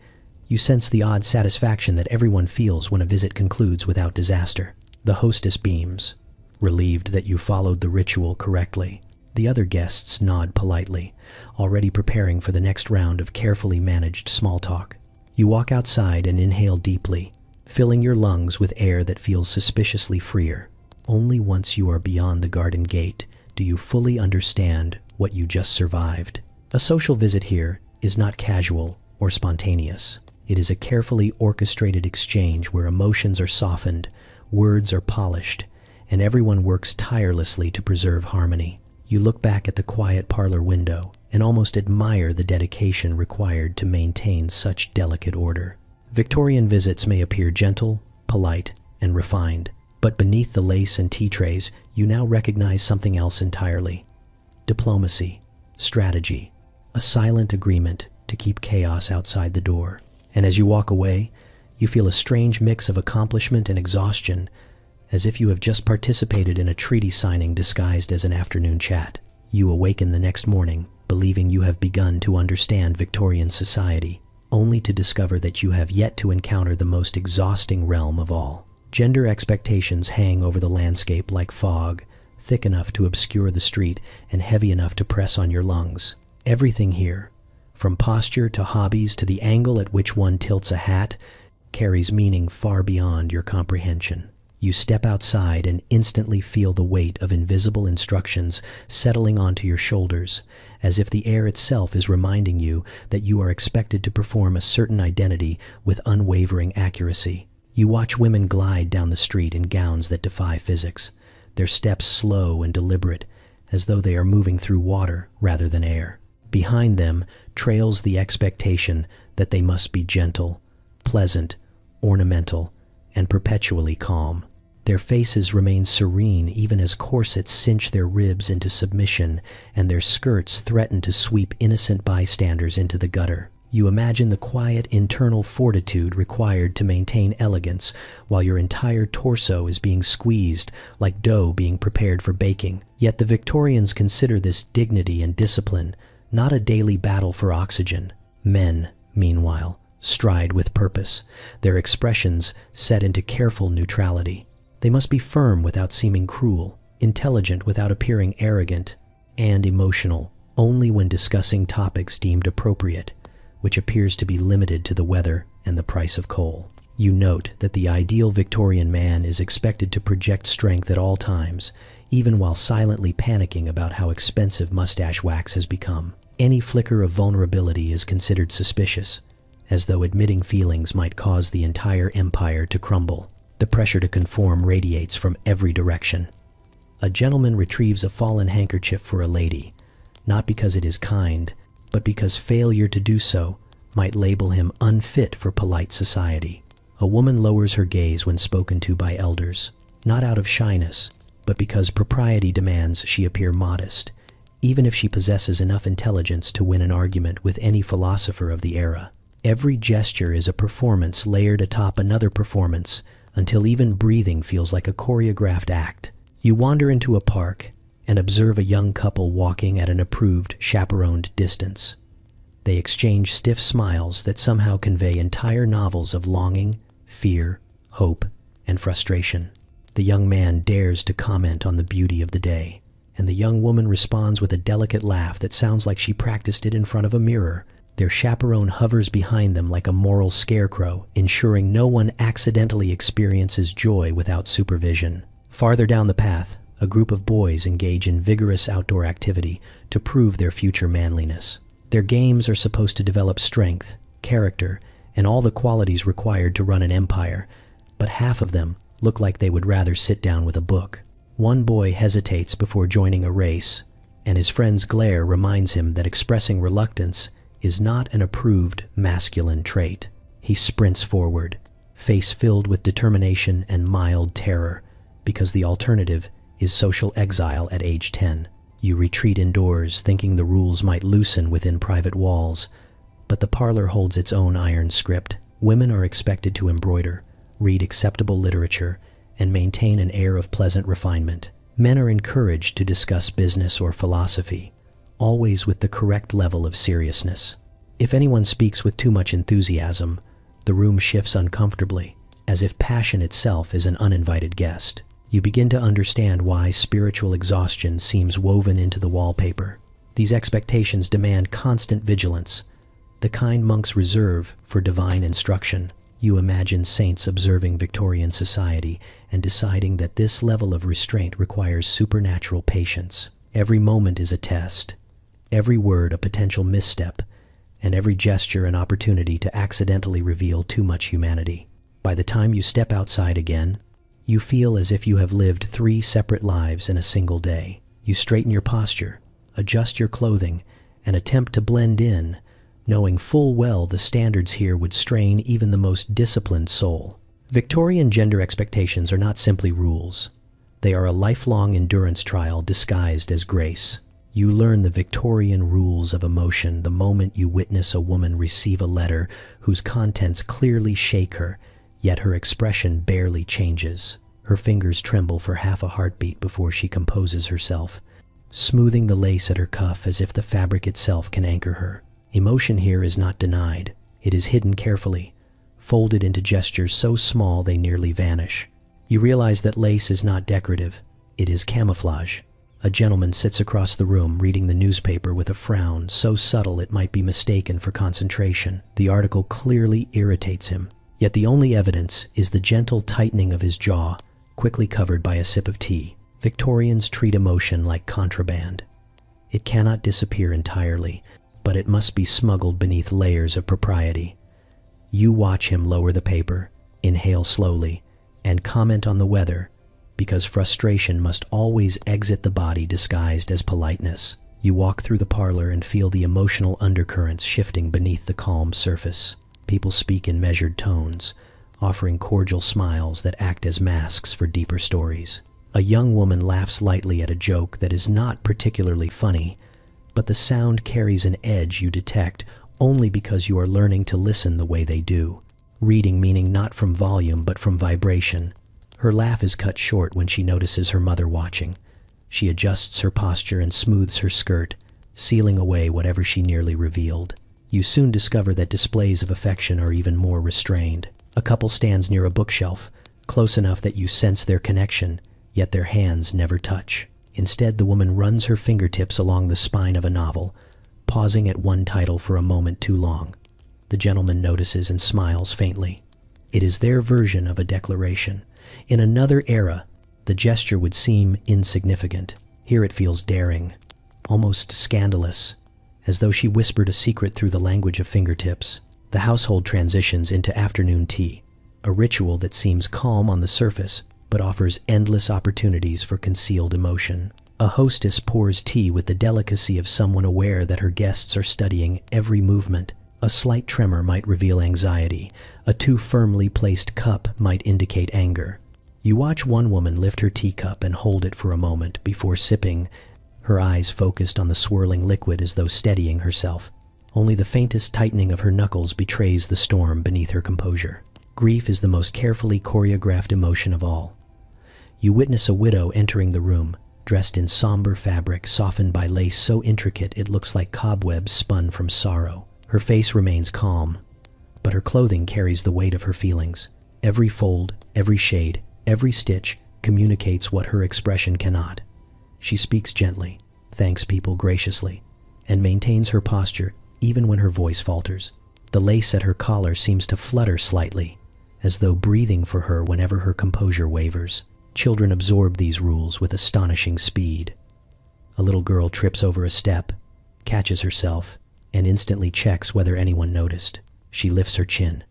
you sense the odd satisfaction that everyone feels when a visit concludes without disaster. The hostess beams, relieved that you followed the ritual correctly. The other guests nod politely, already preparing for the next round of carefully managed small talk. You walk outside and inhale deeply, filling your lungs with air that feels suspiciously freer. Only once you are beyond the garden gate do you fully understand what you just survived. A social visit here is not casual or spontaneous. It is a carefully orchestrated exchange where emotions are softened, words are polished, and everyone works tirelessly to preserve harmony. You look back at the quiet parlor window and almost admire the dedication required to maintain such delicate order. Victorian visits may appear gentle, polite, and refined, but beneath the lace and tea trays, you now recognize something else entirely. Diplomacy, strategy, a silent agreement to keep chaos outside the door. And as you walk away, you feel a strange mix of accomplishment and exhaustion, as if you have just participated in a treaty signing disguised as an afternoon chat. You awaken the next morning, believing you have begun to understand Victorian society, only to discover that you have yet to encounter the most exhausting realm of all. Gender expectations hang over the landscape like fog, thick enough to obscure the street and heavy enough to press on your lungs. Everything here, from posture to hobbies to the angle at which one tilts a hat, carries meaning far beyond your comprehension. You step outside and instantly feel the weight of invisible instructions settling onto your shoulders, as if the air itself is reminding you that you are expected to perform a certain identity with unwavering accuracy. You watch women glide down the street in gowns that defy physics, their steps slow and deliberate, as though they are moving through water rather than air. Behind them trails the expectation that they must be gentle, pleasant, ornamental, and perpetually calm. Their faces remain serene even as corsets cinch their ribs into submission and their skirts threaten to sweep innocent bystanders into the gutter. You imagine the quiet internal fortitude required to maintain elegance while your entire torso is being squeezed like dough being prepared for baking. Yet the Victorians consider this dignity and discipline not a daily battle for oxygen. Men, meanwhile, stride with purpose, their expressions set into careful neutrality. They must be firm without seeming cruel, intelligent without appearing arrogant, and emotional only when discussing topics deemed appropriate, which appears to be limited to the weather and the price of coal. You note that the ideal Victorian man is expected to project strength at all times, even while silently panicking about how expensive mustache wax has become. Any flicker of vulnerability is considered suspicious, as though admitting feelings might cause the entire empire to crumble. The pressure to conform radiates from every direction. A gentleman retrieves a fallen handkerchief for a lady, not because it is kind, but because failure to do so might label him unfit for polite society. A woman lowers her gaze when spoken to by elders, not out of shyness, but because propriety demands she appear modest, even if she possesses enough intelligence to win an argument with any philosopher of the era. Every gesture is a performance layered atop another performance, until even breathing feels like a choreographed act. You wander into a park and observe a young couple walking at an approved, chaperoned distance. They exchange stiff smiles that somehow convey entire novels of longing, fear, hope, and frustration. The young man dares to comment on the beauty of the day, and the young woman responds with a delicate laugh that sounds like she practiced it in front of a mirror. Their chaperone hovers behind them like a moral scarecrow, ensuring no one accidentally experiences joy without supervision. Farther down the path, a group of boys engage in vigorous outdoor activity to prove their future manliness. Their games are supposed to develop strength, character, and all the qualities required to run an empire, but half of them look like they would rather sit down with a book. One boy hesitates before joining a race, and his friend's glare reminds him that expressing reluctance is not an approved masculine trait. He sprints forward, face filled with determination and mild terror, because the alternative is social exile at age 10. You retreat indoors, thinking the rules might loosen within private walls, but the parlor holds its own iron script. Women are expected to embroider, read acceptable literature, and maintain an air of pleasant refinement. Men are encouraged to discuss business or philosophy, always with the correct level of seriousness. If anyone speaks with too much enthusiasm, the room shifts uncomfortably, as if passion itself is an uninvited guest. You begin to understand why spiritual exhaustion seems woven into the wallpaper. These expectations demand constant vigilance, the kind monks reserve for divine instruction. You imagine saints observing Victorian society and deciding that this level of restraint requires supernatural patience. Every moment is a test, every word a potential misstep, and every gesture an opportunity to accidentally reveal too much humanity. By the time you step outside again, you feel as if you have lived 3 separate lives in a single day. You straighten your posture, adjust your clothing, and attempt to blend in, knowing full well the standards here would strain even the most disciplined soul. Victorian gender expectations are not simply rules. They are a lifelong endurance trial disguised as grace. You learn the Victorian rules of emotion the moment you witness a woman receive a letter whose contents clearly shake her, yet her expression barely changes. Her fingers tremble for half a heartbeat before she composes herself, smoothing the lace at her cuff as if the fabric itself can anchor her. Emotion here is not denied. It is hidden carefully, folded into gestures so small they nearly vanish. You realize that lace is not decorative, it is camouflage. A gentleman sits across the room reading the newspaper with a frown so subtle it might be mistaken for concentration. The article clearly irritates him, yet the only evidence is the gentle tightening of his jaw, quickly covered by a sip of tea. Victorians treat emotion like contraband. It cannot disappear entirely, but it must be smuggled beneath layers of propriety. You watch him lower the paper, inhale slowly, and comment on the weather, because frustration must always exit the body disguised as politeness. You walk through the parlor and feel the emotional undercurrents shifting beneath the calm surface. People speak in measured tones, offering cordial smiles that act as masks for deeper stories. A young woman laughs lightly at a joke that is not particularly funny, but the sound carries an edge you detect only because you are learning to listen the way they do. Reading meaning not from volume but from vibration. Her laugh is cut short when she notices her mother watching. She adjusts her posture and smooths her skirt, sealing away whatever she nearly revealed. You soon discover that displays of affection are even more restrained. A couple stands near a bookshelf, close enough that you sense their connection, yet their hands never touch. Instead, the woman runs her fingertips along the spine of a novel, pausing at one title for a moment too long. The gentleman notices and smiles faintly. It is their version of a declaration. In another era, the gesture would seem insignificant. Here it feels daring, almost scandalous, as though she whispered a secret through the language of fingertips. The household transitions into afternoon tea, a ritual that seems calm on the surface, but offers endless opportunities for concealed emotion. A hostess pours tea with the delicacy of someone aware that her guests are studying every movement. A slight tremor might reveal anxiety. A too firmly placed cup might indicate anger. You watch one woman lift her teacup and hold it for a moment before sipping, her eyes focused on the swirling liquid as though steadying herself. Only the faintest tightening of her knuckles betrays the storm beneath her composure. Grief is the most carefully choreographed emotion of all. You witness a widow entering the room, dressed in somber fabric softened by lace so intricate it looks like cobwebs spun from sorrow. Her face remains calm, but her clothing carries the weight of her feelings. Every fold, every shade, every stitch communicates what her expression cannot. She speaks gently, thanks people graciously, and maintains her posture even when her voice falters. The lace at her collar seems to flutter slightly, as though breathing for her whenever her composure wavers. Children absorb these rules with astonishing speed. A little girl trips over a step, catches herself, and instantly checks whether anyone noticed. She lifts her chin,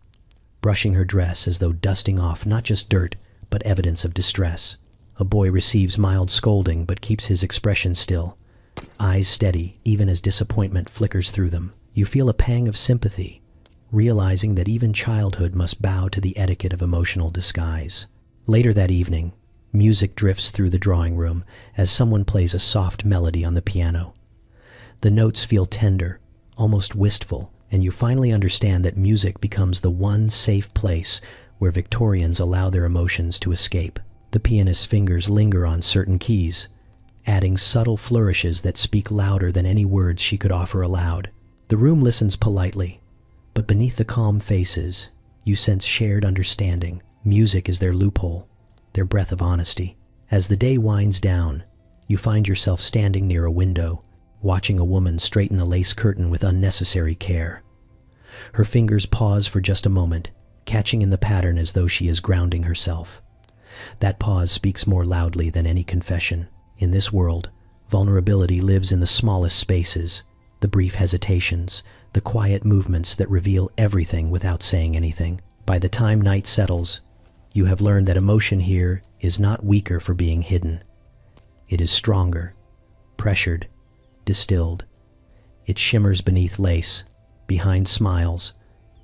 brushing her dress as though dusting off not just dirt, but evidence of distress. A boy receives mild scolding but keeps his expression still, eyes steady even as disappointment flickers through them. You feel a pang of sympathy, realizing that even childhood must bow to the etiquette of emotional disguise. Later that evening, music drifts through the drawing room as someone plays a soft melody on the piano. The notes feel tender, almost wistful, and you finally understand that music becomes the one safe place where Victorians allow their emotions to escape. The pianist's fingers linger on certain keys, adding subtle flourishes that speak louder than any words she could offer aloud. The room listens politely, but beneath the calm faces, you sense shared understanding. Music is their loophole, their breath of honesty. As the day winds down, you find yourself standing near a window, watching a woman straighten a lace curtain with unnecessary care. Her fingers pause for just a moment, catching in the pattern as though she is grounding herself. That pause speaks more loudly than any confession. In this world, vulnerability lives in the smallest spaces, the brief hesitations, the quiet movements that reveal everything without saying anything. By the time night settles, you have learned that emotion here is not weaker for being hidden. It is stronger, pressured, distilled. It shimmers beneath lace, behind smiles,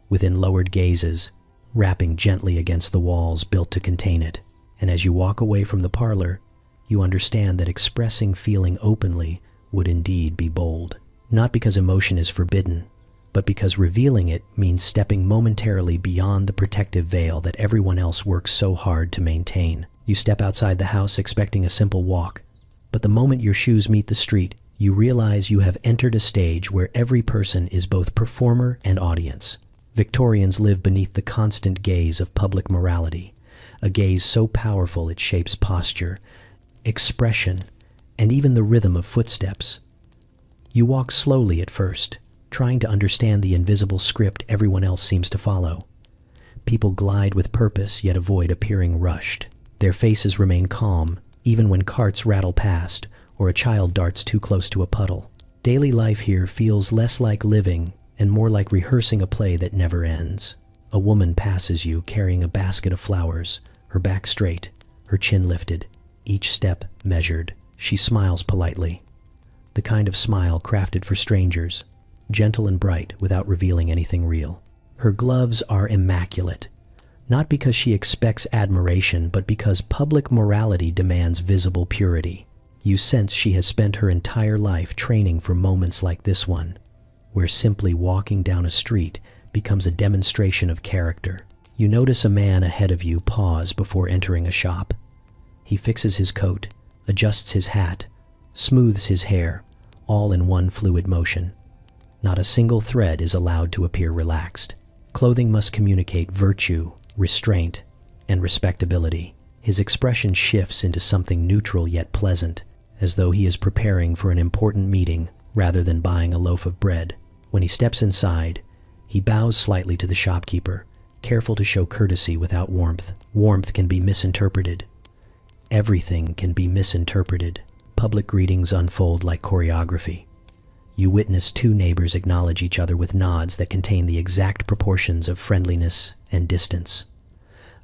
within lowered gazes, rapping gently against the walls built to contain it. And as you walk away from the parlor, you understand that expressing feeling openly would indeed be bold. Not because emotion is forbidden, but because revealing it means stepping momentarily beyond the protective veil that everyone else works so hard to maintain. You step outside the house expecting a simple walk, but the moment your shoes meet the street, you realize you have entered a stage where every person is both performer and audience. Victorians live beneath the constant gaze of public morality, a gaze so powerful it shapes posture, expression, and even the rhythm of footsteps. You walk slowly at first, trying to understand the invisible script everyone else seems to follow. People glide with purpose yet avoid appearing rushed. Their faces remain calm, even when carts rattle past or a child darts too close to a puddle. Daily life here feels less like living and more like rehearsing a play that never ends. A woman passes you carrying a basket of flowers, her back straight, her chin lifted, each step measured. She smiles politely, the kind of smile crafted for strangers, gentle and bright without revealing anything real. Her gloves are immaculate, not because she expects admiration, but because public morality demands visible purity. You sense she has spent her entire life training for moments like this one, where simply walking down a street becomes a demonstration of character. You notice a man ahead of you pause before entering a shop. He fixes his coat, adjusts his hat, smooths his hair, all in one fluid motion. Not a single thread is allowed to appear relaxed. Clothing must communicate virtue, restraint, and respectability. His expression shifts into something neutral yet pleasant, as though he is preparing for an important meeting rather than buying a loaf of bread. When he steps inside, he bows slightly to the shopkeeper, careful to show courtesy without warmth. Warmth can be misinterpreted. Everything can be misinterpreted. Public greetings unfold like choreography. You witness two neighbors acknowledge each other with nods that contain the exact proportions of friendliness and distance.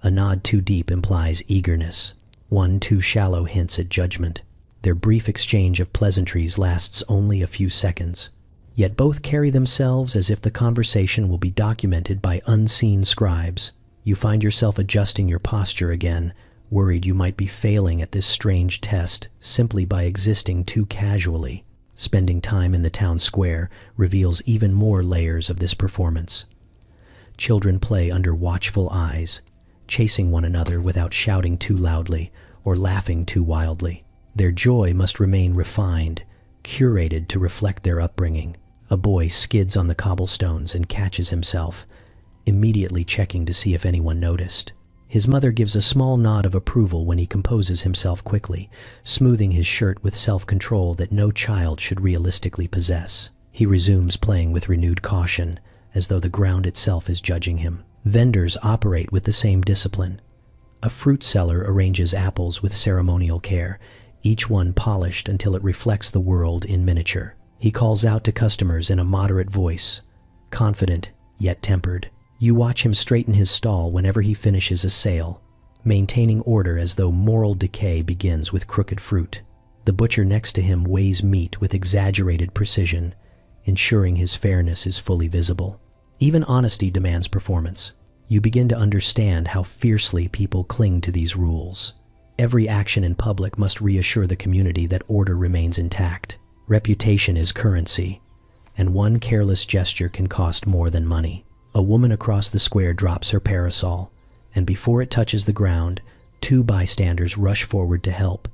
A nod too deep implies eagerness. One too shallow hints at judgment. Their brief exchange of pleasantries lasts only a few seconds. Yet both carry themselves as if the conversation will be documented by unseen scribes. You find yourself adjusting your posture again, worried you might be failing at this strange test simply by existing too casually. Spending time in the town square reveals even more layers of this performance. Children play under watchful eyes, chasing one another without shouting too loudly or laughing too wildly. Their joy must remain refined, curated to reflect their upbringing. A boy skids on the cobblestones and catches himself, immediately checking to see if anyone noticed. His mother gives a small nod of approval when he composes himself quickly, smoothing his shirt with self-control that no child should realistically possess. He resumes playing with renewed caution, as though the ground itself is judging him. Vendors operate with the same discipline. A fruit seller arranges apples with ceremonial care, each one polished until it reflects the world in miniature. He calls out to customers in a moderate voice, confident yet tempered. You watch him straighten his stall whenever he finishes a sale, maintaining order as though moral decay begins with crooked fruit. The butcher next to him weighs meat with exaggerated precision, ensuring his fairness is fully visible. Even honesty demands performance. You begin to understand how fiercely people cling to these rules. Every action in public must reassure the community that order remains intact. Reputation is currency, and one careless gesture can cost more than money. A woman across the square drops her parasol, and before it touches the ground, two bystanders rush forward to help,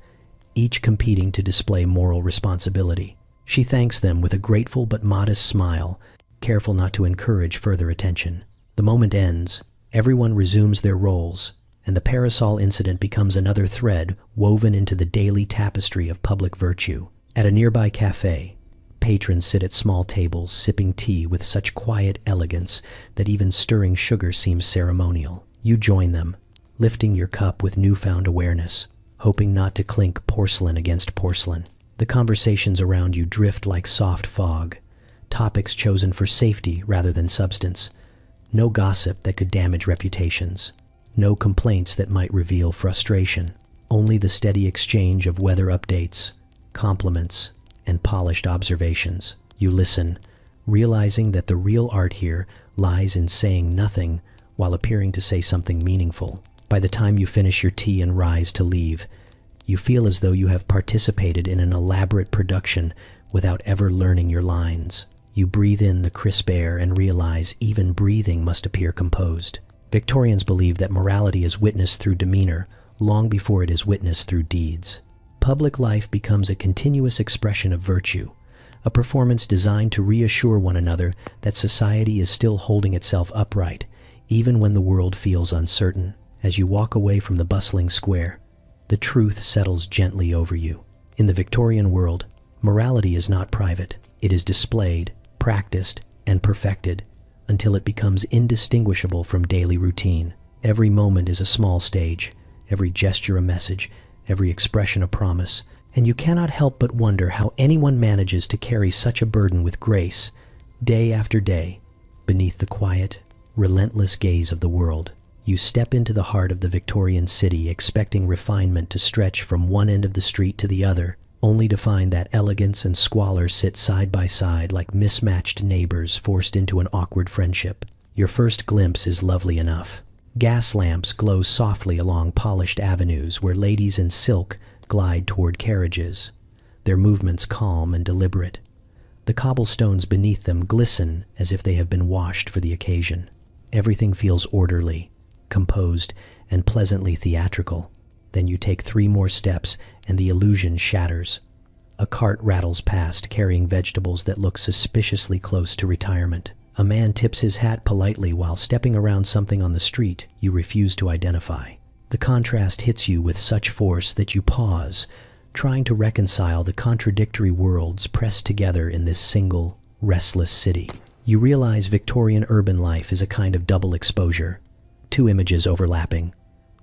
each competing to display moral responsibility. She thanks them with a grateful but modest smile, careful not to encourage further attention. The moment ends, everyone resumes their roles, and the parasol incident becomes another thread woven into the daily tapestry of public virtue. At a nearby cafe, patrons sit at small tables sipping tea with such quiet elegance that even stirring sugar seems ceremonial. You join them, lifting your cup with newfound awareness, hoping not to clink porcelain against porcelain. The conversations around you drift like soft fog, topics chosen for safety rather than substance. No gossip that could damage reputations. No complaints that might reveal frustration. Only the steady exchange of weather updates, compliments, and polished observations. You listen, realizing that the real art here lies in saying nothing while appearing to say something meaningful. By the time you finish your tea and rise to leave, you feel as though you have participated in an elaborate production without ever learning your lines. You breathe in the crisp air and realize even breathing must appear composed. Victorians believed that morality is witnessed through demeanor long before it is witnessed through deeds. Public life becomes a continuous expression of virtue, a performance designed to reassure one another that society is still holding itself upright, even when the world feels uncertain. As you walk away from the bustling square, the truth settles gently over you. In the Victorian world, morality is not private. It is displayed, practiced, and perfected until it becomes indistinguishable from daily routine. Every moment is a small stage, every gesture a message, every expression a promise, and you cannot help but wonder how anyone manages to carry such a burden with grace, day after day, beneath the quiet, relentless gaze of the world. You step into the heart of the Victorian city expecting refinement to stretch from one end of the street to the other, only to find that elegance and squalor sit side by side like mismatched neighbors forced into an awkward friendship. Your first glimpse is lovely enough. Gas lamps glow softly along polished avenues where ladies in silk glide toward carriages, their movements calm and deliberate. The cobblestones beneath them glisten as if they have been washed for the occasion. Everything feels orderly, composed, and pleasantly theatrical. Then you take 3 more steps and the illusion shatters. A cart rattles past carrying vegetables that look suspiciously close to retirement. A man tips his hat politely while stepping around something on the street you refuse to identify. The contrast hits you with such force that you pause, trying to reconcile the contradictory worlds pressed together in this single, restless city. You realize Victorian urban life is a kind of double exposure. 2 images overlapping,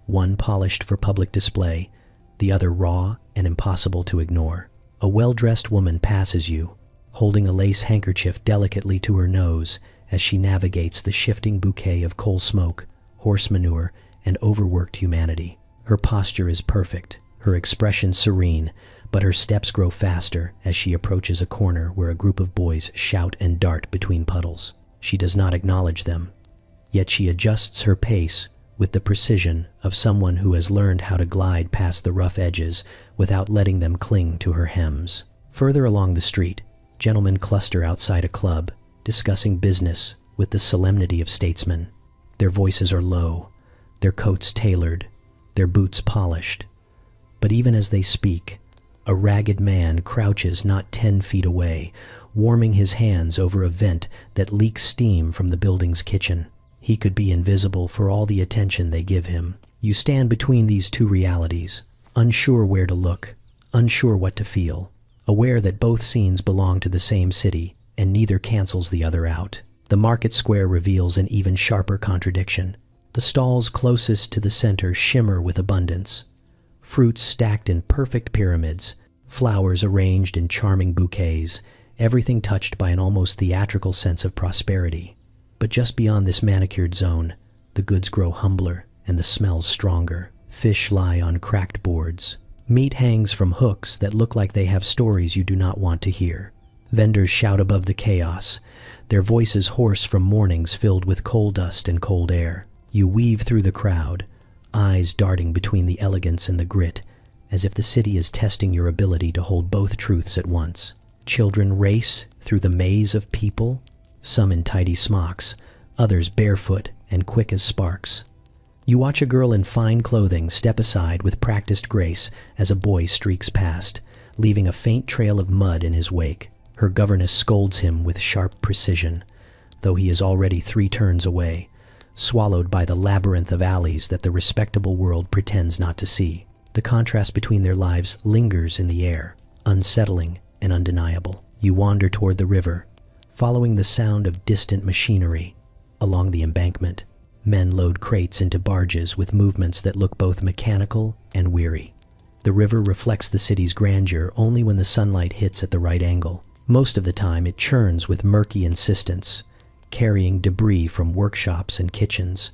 one polished for public display, the other raw and impossible to ignore. A well-dressed woman passes you, holding a lace handkerchief delicately to her nose as she navigates the shifting bouquet of coal smoke, horse manure, and overworked humanity. Her posture is perfect, her expression serene, but her steps grow faster as she approaches a corner where a group of boys shout and dart between puddles. She does not acknowledge them, yet she adjusts her pace with the precision of someone who has learned how to glide past the rough edges without letting them cling to her hems. Further along the street, gentlemen cluster outside a club, discussing business with the solemnity of statesmen. Their voices are low, their coats tailored, their boots polished. But even as they speak, a ragged man crouches not 10 feet away, warming his hands over a vent that leaks steam from the building's kitchen. He could be invisible for all the attention they give him. You stand between these 2 realities, unsure where to look, unsure what to feel, aware that both scenes belong to the same city, and neither cancels the other out. The market square reveals an even sharper contradiction. The stalls closest to the center shimmer with abundance. Fruits stacked in perfect pyramids, flowers arranged in charming bouquets, everything touched by an almost theatrical sense of prosperity. But just beyond this manicured zone, the goods grow humbler and the smells stronger. Fish lie on cracked boards. Meat hangs from hooks that look like they have stories you do not want to hear. Vendors shout above the chaos, their voices hoarse from mornings filled with coal dust and cold air. You weave through the crowd, eyes darting between the elegance and the grit, as if the city is testing your ability to hold both truths at once. Children race through the maze of people, some in tidy smocks, others barefoot and quick as sparks. You watch a girl in fine clothing step aside with practiced grace as a boy streaks past, leaving a faint trail of mud in his wake. Her governess scolds him with sharp precision, though he is already 3 turns away, swallowed by the labyrinth of alleys that the respectable world pretends not to see. The contrast between their lives lingers in the air, unsettling and undeniable. You wander toward the river, following the sound of distant machinery. Along the embankment, men load crates into barges with movements that look both mechanical and weary. The river reflects the city's grandeur only when the sunlight hits at the right angle. Most of the time it churns with murky insistence, carrying debris from workshops and kitchens,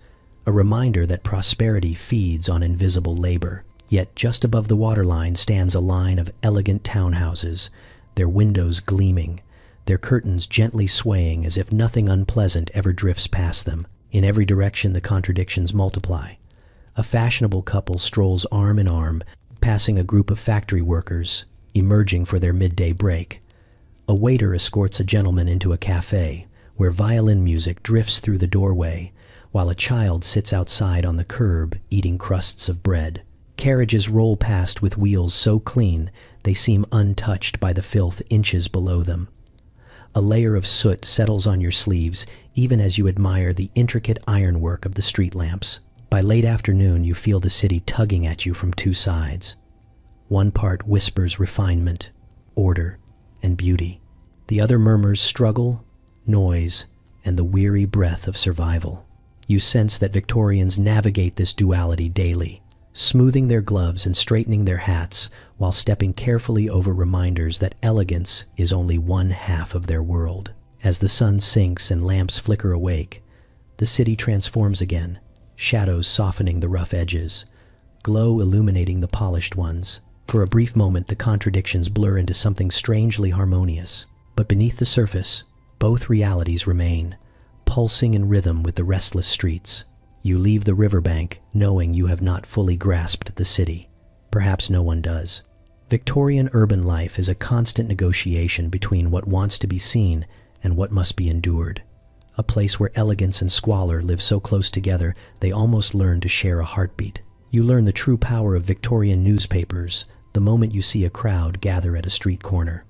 a reminder that prosperity feeds on invisible labor. Yet just above the waterline stands a line of elegant townhouses, their windows gleaming, their curtains gently swaying as if nothing unpleasant ever drifts past them. In every direction the contradictions multiply. A fashionable couple strolls arm in arm, passing a group of factory workers, emerging for their midday break. A waiter escorts a gentleman into a cafe, where violin music drifts through the doorway, while a child sits outside on the curb eating crusts of bread. Carriages roll past with wheels so clean they seem untouched by the filth inches below them. A layer of soot settles on your sleeves, even as you admire the intricate ironwork of the street lamps. By late afternoon, you feel the city tugging at you from two sides. One part whispers refinement, order, and beauty. The other murmurs struggle, noise, and the weary breath of survival. You sense that Victorians navigate this duality daily, smoothing their gloves and straightening their hats while stepping carefully over reminders that elegance is only one half of their world. As the sun sinks and lamps flicker awake, the city transforms again, shadows softening the rough edges, glow illuminating the polished ones. For a brief moment, the contradictions blur into something strangely harmonious. But beneath the surface, both realities remain, pulsing in rhythm with the restless streets. You leave the riverbank knowing you have not fully grasped the city. Perhaps no one does. Victorian urban life is a constant negotiation between what wants to be seen and what must be endured. A place where elegance and squalor live so close together they almost learn to share a heartbeat. You learn the true power of Victorian newspapers the moment you see a crowd gather at a street corner.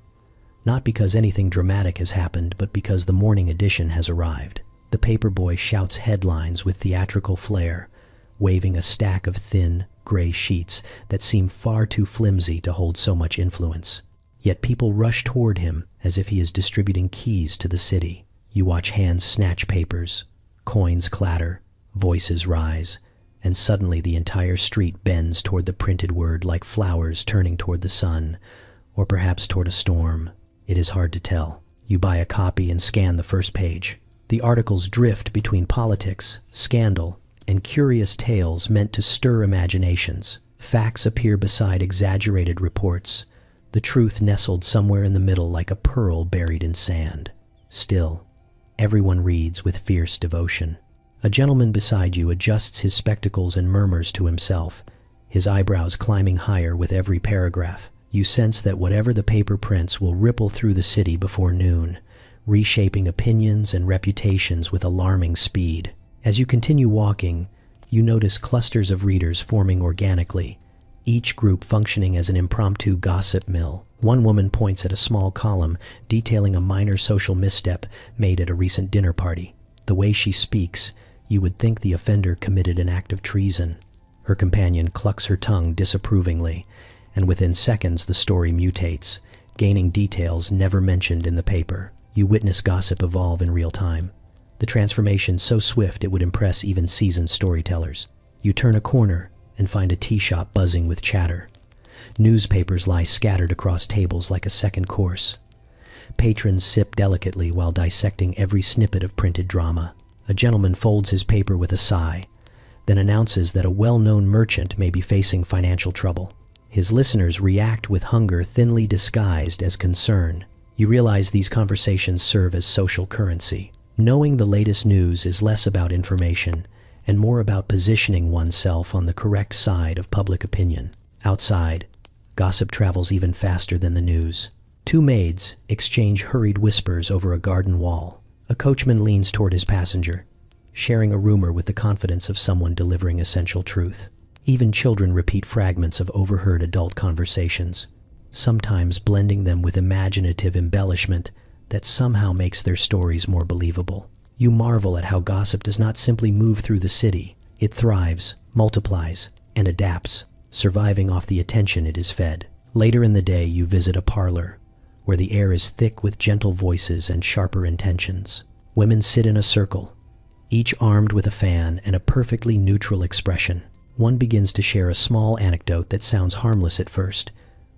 Not because anything dramatic has happened, but because the morning edition has arrived. The paperboy shouts headlines with theatrical flair, waving a stack of thin, gray sheets that seem far too flimsy to hold so much influence. Yet people rush toward him as if he is distributing keys to the city. You watch hands snatch papers, coins clatter, voices rise, and suddenly the entire street bends toward the printed word like flowers turning toward the sun, or perhaps toward a storm. It is hard to tell. You buy a copy and scan the first page. The articles drift between politics, scandal, and curious tales meant to stir imaginations. Facts appear beside exaggerated reports, the truth nestled somewhere in the middle like a pearl buried in sand. Still, everyone reads with fierce devotion. A gentleman beside you adjusts his spectacles and murmurs to himself, his eyebrows climbing higher with every paragraph. You sense that whatever the paper prints will ripple through the city before noon, reshaping opinions and reputations with alarming speed. As you continue walking, you notice clusters of readers forming organically, each group functioning as an impromptu gossip mill. One woman points at a small column detailing a minor social misstep made at a recent dinner party. The way she speaks, you would think the offender committed an act of treason. Her companion clucks her tongue disapprovingly, and within seconds the story mutates, gaining details never mentioned in the paper. You witness gossip evolve in real time, the transformation so swift it would impress even seasoned storytellers. You turn a corner and find a tea shop buzzing with chatter. Newspapers lie scattered across tables like a second course. Patrons sip delicately while dissecting every snippet of printed drama. A gentleman folds his paper with a sigh, then announces that a well-known merchant may be facing financial trouble. His listeners react with hunger thinly disguised as concern. You realize these conversations serve as social currency. Knowing the latest news is less about information and more about positioning oneself on the correct side of public opinion. Outside, gossip travels even faster than the news. Two maids exchange hurried whispers over a garden wall. A coachman leans toward his passenger, sharing a rumor with the confidence of someone delivering essential truth. Even children repeat fragments of overheard adult conversations, sometimes blending them with imaginative embellishment that somehow makes their stories more believable. You marvel at how gossip does not simply move through the city. It thrives, multiplies, and adapts, surviving off the attention it is fed. Later in the day, you visit a parlor, where the air is thick with gentle voices and sharper intentions. Women sit in a circle, each armed with a fan and a perfectly neutral expression. One begins to share a small anecdote that sounds harmless at first,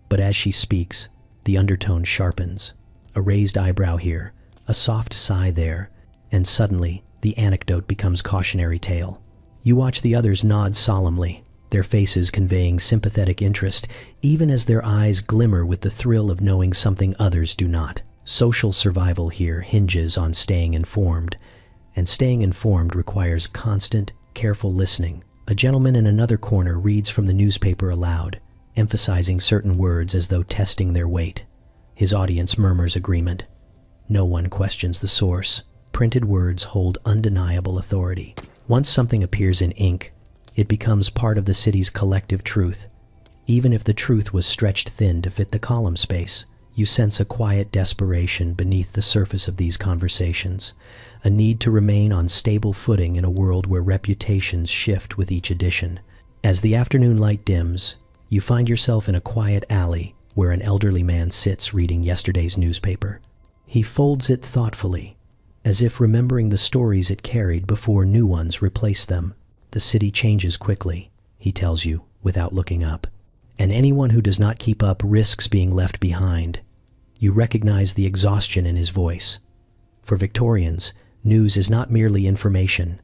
but as she speaks, the undertone sharpens. A raised eyebrow here, a soft sigh there, and suddenly the anecdote becomes cautionary tale. You watch the others nod solemnly, their faces conveying sympathetic interest, even as their eyes glimmer with the thrill of knowing something others do not. Social survival here hinges on staying informed, and staying informed requires constant, careful listening. A gentleman in another corner reads from the newspaper aloud, emphasizing certain words as though testing their weight. His audience murmurs agreement. No one questions the source. Printed words hold undeniable authority. Once something appears in ink, it becomes part of the city's collective truth, Even if the truth was stretched thin to fit the column space, you sense a quiet desperation beneath the surface of these conversations, a need to remain on stable footing in a world where reputations shift with each edition. As the afternoon light dims, you find yourself in a quiet alley where an elderly man sits reading yesterday's newspaper. He folds it thoughtfully, as if remembering the stories it carried before new ones replaced them. The city changes quickly, he tells you, without looking up. And anyone who does not keep up risks being left behind. You recognize the exhaustion in his voice. For Victorians, news is not merely information.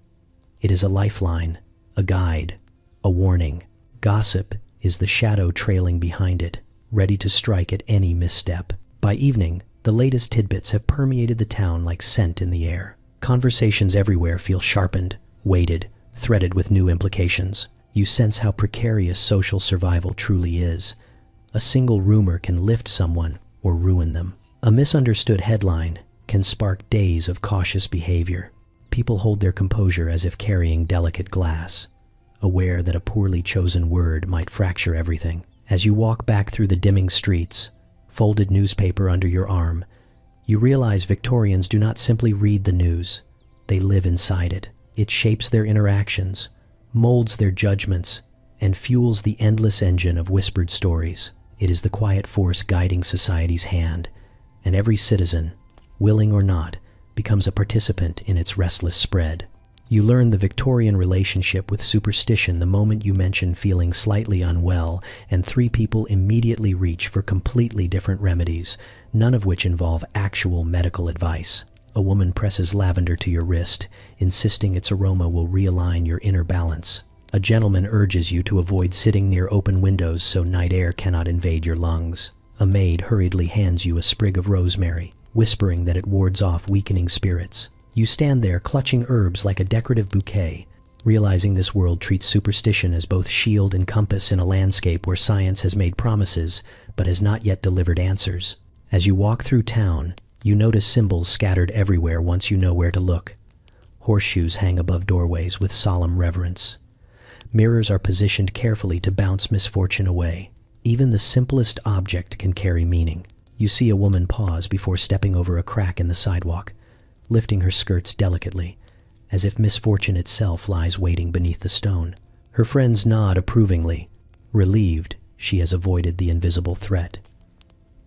It is a lifeline, a guide, a warning. Gossip is the shadow trailing behind it, ready to strike at any misstep. By evening, the latest tidbits have permeated the town like scent in the air. Conversations everywhere feel sharpened, weighted, threaded with new implications. You sense how precarious social survival truly is. A single rumor can lift someone or ruin them. A misunderstood headline can spark days of cautious behavior. People hold their composure as if carrying delicate glass, aware that a poorly chosen word might fracture everything. As you walk back through the dimming streets, folded newspaper under your arm, you realize Victorians do not simply read the news. They live inside it. It shapes their interactions, molds their judgments, and fuels the endless engine of whispered stories. It is the quiet force guiding society's hand, and every citizen, willing or not, becomes a participant in its restless spread. You learn the Victorian relationship with superstition the moment you mention feeling slightly unwell, and three people immediately reach for completely different remedies, none of which involve actual medical advice. A woman presses lavender to your wrist, insisting its aroma will realign your inner balance. A gentleman urges you to avoid sitting near open windows so night air cannot invade your lungs. A maid hurriedly hands you a sprig of rosemary, whispering that it wards off weakening spirits. You stand there clutching herbs like a decorative bouquet, realizing this world treats superstition as both shield and compass in a landscape where science has made promises but has not yet delivered answers. As you walk through town, you notice symbols scattered everywhere once you know where to look. Horseshoes hang above doorways with solemn reverence. Mirrors are positioned carefully to bounce misfortune away. Even the simplest object can carry meaning. You see a woman pause before stepping over a crack in the sidewalk, lifting her skirts delicately, as if misfortune itself lies waiting beneath the stone. Her friends nod approvingly, relieved she has avoided the invisible threat.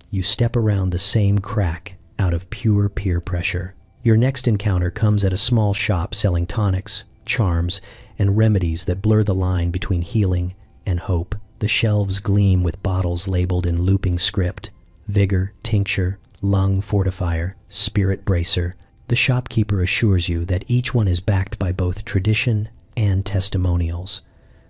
You step around the same crack out of pure peer pressure. Your next encounter comes at a small shop selling tonics, charms, and remedies that blur the line between healing and hope. The shelves gleam with bottles labeled in looping script: vigor, tincture, lung fortifier, spirit bracer. The shopkeeper assures you that each one is backed by both tradition and testimonials,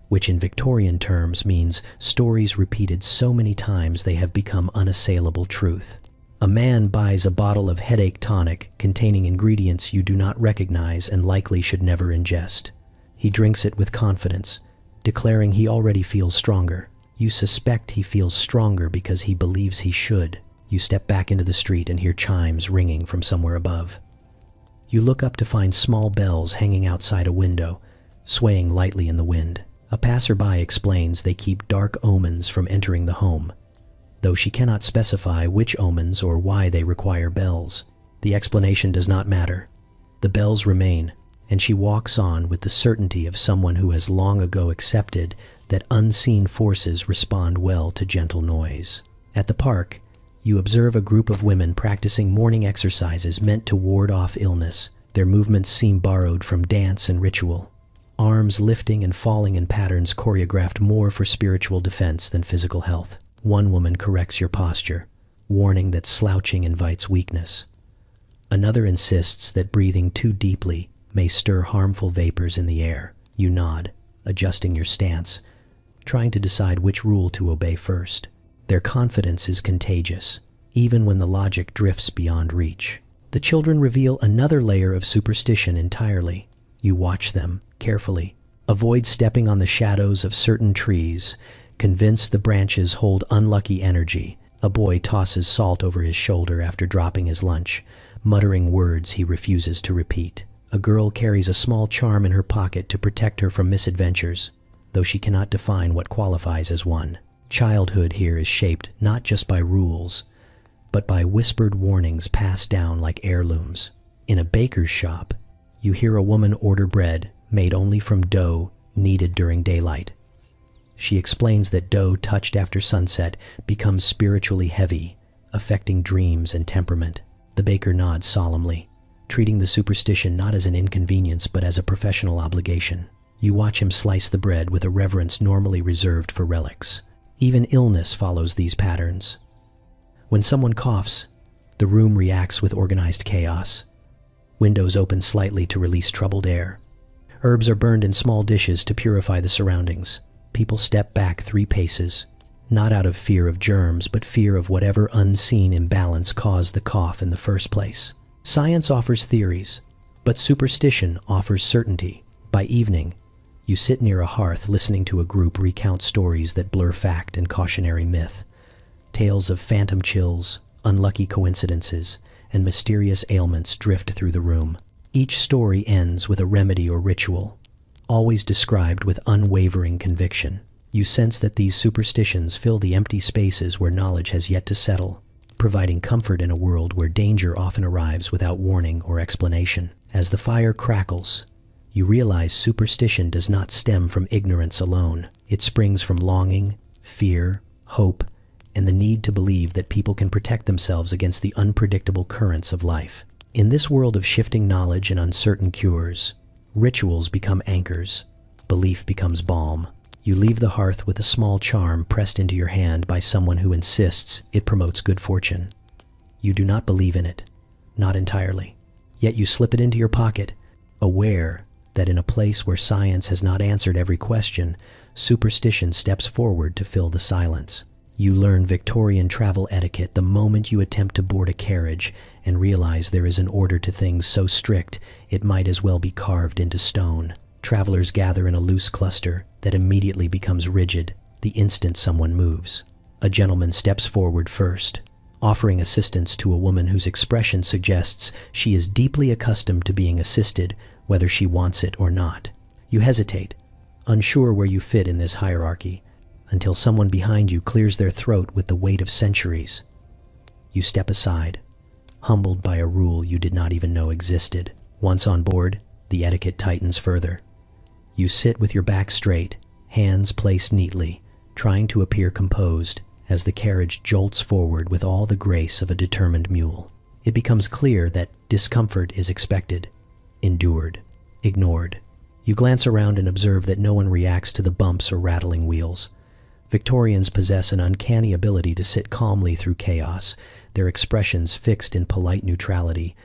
which in Victorian terms means stories repeated so many times they have become unassailable truth. A man buys a bottle of headache tonic containing ingredients you do not recognize and likely should never ingest. He drinks it with confidence, declaring he already feels stronger. You suspect he feels stronger because he believes he should. You step back into the street and hear chimes ringing from somewhere above. You look up to find small bells hanging outside a window, swaying lightly in the wind. A passerby explains they keep dark omens from entering the home, though she cannot specify which omens or why they require bells. The explanation does not matter. The bells remain, and she walks on with the certainty of someone who has long ago accepted that unseen forces respond well to gentle noise. At the park, you observe a group of women practicing morning exercises meant to ward off illness. Their movements seem borrowed from dance and ritual, arms lifting and falling in patterns choreographed more for spiritual defense than physical health. One woman corrects your posture, warning that slouching invites weakness. Another insists that breathing too deeply may stir harmful vapors in the air. You nod, adjusting your stance, trying to decide which rule to obey first. Their confidence is contagious, even when the logic drifts beyond reach. The children reveal another layer of superstition entirely. You watch them carefully. Avoid stepping on the shadows of certain trees, convinced the branches hold unlucky energy. A boy tosses salt over his shoulder after dropping his lunch, muttering words he refuses to repeat. A girl carries a small charm in her pocket to protect her from misadventures, though she cannot define what qualifies as one. Childhood here is shaped not just by rules, but by whispered warnings passed down like heirlooms. In a baker's shop, you hear a woman order bread made only from dough kneaded during daylight. She explains that dough touched after sunset becomes spiritually heavy, affecting dreams and temperament. The baker nods solemnly, treating the superstition not as an inconvenience but as a professional obligation. You watch him slice the bread with a reverence normally reserved for relics. Even illness follows these patterns. When someone coughs, the room reacts with organized chaos. Windows open slightly to release troubled air. Herbs are burned in small dishes to purify the surroundings. People step back 3 paces, not out of fear of germs, but fear of whatever unseen imbalance caused the cough in the first place. Science offers theories, but superstition offers certainty. By evening, you sit near a hearth listening to a group recount stories that blur fact and cautionary myth. Tales of phantom chills, unlucky coincidences, and mysterious ailments drift through the room. Each story ends with a remedy or ritual, always described with unwavering conviction. You sense that these superstitions fill the empty spaces where knowledge has yet to settle, providing comfort in a world where danger often arrives without warning or explanation. As the fire crackles, you realize superstition does not stem from ignorance alone. It springs from longing, fear, hope, and the need to believe that people can protect themselves against the unpredictable currents of life. In this world of shifting knowledge and uncertain cures, rituals become anchors, belief becomes balm. You leave the hearth with a small charm pressed into your hand by someone who insists it promotes good fortune. You do not believe in it, not entirely. Yet you slip it into your pocket, aware that in a place where science has not answered every question, superstition steps forward to fill the silence. You learn Victorian travel etiquette the moment you attempt to board a carriage and realize there is an order to things so strict it might as well be carved into stone. Travelers gather in a loose cluster that immediately becomes rigid the instant someone moves. A gentleman steps forward first, offering assistance to a woman whose expression suggests she is deeply accustomed to being assisted, whether she wants it or not. You hesitate, unsure where you fit in this hierarchy, until someone behind you clears their throat with the weight of centuries. You step aside, humbled by a rule you did not even know existed. Once on board, the etiquette tightens further. You sit with your back straight, hands placed neatly, trying to appear composed as the carriage jolts forward with all the grace of a determined mule. It becomes clear that discomfort is expected, endured, ignored. You glance around and observe that no one reacts to the bumps or rattling wheels. Victorians possess an uncanny ability to sit calmly through chaos, their expressions fixed in polite neutrality,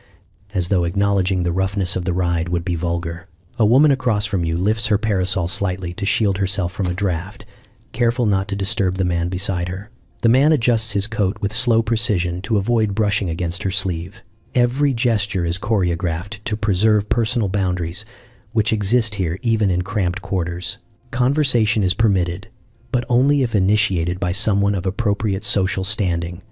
as though acknowledging the roughness of the ride would be vulgar. A woman across from you lifts her parasol slightly to shield herself from a draft, careful not to disturb the man beside her. The man adjusts his coat with slow precision to avoid brushing against her sleeve. Every gesture is choreographed to preserve personal boundaries, which exist here even in cramped quarters. Conversation is permitted, but only if initiated by someone of appropriate social standing,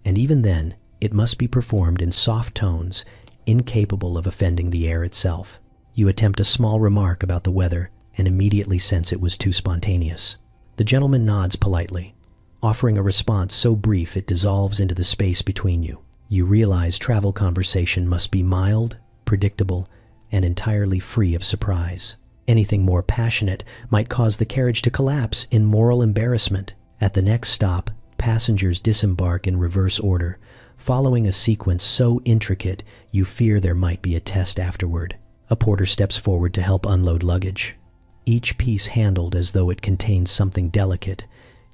and even then, it must be performed in soft tones, incapable of offending the air itself. You attempt a small remark about the weather and immediately sense it was too spontaneous. The gentleman nods politely, offering a response so brief it dissolves into the space between you. You realize travel conversation must be mild, predictable, and entirely free of surprise. Anything more passionate might cause the carriage to collapse in moral embarrassment. At the next stop, passengers disembark in reverse order, following a sequence so intricate you fear there might be a test afterward. A porter steps forward to help unload luggage, each piece handled as though it contains something delicate,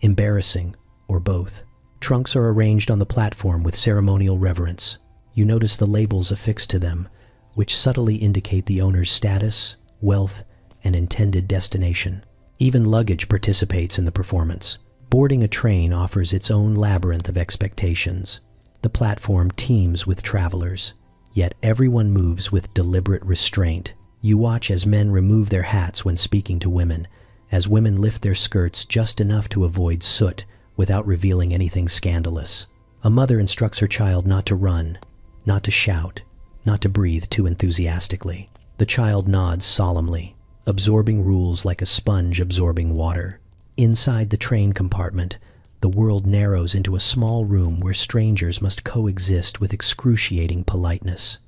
embarrassing, or both. Trunks are arranged on the platform with ceremonial reverence. You notice the labels affixed to them, which subtly indicate the owner's status, wealth, and intended destination. Even luggage participates in the performance. Boarding a train offers its own labyrinth of expectations. The platform teems with travelers, yet everyone moves with deliberate restraint. You watch as men remove their hats when speaking to women, as women lift their skirts just enough to avoid soot without revealing anything scandalous. A mother instructs her child not to run, not to shout, not to breathe too enthusiastically. The child nods solemnly, absorbing rules like a sponge absorbing water. Inside the train compartment, the world narrows into a small room where strangers must coexist with excruciating politeness.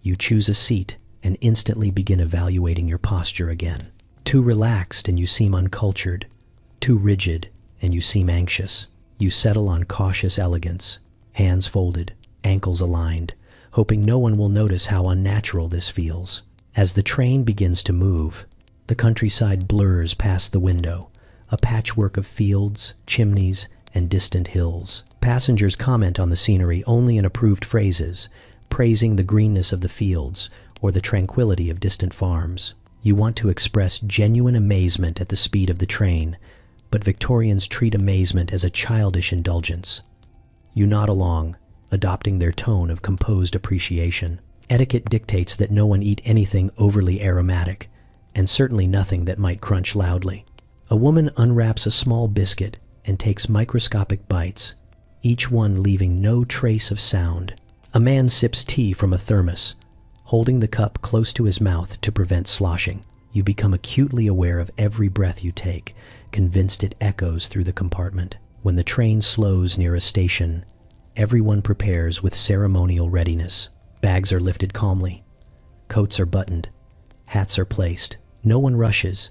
You choose a seat and instantly begin evaluating your posture again. Too relaxed and you seem uncultured. Too rigid and you seem anxious. You settle on cautious elegance, hands folded, ankles aligned, hoping no one will notice how unnatural this feels. As the train begins to move, the countryside blurs past the window, a patchwork of fields, chimneys, and distant hills. Passengers comment on the scenery only in approved phrases, praising the greenness of the fields or the tranquility of distant farms. You want to express genuine amazement at the speed of the train, but Victorians treat amazement as a childish indulgence. You nod along, adopting their tone of composed appreciation. Etiquette dictates that no one eat anything overly aromatic, and certainly nothing that might crunch loudly. A woman unwraps a small biscuit and takes microscopic bites, each one leaving no trace of sound. A man sips tea from a thermos, holding the cup close to his mouth to prevent sloshing. You become acutely aware of every breath you take, convinced it echoes through the compartment. When the train slows near a station, everyone prepares with ceremonial readiness. Bags are lifted calmly. Coats are buttoned. Hats are placed. No one rushes,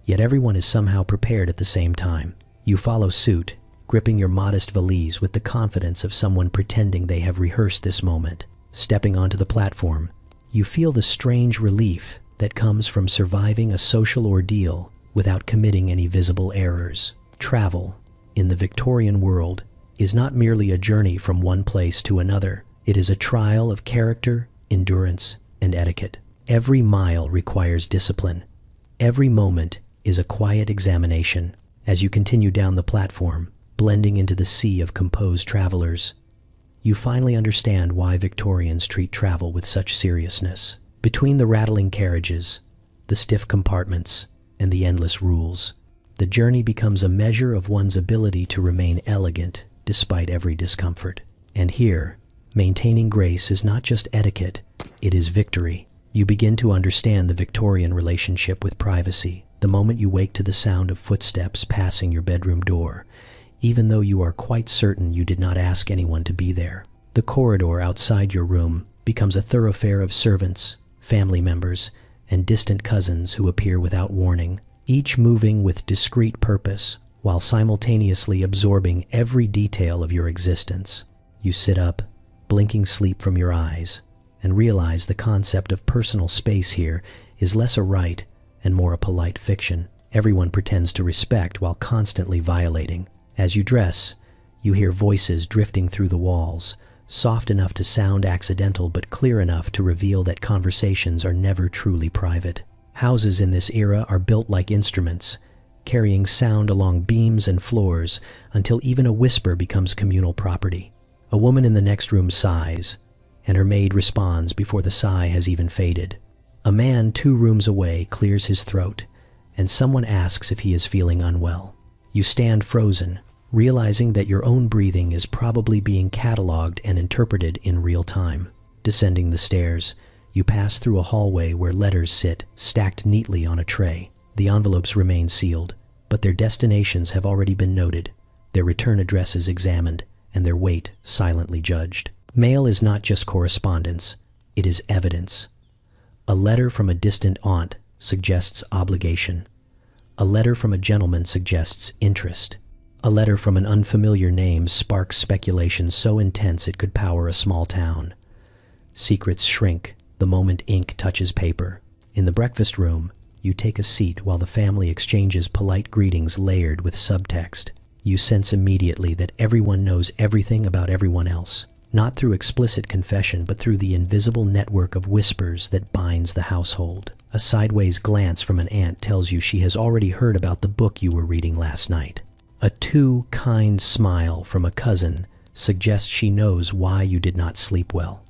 yet everyone is somehow prepared at the same time. You follow suit, gripping your modest valise with the confidence of someone pretending they have rehearsed this moment. Stepping onto the platform, you feel the strange relief that comes from surviving a social ordeal without committing any visible errors. Travel, in the Victorian world, is not merely a journey from one place to another. It is a trial of character, endurance, and etiquette. Every mile requires discipline. Every moment is a quiet examination. As you continue down the platform, blending into the sea of composed travelers, you finally understand why Victorians treat travel with such seriousness. Between the rattling carriages, the stiff compartments, and the endless rules, the journey becomes a measure of one's ability to remain elegant despite every discomfort. And here, maintaining grace is not just etiquette, it is victory. You begin to understand the Victorian relationship with privacy, the moment you wake to the sound of footsteps passing your bedroom door, even though you are quite certain you did not ask anyone to be there. The corridor outside your room becomes a thoroughfare of servants, family members, and distant cousins who appear without warning, each moving with discreet purpose while simultaneously absorbing every detail of your existence. You sit up, blinking sleep from your eyes, and realize the concept of personal space here is less a right and more a polite fiction. Everyone pretends to respect while constantly violating. As you dress, you hear voices drifting through the walls, soft enough to sound accidental but clear enough to reveal that conversations are never truly private. Houses in this era are built like instruments, carrying sound along beams and floors until even a whisper becomes communal property. A woman in the next room sighs, and her maid responds before the sigh has even faded. A man 2 rooms away clears his throat, and someone asks if he is feeling unwell. You stand frozen, realizing that your own breathing is probably being cataloged and interpreted in real time. Descending the stairs, you pass through a hallway where letters sit, stacked neatly on a tray. The envelopes remain sealed, but their destinations have already been noted, their return addresses examined, and their weight silently judged. Mail is not just correspondence, it is evidence. A letter from a distant aunt suggests obligation. A letter from a gentleman suggests interest. A letter from an unfamiliar name sparks speculation so intense it could power a small town. Secrets shrink the moment ink touches paper. In the breakfast room, you take a seat while the family exchanges polite greetings layered with subtext. You sense immediately that everyone knows everything about everyone else. Not through explicit confession, but through the invisible network of whispers that binds the household. A sideways glance from an aunt tells you she has already heard about the book you were reading last night. A too kind smile from a cousin suggests she knows why you did not sleep well.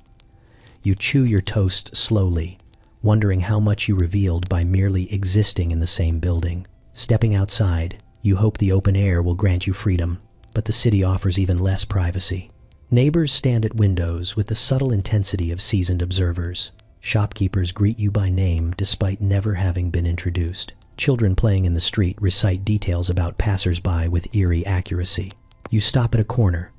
You chew your toast slowly, wondering how much you revealed by merely existing in the same building. Stepping outside, you hope the open air will grant you freedom, but the city offers even less privacy. Neighbors stand at windows with the subtle intensity of seasoned observers. Shopkeepers greet you by name despite never having been introduced. Children playing in the street recite details about passers-by with eerie accuracy. You stop at a corner,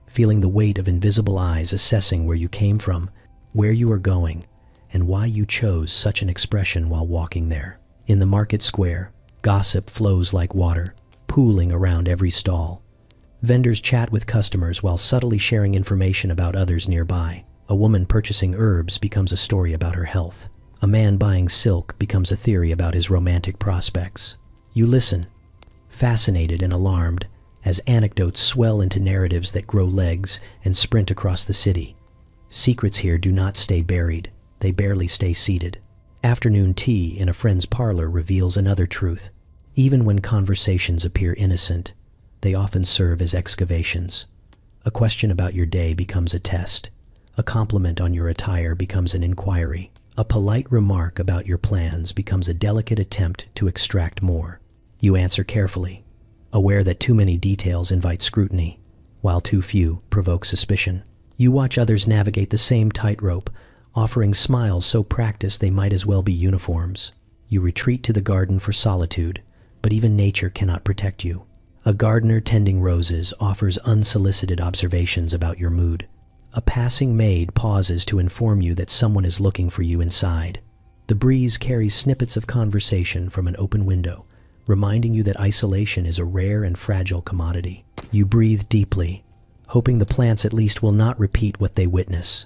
feeling the weight of invisible eyes assessing where you came from, where you are going, and why you chose such an expression while walking there. In the market square, gossip flows like water, pooling around every stall. Vendors chat with customers while subtly sharing information about others nearby. A woman purchasing herbs becomes a story about her health. A man buying silk becomes a theory about his romantic prospects. You listen, fascinated and alarmed, as anecdotes swell into narratives that grow legs and sprint across the city. Secrets here do not stay buried. They barely stay seated. Afternoon tea in a friend's parlor reveals another truth. Even when conversations appear innocent, they often serve as excavations. A question about your day becomes a test. A compliment on your attire becomes an inquiry. A polite remark about your plans becomes a delicate attempt to extract more. You answer carefully, aware that too many details invite scrutiny, while too few provoke suspicion. You watch others navigate the same tightrope, offering smiles so practiced they might as well be uniforms. You retreat to the garden for solitude, but even nature cannot protect you. A gardener tending roses offers unsolicited observations about your mood. A passing maid pauses to inform you that someone is looking for you inside. The breeze carries snippets of conversation from an open window, reminding you that isolation is a rare and fragile commodity. You breathe deeply, hoping the plants at least will not repeat what they witness,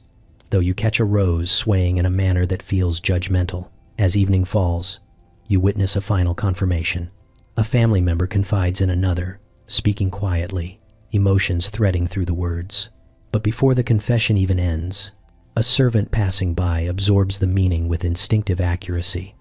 though you catch a rose swaying in a manner that feels judgmental. As evening falls, you witness a final confirmation. A family member confides in another, speaking quietly, emotions threading through the words. But before the confession even ends, a servant passing by absorbs the meaning with instinctive accuracy.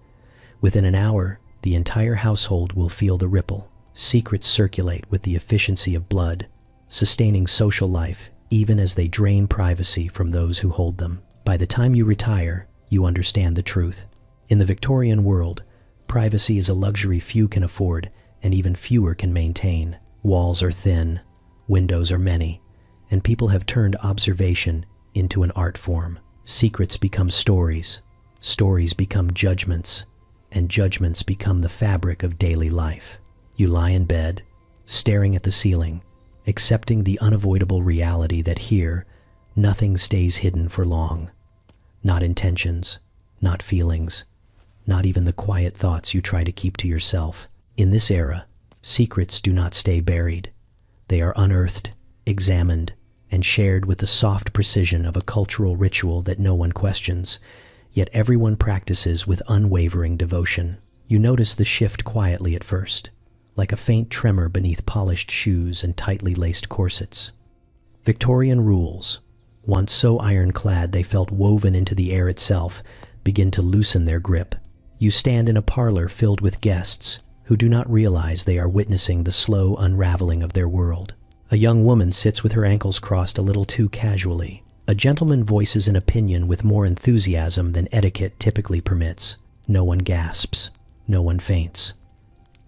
Within an hour, the entire household will feel the ripple. Secrets circulate with the efficiency of blood, sustaining social life even as they drain privacy from those who hold them. By the time you retire, you understand the truth. In the Victorian world, privacy is a luxury few can afford and even fewer can maintain. Walls are thin, windows are many, and people have turned observation into an art form. Secrets become stories, stories become judgments, and judgments become the fabric of daily life. You lie in bed, staring at the ceiling, accepting the unavoidable reality that here, nothing stays hidden for long. Not intentions, not feelings, not even the quiet thoughts you try to keep to yourself. In this era, secrets do not stay buried. They are unearthed, examined, and shared with the soft precision of a cultural ritual that no one questions, yet everyone practices with unwavering devotion. You notice the shift quietly at first, like a faint tremor beneath polished shoes and tightly laced corsets. Victorian rules, once so ironclad they felt woven into the air itself, begin to loosen their grip. You stand in a parlor filled with guests who do not realize they are witnessing the slow unraveling of their world. A young woman sits with her ankles crossed a little too casually. A gentleman voices an opinion with more enthusiasm than etiquette typically permits. No one gasps. No one faints.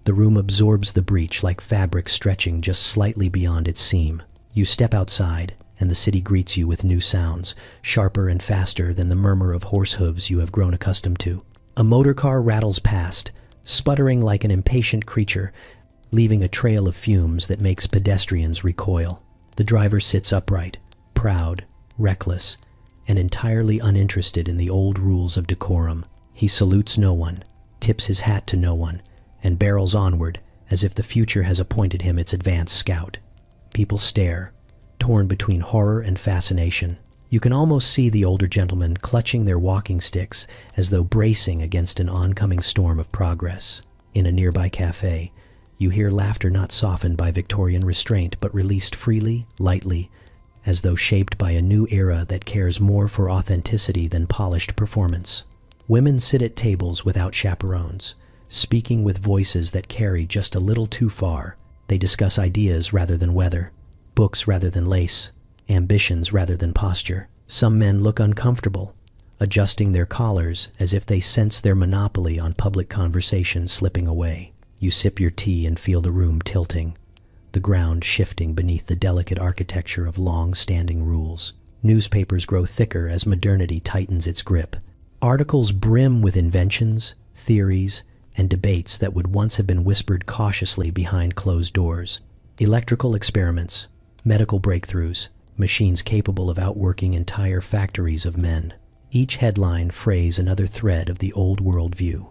The room absorbs the breach like fabric stretching just slightly beyond its seam. You step outside, and the city greets you with new sounds, sharper and faster than the murmur of horse hooves you have grown accustomed to. A motor car rattles past, sputtering like an impatient creature, leaving a trail of fumes that makes pedestrians recoil. The driver sits upright, proud, reckless, and entirely uninterested in the old rules of decorum. He salutes no one, tips his hat to no one, and barrels onward as if the future has appointed him its advance scout. People stare, torn between horror and fascination. You can almost see the older gentlemen clutching their walking sticks as though bracing against an oncoming storm of progress. In a nearby cafe, you hear laughter not softened by Victorian restraint but released freely, lightly, as though shaped by a new era that cares more for authenticity than polished performance. Women sit at tables without chaperones, speaking with voices that carry just a little too far. They discuss ideas rather than weather, books rather than lace, ambitions rather than posture. Some men look uncomfortable, adjusting their collars as if they sense their monopoly on public conversation slipping away. You sip your tea and feel the room tilting, the ground shifting beneath the delicate architecture of long-standing rules. Newspapers grow thicker as modernity tightens its grip. Articles brim with inventions, theories, and debates that would once have been whispered cautiously behind closed doors. Electrical experiments, medical breakthroughs, machines capable of outworking entire factories of men. Each headline frays another thread of the old world view.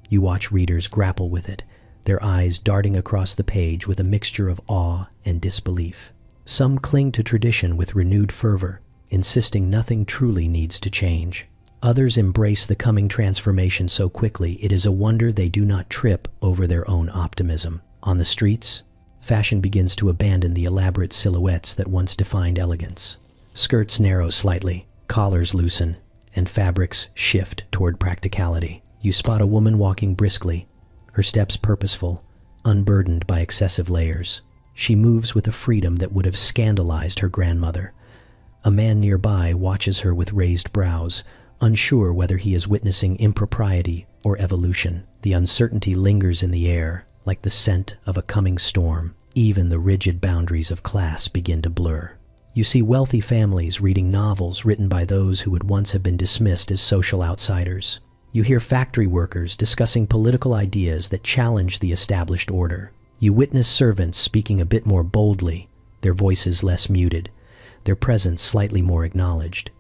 You watch readers grapple with it, their eyes darting across the page with a mixture of awe and disbelief. Some cling to tradition with renewed fervor, insisting nothing truly needs to change. Others embrace the coming transformation so quickly it is a wonder they do not trip over their own optimism. On the streets, fashion begins to abandon the elaborate silhouettes that once defined elegance. Skirts narrow slightly, collars loosen, and fabrics shift toward practicality. You spot a woman walking briskly, her steps purposeful, unburdened by excessive layers. She moves with a freedom that would have scandalized her grandmother. A man nearby watches her with raised brows, unsure whether he is witnessing impropriety or evolution. The uncertainty lingers in the air, like the scent of a coming storm. Even the rigid boundaries of class begin to blur. You see wealthy families reading novels written by those who would once have been dismissed as social outsiders. You hear factory workers discussing political ideas that challenge the established order. You witness servants speaking a bit more boldly, their voices less muted, their presence slightly more acknowledged.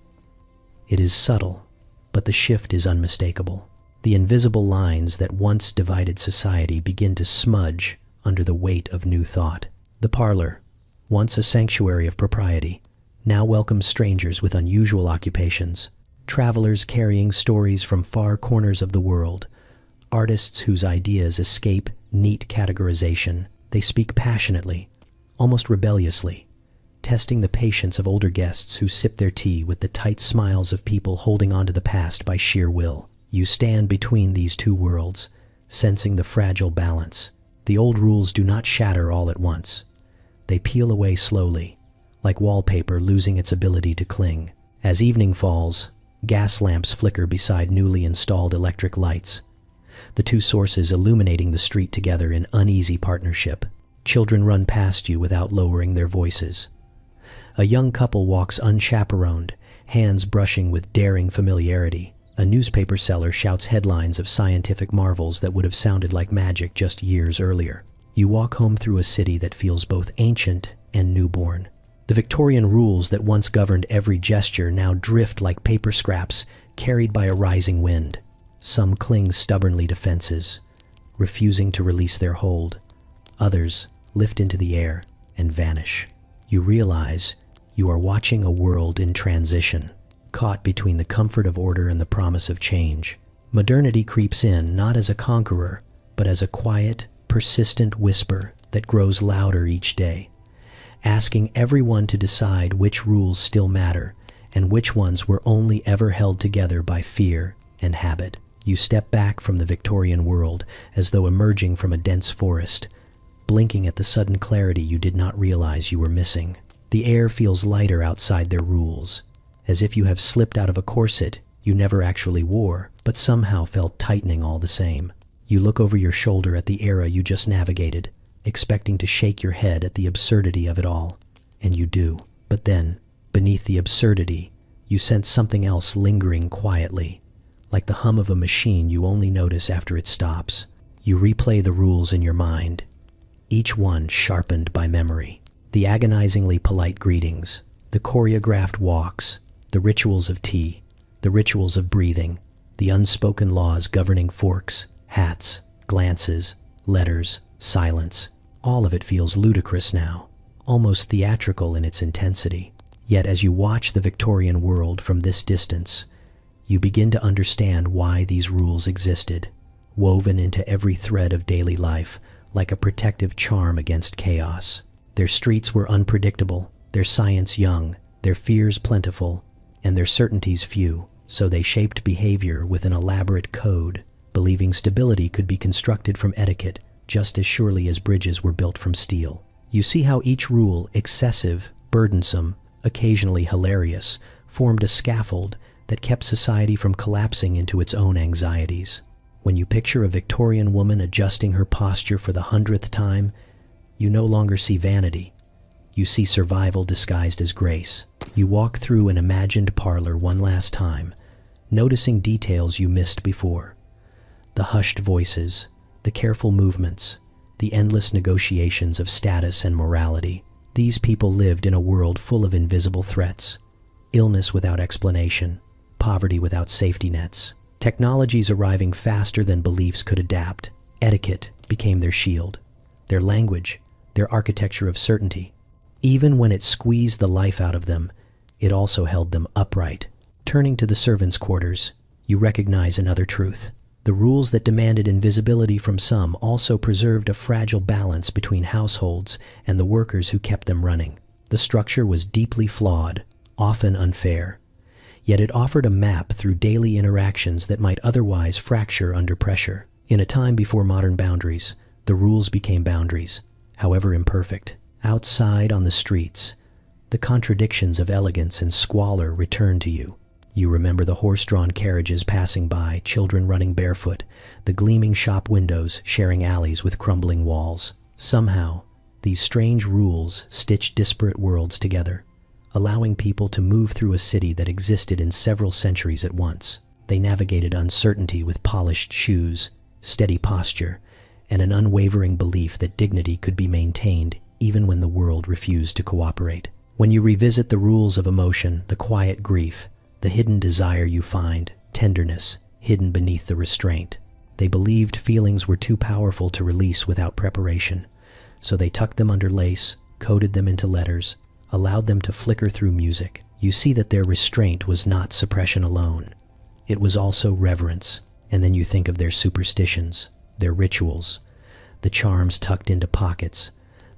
It is subtle, but the shift is unmistakable. The invisible lines that once divided society begin to smudge under the weight of new thought. The parlor, once a sanctuary of propriety, now welcomes strangers with unusual occupations, travelers carrying stories from far corners of the world, artists whose ideas escape neat categorization. They speak passionately, almost rebelliously, testing the patience of older guests who sip their tea with the tight smiles of people holding on to the past by sheer will. You stand between these two worlds, sensing the fragile balance. The old rules do not shatter all at once. They peel away slowly, like wallpaper losing its ability to cling. As evening falls, gas lamps flicker beside newly installed electric lights, the two sources illuminating the street together in uneasy partnership. Children run past you without lowering their voices. A young couple walks unchaperoned, hands brushing with daring familiarity. A newspaper seller shouts headlines of scientific marvels that would have sounded like magic just years earlier. You walk home through a city that feels both ancient and newborn. The Victorian rules that once governed every gesture now drift like paper scraps carried by a rising wind. Some cling stubbornly to fences, refusing to release their hold. Others lift into the air and vanish. You realize you are watching a world in transition, caught between the comfort of order and the promise of change. Modernity creeps in not as a conqueror, but as a quiet, persistent whisper that grows louder each day, asking everyone to decide which rules still matter and which ones were only ever held together by fear and habit. You step back from the Victorian world as though emerging from a dense forest, blinking at the sudden clarity you did not realize you were missing. The air feels lighter outside their rules, as if you have slipped out of a corset you never actually wore, but somehow felt tightening all the same. You look over your shoulder at the era you just navigated, expecting to shake your head at the absurdity of it all. And you do. But then, beneath the absurdity, you sense something else lingering quietly, like the hum of a machine you only notice after it stops. You replay the rules in your mind, each one sharpened by memory. The agonizingly polite greetings, the choreographed walks, the rituals of tea, the rituals of breathing, the unspoken laws governing forks, hats, glances, letters, silence. All of it feels ludicrous now, almost theatrical in its intensity. Yet as you watch the Victorian world from this distance, you begin to understand why these rules existed, woven into every thread of daily life like a protective charm against chaos. Their streets were unpredictable, their science young, their fears plentiful, and their certainties few, so they shaped behavior with an elaborate code, believing stability could be constructed from etiquette just as surely as bridges were built from steel. You see how each rule, excessive, burdensome, occasionally hilarious, formed a scaffold that kept society from collapsing into its own anxieties. When you picture a Victorian woman adjusting her posture for the 100th time, you no longer see vanity. You see survival disguised as grace. You walk through an imagined parlor one last time, noticing details you missed before. The hushed voices, the careful movements, the endless negotiations of status and morality. These people lived in a world full of invisible threats. Illness without explanation, poverty without safety nets. Technologies arriving faster than beliefs could adapt. Etiquette became their shield, their language, their architecture of certainty. Even when it squeezed the life out of them, it also held them upright. Turning to the servants' quarters, you recognize another truth. The rules that demanded invisibility from some also preserved a fragile balance between households and the workers who kept them running. The structure was deeply flawed, often unfair, yet it offered a map through daily interactions that might otherwise fracture under pressure. In a time before modern boundaries, the rules became boundaries, however imperfect. Outside on the streets, the contradictions of elegance and squalor return to you. You remember the horse-drawn carriages passing by, children running barefoot, the gleaming shop windows sharing alleys with crumbling walls. Somehow, these strange rules stitched disparate worlds together, allowing people to move through a city that existed in several centuries at once. They navigated uncertainty with polished shoes, steady posture, and an unwavering belief that dignity could be maintained even when the world refused to cooperate. When you revisit the rules of emotion, the quiet grief, the hidden desire you find, tenderness hidden beneath the restraint. They believed feelings were too powerful to release without preparation, so they tucked them under lace, coded them into letters, allowed them to flicker through music. You see that their restraint was not suppression alone. It was also reverence. And then you think of their superstitions, their rituals, the charms tucked into pockets,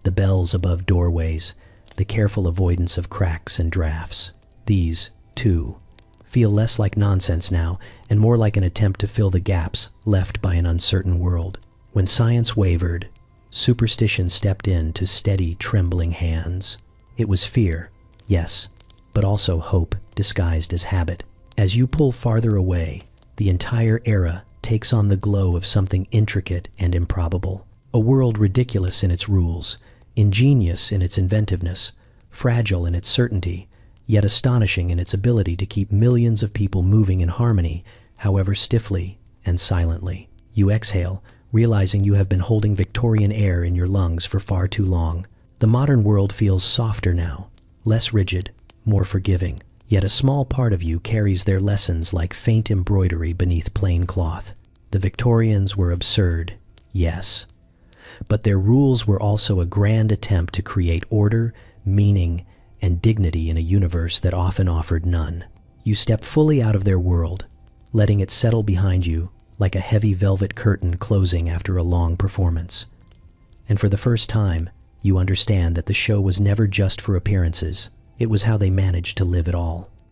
the bells above doorways, the careful avoidance of cracks and drafts. These, too, feel less like nonsense now and more like an attempt to fill the gaps left by an uncertain world. When science wavered, superstition stepped in to steady trembling hands. It was fear, yes, but also hope disguised as habit. As you pull farther away, the entire era takes on the glow of something intricate and improbable. A world ridiculous in its rules, ingenious in its inventiveness, fragile in its certainty, yet astonishing in its ability to keep millions of people moving in harmony, however stiffly and silently. You exhale, realizing you have been holding Victorian air in your lungs for far too long. The modern world feels softer now, less rigid, more forgiving. Yet a small part of you carries their lessons like faint embroidery beneath plain cloth. The Victorians were absurd, yes, but their rules were also a grand attempt to create order, meaning, and dignity in a universe that often offered none. You step fully out of their world, letting it settle behind you like a heavy velvet curtain closing after a long performance. And for the first time, you understand that the show was never just for appearances. It was how they managed to live it all.